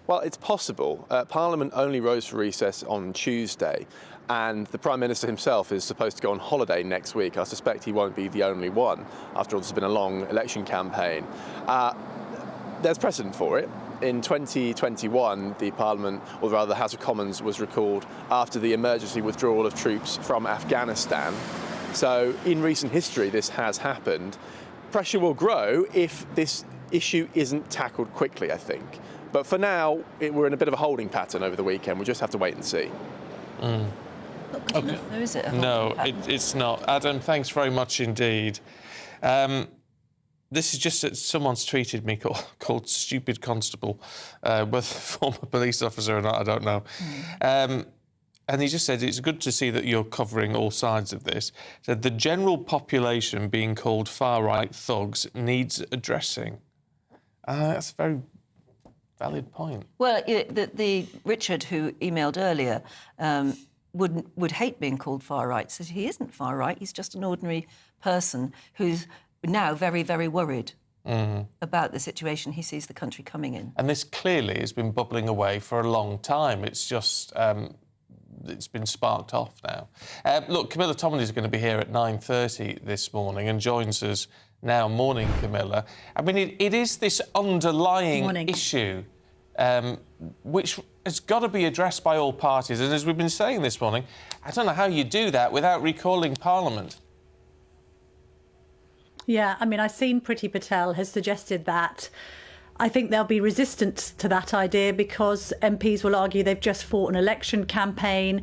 Well, it's possible. Parliament only rose for recess on Tuesday, and the Prime Minister himself is supposed to go on holiday next week. I suspect he won't be the only one. After all, this has been a long election campaign. There's precedent for it. In 2021, the Parliament, or rather the House of Commons, was recalled after the emergency withdrawal of troops from Afghanistan. So in recent history, this has happened. Pressure will grow if this issue isn't tackled quickly, I think. But for now, we're in a bit of a holding pattern over the weekend. We'll just have to wait and see. Not good enough, though, is it? No, it's not. Adam, thanks very much indeed. This is just that someone's tweeted me called Stupid Constable, whether former police officer or not, I don't know. And he just said, it's good to see that you're covering all sides of this. Said the general population being called far-right thugs needs addressing. That's a very valid point. Well, the Richard who emailed earlier would hate being called far-right. Says he isn't far-right, he's just an ordinary person who's now very, very worried about the situation he sees the country coming in. And this clearly has been bubbling away for a long time. It's just, it's been sparked off now. Look, Camila Tomy is going to be here at 9:30 this morning and joins us now. Morning, Camilla. I mean, it is this underlying issue which has got to be addressed by all parties. And as we've been saying this morning, I don't know how you do that without recalling Parliament. Yeah, I mean, I've seen Priti Patel has suggested that. I think there'll be resistance to that idea because MPs will argue they've just fought an election campaign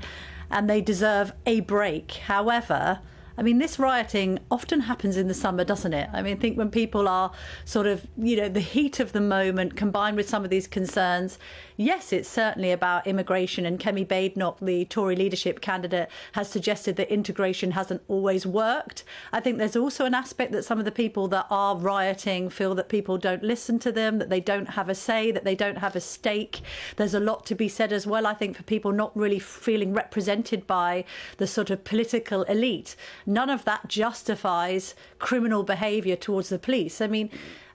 and they deserve a break. However, I mean, this rioting often happens in the summer, doesn't it? I mean, I think when people are sort of, you know, the heat of the moment combined with some of these concerns, yes, it's certainly about immigration. And Kemi Badenoch, the Tory leadership candidate, has suggested that integration hasn't always worked. I think there's also an aspect that some of the people that are rioting feel that people don't listen to them, that they don't have a say, that they don't have a stake. There's a lot to be said as well, I think, for people not really feeling represented by the sort of political elite. None of that justifies criminal behaviour towards the police. I mean,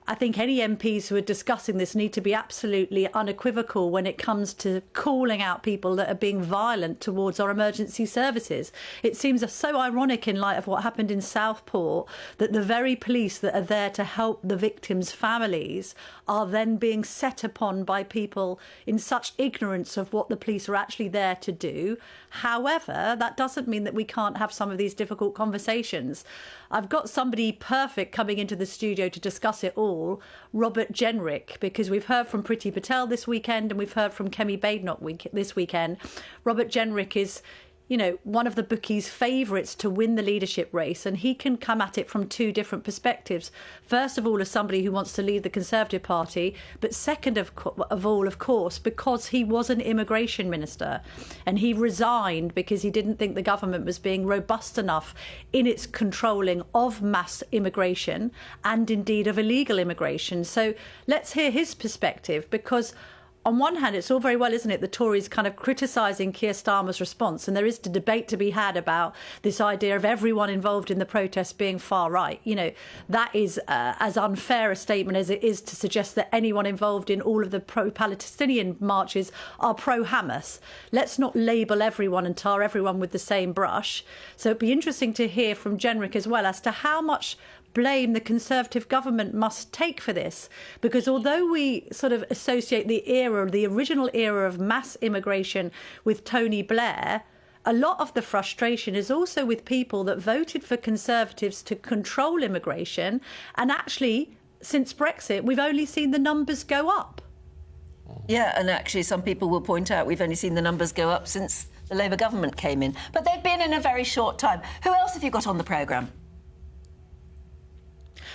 I think any MPs who are discussing this need to be absolutely unequivocal when it comes to calling out people that are being violent towards our emergency services. It seems so ironic in light of what happened in Southport that the very police that are there to help the victims' families are then being set upon by people in such ignorance of what the police are actually there to do. However, that doesn't mean that we can't have some of these difficult conversations. I've got somebody perfect coming into the studio to discuss it all, Robert Jenrick, because we've heard from Priti Patel this weekend and we've heard from Kemi Badenoch this weekend. Robert Jenrick is, you know, one of the bookies' favourites to win the leadership race, and he can come at it from two different perspectives. First of all, as somebody who wants to lead the Conservative Party, but second of all, of course, because he was an immigration minister and he resigned because he didn't think the government was being robust enough in its controlling of mass immigration and indeed of illegal immigration. So let's hear his perspective, because on one hand, it's all very well, isn't it, the Tories kind of criticising Keir Starmer's response, and there is the debate to be had about this idea of everyone involved in the protests being far right. You know, that is as unfair a statement as it is to suggest that anyone involved in all of the pro-Palestinian marches are pro-Hamas. Let's not label everyone and tar everyone with the same brush. So it'd be interesting to hear from Jenrick as well as to how much blame the Conservative government must take for this, because although we sort of associate the original era of mass immigration with Tony Blair, a lot of the frustration is also with people that voted for Conservatives to control immigration, and actually since Brexit we've only seen the numbers go up. Yeah, and actually some people will point out we've only seen the numbers go up since the Labour government came in, but they've been in a very short time. Who else have you got on the programme?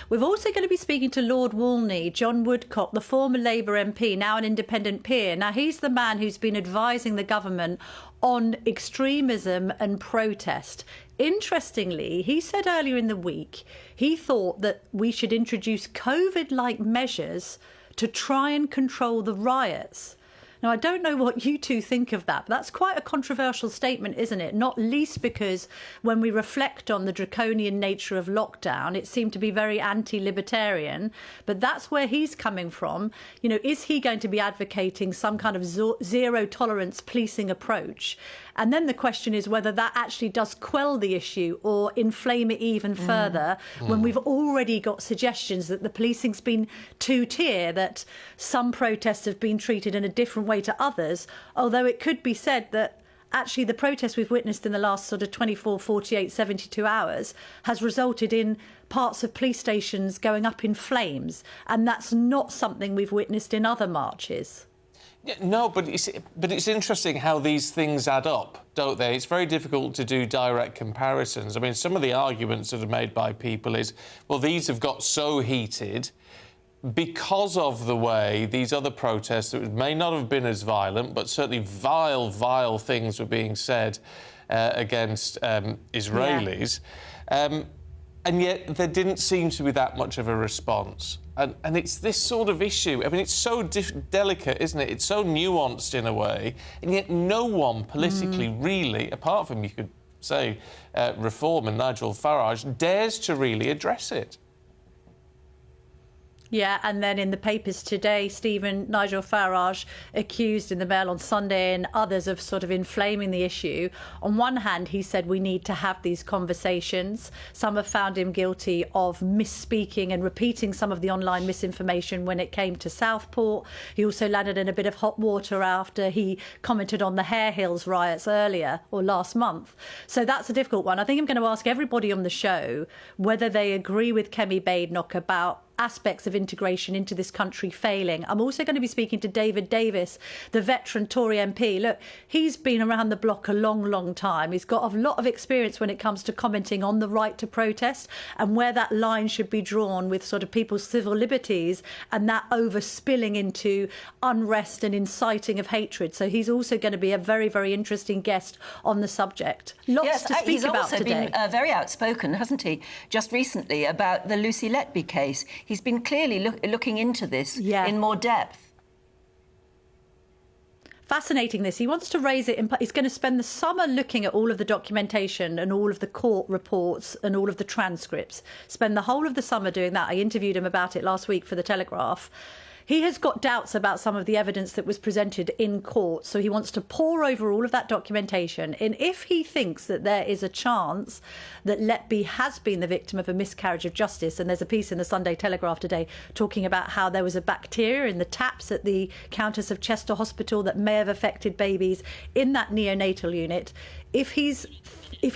We're also going to be speaking to Lord Walney, John Woodcock, the former Labour MP, now an independent peer. Now, he's the man who's been advising the government on extremism and protest. Interestingly, he said earlier in the week he thought that we should introduce COVID-like measures to try and control the riots. Now, I don't know what you two think of that, but that's quite a controversial statement, isn't it? Not least because when we reflect on the draconian nature of lockdown, it seemed to be very anti-libertarian, but that's where he's coming from. You know, is he going to be advocating some kind of zero-tolerance policing approach? And then the question is whether that actually does quell the issue or inflame it even further when we've already got suggestions that the policing's been two-tier, that some protests have been treated in a different way to others, although it could be said that actually the protests we've witnessed in the last sort of 24, 48, 72 hours has resulted in parts of police stations going up in flames, and that's not something we've witnessed in other marches. Yeah, no, but it's interesting how these things add up, don't they? It's very difficult to do direct comparisons. I mean, some of the arguments that are made by people is, well, these have got so heated because of the way these other protests that may not have been as violent, but certainly vile things were being said against Israelis. Yeah. And yet there didn't seem to be that much of a response. And it's this sort of issue. I mean, it's so delicate, isn't it? It's so nuanced in a way, and yet no one politically really, apart from, you could say, Reform and Nigel Farage, dares to really address it. Yeah, and then in the papers today, Nigel Farage accused in the Mail on Sunday and others of sort of inflaming the issue. On one hand, he said we need to have these conversations. Some have found him guilty of misspeaking and repeating some of the online misinformation when it came to Southport. He also landed in a bit of hot water after he commented on the Hare Hills riots earlier or last month. So that's a difficult one. I think I'm going to ask everybody on the show whether they agree with Kemi Badenoch about aspects of integration into this country failing. I'm also going to be speaking to David Davis, the veteran Tory MP. Look, he's been around the block a long, long time. He's got a lot of experience when it comes to commenting on the right to protest and where that line should be drawn with sort of people's civil liberties and that overspilling into unrest and inciting of hatred. So he's also going to be a very, very interesting guest on the subject. Lots to speak about today. He's also been very outspoken, hasn't he, just recently about the Lucy Letby case. He's been clearly looking into this in more depth. Fascinating this. He wants to raise it. He's going to spend the summer looking at all of the documentation and all of the court reports and all of the transcripts. Spend the whole of the summer doing that. I interviewed him about it last week for The Telegraph. He has got doubts about some of the evidence that was presented in court, so he wants to pore over all of that documentation. And if he thinks that there is a chance that Letby has been the victim of a miscarriage of justice, and there's a piece in the Sunday Telegraph today talking about how there was a bacteria in the taps at the Countess of Chester Hospital that may have affected babies in that neonatal unit, if he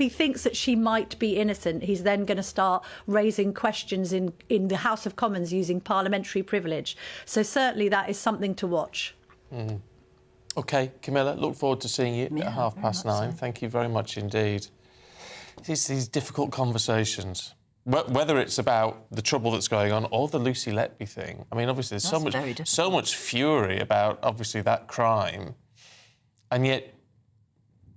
thinks that she might be innocent, he's then going to start raising questions in the House of Commons using parliamentary privilege. So certainly that is something to watch. OK, Camilla, look forward to seeing you at 9:30. Thank you very much indeed. It's these difficult conversations, whether it's about the trouble that's going on or the Lucy Letby thing. I mean, obviously there's so much fury about, obviously, that crime, and yet...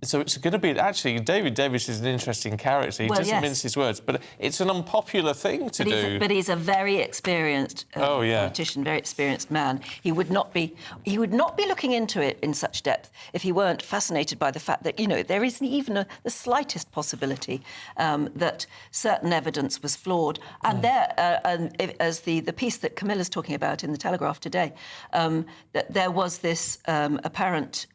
So it's going to be... Actually, David Davis is an interesting character. He doesn't mince his words, but it's an unpopular thing to do. But he's a very experienced politician, very experienced man. He would not be looking into it in such depth if he weren't fascinated by the fact that, you know, there isn't even the slightest possibility that certain evidence was flawed. And as the piece that Camilla's talking about in The Telegraph today, that there was this apparent...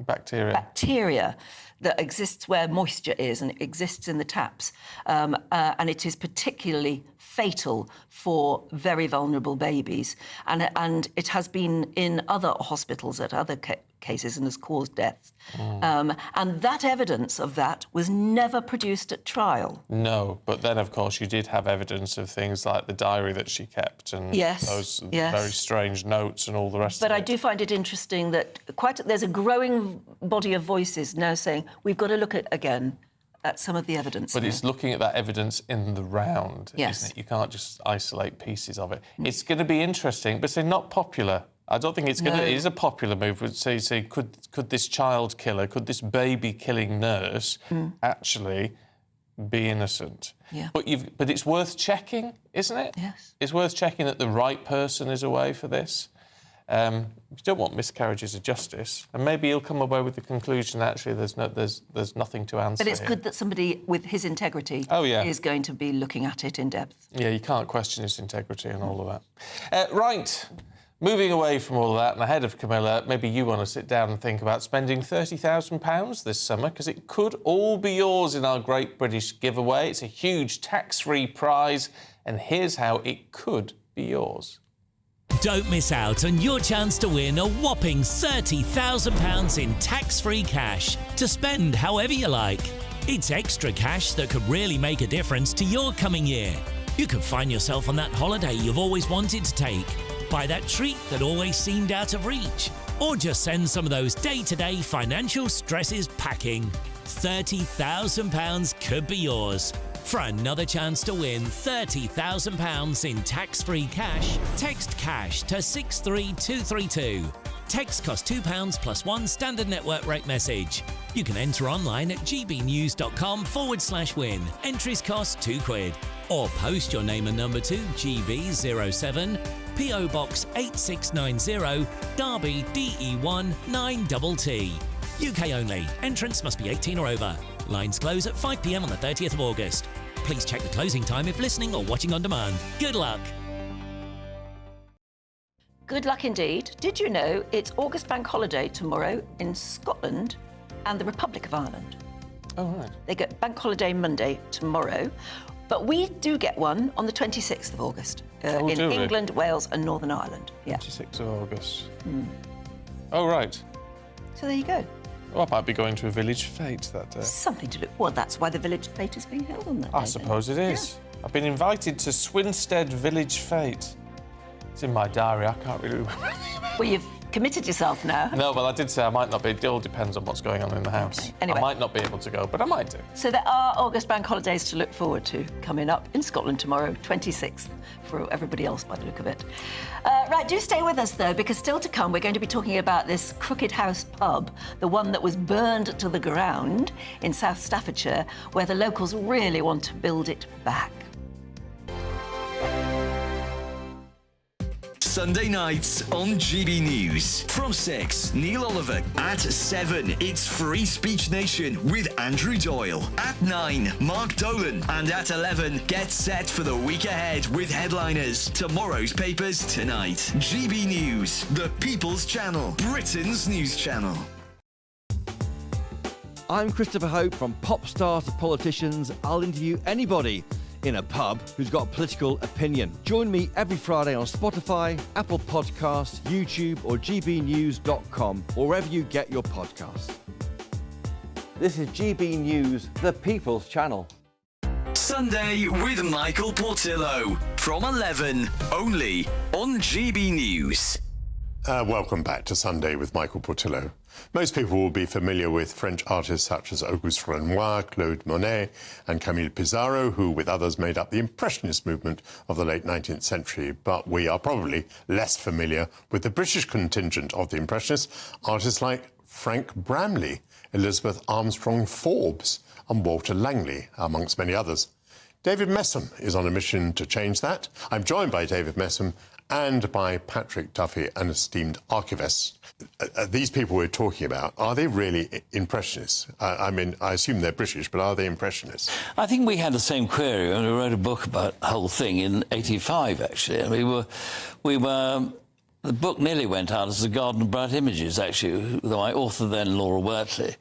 bacteria that exists where moisture is, and it exists in the taps, and it is particularly fatal for very vulnerable babies, and it has been in other hospitals at other cases and has caused deaths. And that evidence of that was never produced at trial. No, but then, of course, you did have evidence of things like the diary that she kept and those very strange notes and all the rest of it. But I do find it interesting that there's a growing body of voices now saying we've got to look at some of the evidence. But it's looking at that evidence in the round, isn't it? You can't just isolate pieces of it. It's going to be interesting, but not popular. I don't think it's going to... It is a popular move. Would say, could this child killer, could this baby-killing nurse actually be innocent? Yeah. But it's worth checking, isn't it? Yes. It's worth checking that the right person is away for this. You don't want miscarriages of justice, and maybe you'll come away with the conclusion that actually there's nothing to answer. But it's good that somebody with his integrity is going to be looking at it in depth. Yeah, you can't question his integrity and all of that. Right, moving away from all of that and ahead of Camilla, maybe you want to sit down and think about spending £30,000 this summer, because it could all be yours in our Great British Giveaway. It's a huge tax-free prize, and here's how it could be yours. Don't miss out on your chance to win a whopping £30,000 in tax-free cash to spend however you like. It's extra cash that could really make a difference to your coming year. You could find yourself on that holiday you've always wanted to take, buy that treat that always seemed out of reach, or just send some of those day-to-day financial stresses packing. £30,000 could be yours. For another chance to win £30,000 in tax-free cash, text CASH to 63232. Text costs £2 plus one standard network rate message. You can enter online at gbnews.com/win. Entries cost £2. Or post your name and number to GB07, PO Box 8690, Derby DE1 9TT. UK only. Entrants must be 18 or over. Lines close at 5 p.m. on the 30th of August. Please check the closing time if listening or watching on demand. Good luck. Good luck indeed. Did you know it's August Bank Holiday tomorrow in Scotland and the Republic of Ireland? Oh, right. They get Bank Holiday Monday tomorrow, but we do get one on the 26th of August in do we? England, Wales and Northern Ireland. Yeah. 26th of August. Oh, right. So there you go. Well, I might be going to a village fete that day. Something to look. Well, that's why the village fete is being held on that day. I suppose it is. Yeah. I've been invited to Swinstead Village Fete. It's in my diary. I can't really remember. Well, you've committed yourself now. No, well, I did say I might not be. It all depends on what's going on in the house. Okay. Anyway. I might not be able to go, but I might do. So there are August bank holidays to look forward to coming up in Scotland tomorrow, 26th, for everybody else by the look of it. Right, do stay with us, though, because still to come, we're going to be talking about this Crooked House pub, the one that was burned to the ground in South Staffordshire, where the locals really want to build it back. Sunday nights on GB News. From 6, Neil Oliver. At 7, it's Free Speech Nation with Andrew Doyle. At 9, Mark Dolan. And at 11, get set for the week ahead with headliners. Tomorrow's papers tonight. GB News, the People's Channel, Britain's news channel. I'm Christopher Hope. From pop stars to politicians, I'll interview anybody in a pub who's got a political opinion. Join me every Friday on Spotify, Apple Podcasts, YouTube or gbnews.com, or wherever you get your podcasts. This is GB News, the People's Channel. Sunday with Michael Portillo. From 11, only on GB News. Welcome back to Sunday with Michael Portillo. Most people will be familiar with French artists such as Auguste Renoir, Claude Monet and Camille Pissarro, who with others made up the Impressionist movement of the late 19th century. But we are probably less familiar with the British contingent of the Impressionists, artists like Frank Bramley, Elizabeth Armstrong Forbes and Walter Langley, amongst many others. David Messam is on a mission to change that. I'm joined by David Messam and by Patrick Duffy, an esteemed archivist. These people we're talking about, are they really Impressionists? I mean, I assume they're British, but are they Impressionists? I think we had the same query when we wrote a book about the whole thing in '85, actually. And we were the book nearly went out as The Garden of Bright Images, actually, though my author then, Laura Wortley,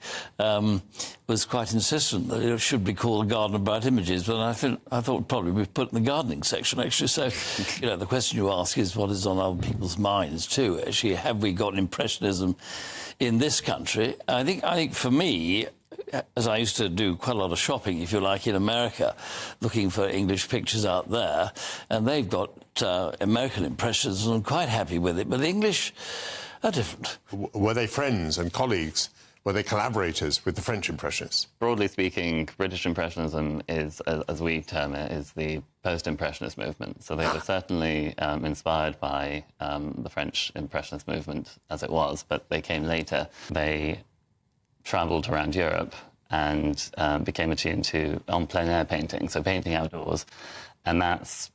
was quite insistent that it should be called The Garden of Bright Images, but I thought probably we'd put it in the gardening section, actually. So, you know, the question you ask is what is on other people's minds, too. Actually, have we got Impressionism in this country? I think for me, as I used to do quite a lot of shopping, if you like, in America, looking for English pictures out there, and they've got American Impressionism, and I'm quite happy with it, but the English are different. Were they friends and colleagues? Were they collaborators with the French Impressionists? Broadly speaking, British Impressionism is, as we term it, is the post-Impressionist movement. So they were certainly inspired by the French Impressionist movement as it was, but they came later. They travelled around Europe and became attuned to en plein air painting, so painting outdoors, and that's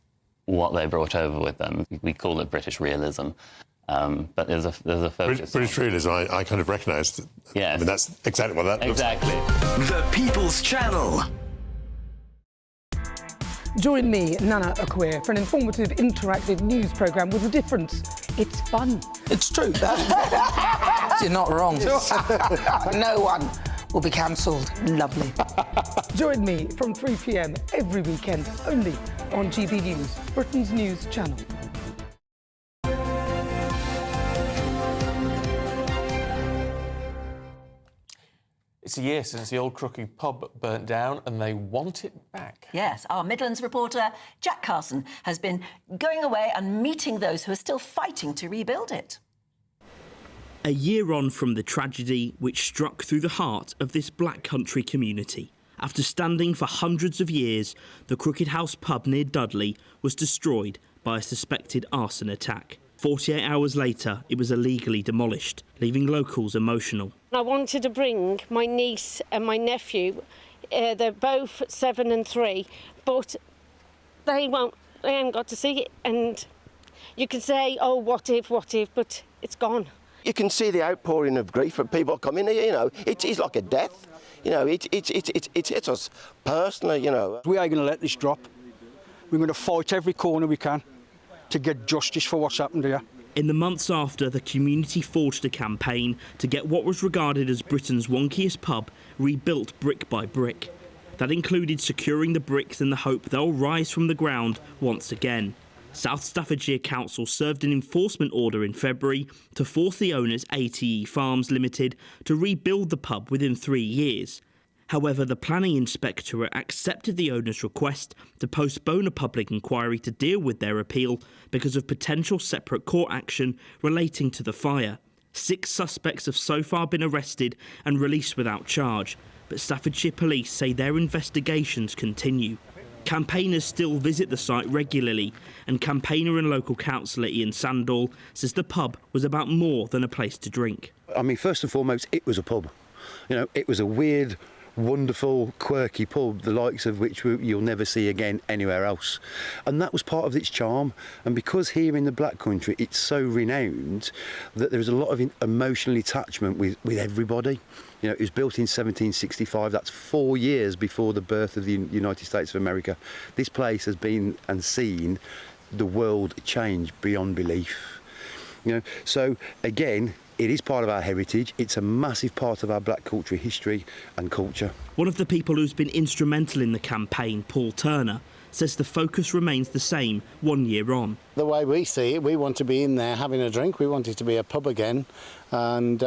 what they brought over with them. We call it British realism, but there's a focus. British realism, I kind of recognise. Yeah, I mean, that's exactly what that looks like. Exactly. The People's Channel. Join me, Nana Akwe, for an informative, interactive news programme with a difference. It's fun. It's true. You're not wrong. No one will be cancelled. Lovely. Join me from 3 p.m. every weekend, only on GB News, Britain's news channel. It's a year since the old Crooked pub burnt down and they want it back. Yes, our Midlands reporter, Jack Carson, has been going away and meeting those who are still fighting to rebuild it. A year on from the tragedy which struck through the heart of this Black Country community. After standing for hundreds of years, the Crooked House pub near Dudley was destroyed by a suspected arson attack. 48 hours later, it was illegally demolished, leaving locals emotional. I wanted to bring my niece and my nephew. They're both 7 and 3, but they haven't got to see it. And you can say, oh, what if, but it's gone. You can see the outpouring of grief from people coming here, you know. It's like a death. You know, it hits us personally, you know. We are going to let this drop. We're going to fight every corner we can to get justice for what's happened here. In the months after, the community forged a campaign to get what was regarded as Britain's wonkiest pub rebuilt brick by brick. That included securing the bricks in the hope they'll rise from the ground once again. South Staffordshire Council served an enforcement order in February to force the owners, ATE Farms Limited, to rebuild the pub within 3 years. However, the planning inspectorate accepted the owner's request to postpone a public inquiry to deal with their appeal because of potential separate court action relating to the fire. 6 suspects have so far been arrested and released without charge, but Staffordshire Police say their investigations continue. Campaigners still visit the site regularly, and campaigner and local councillor Ian Sandall says the pub was about more than a place to drink. I mean, first and foremost, it was a pub. You know, it was a weird, wonderful, quirky pub, the likes of which you'll never see again anywhere else. And that was part of its charm. And because here in the Black Country it's so renowned that there's a lot of emotional attachment with everybody. You know, it was built in 1765, that's 4 years before the birth of the United States of America. This place has been and seen the world change beyond belief. You know, so again, it is part of our heritage. It's a massive part of our Black Country history and culture. One of the people who's been instrumental in the campaign, Paul Turner, says the focus remains the same 1 year on. The way we see it, we want to be in there having a drink. We want it to be a pub again, and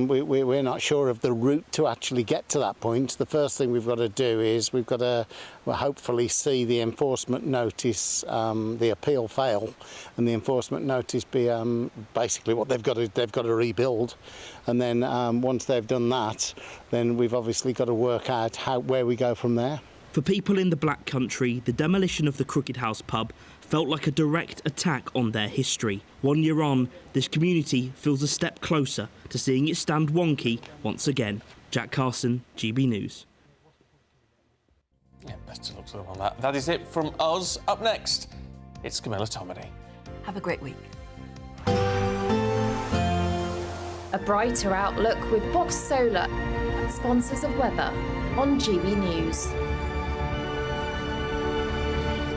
we're not sure of the route to actually get to that point. The first thing we've got to do is we've got to hopefully see the enforcement notice, the appeal fail, and the enforcement notice be basically what they've got to rebuild. And then once they've done that, then we've obviously got to work out where we go from there. For people in the Black Country, the demolition of the Crooked House pub felt like a direct attack on their history. 1 year on, this community feels a step closer to seeing it stand wonky once again. Jack Carson, GB News. Yeah, best to look sort of on that. That is it from us. Up next, it's Camila Tomy. Have a great week. A brighter outlook with Box Solar, sponsors of weather on GB News.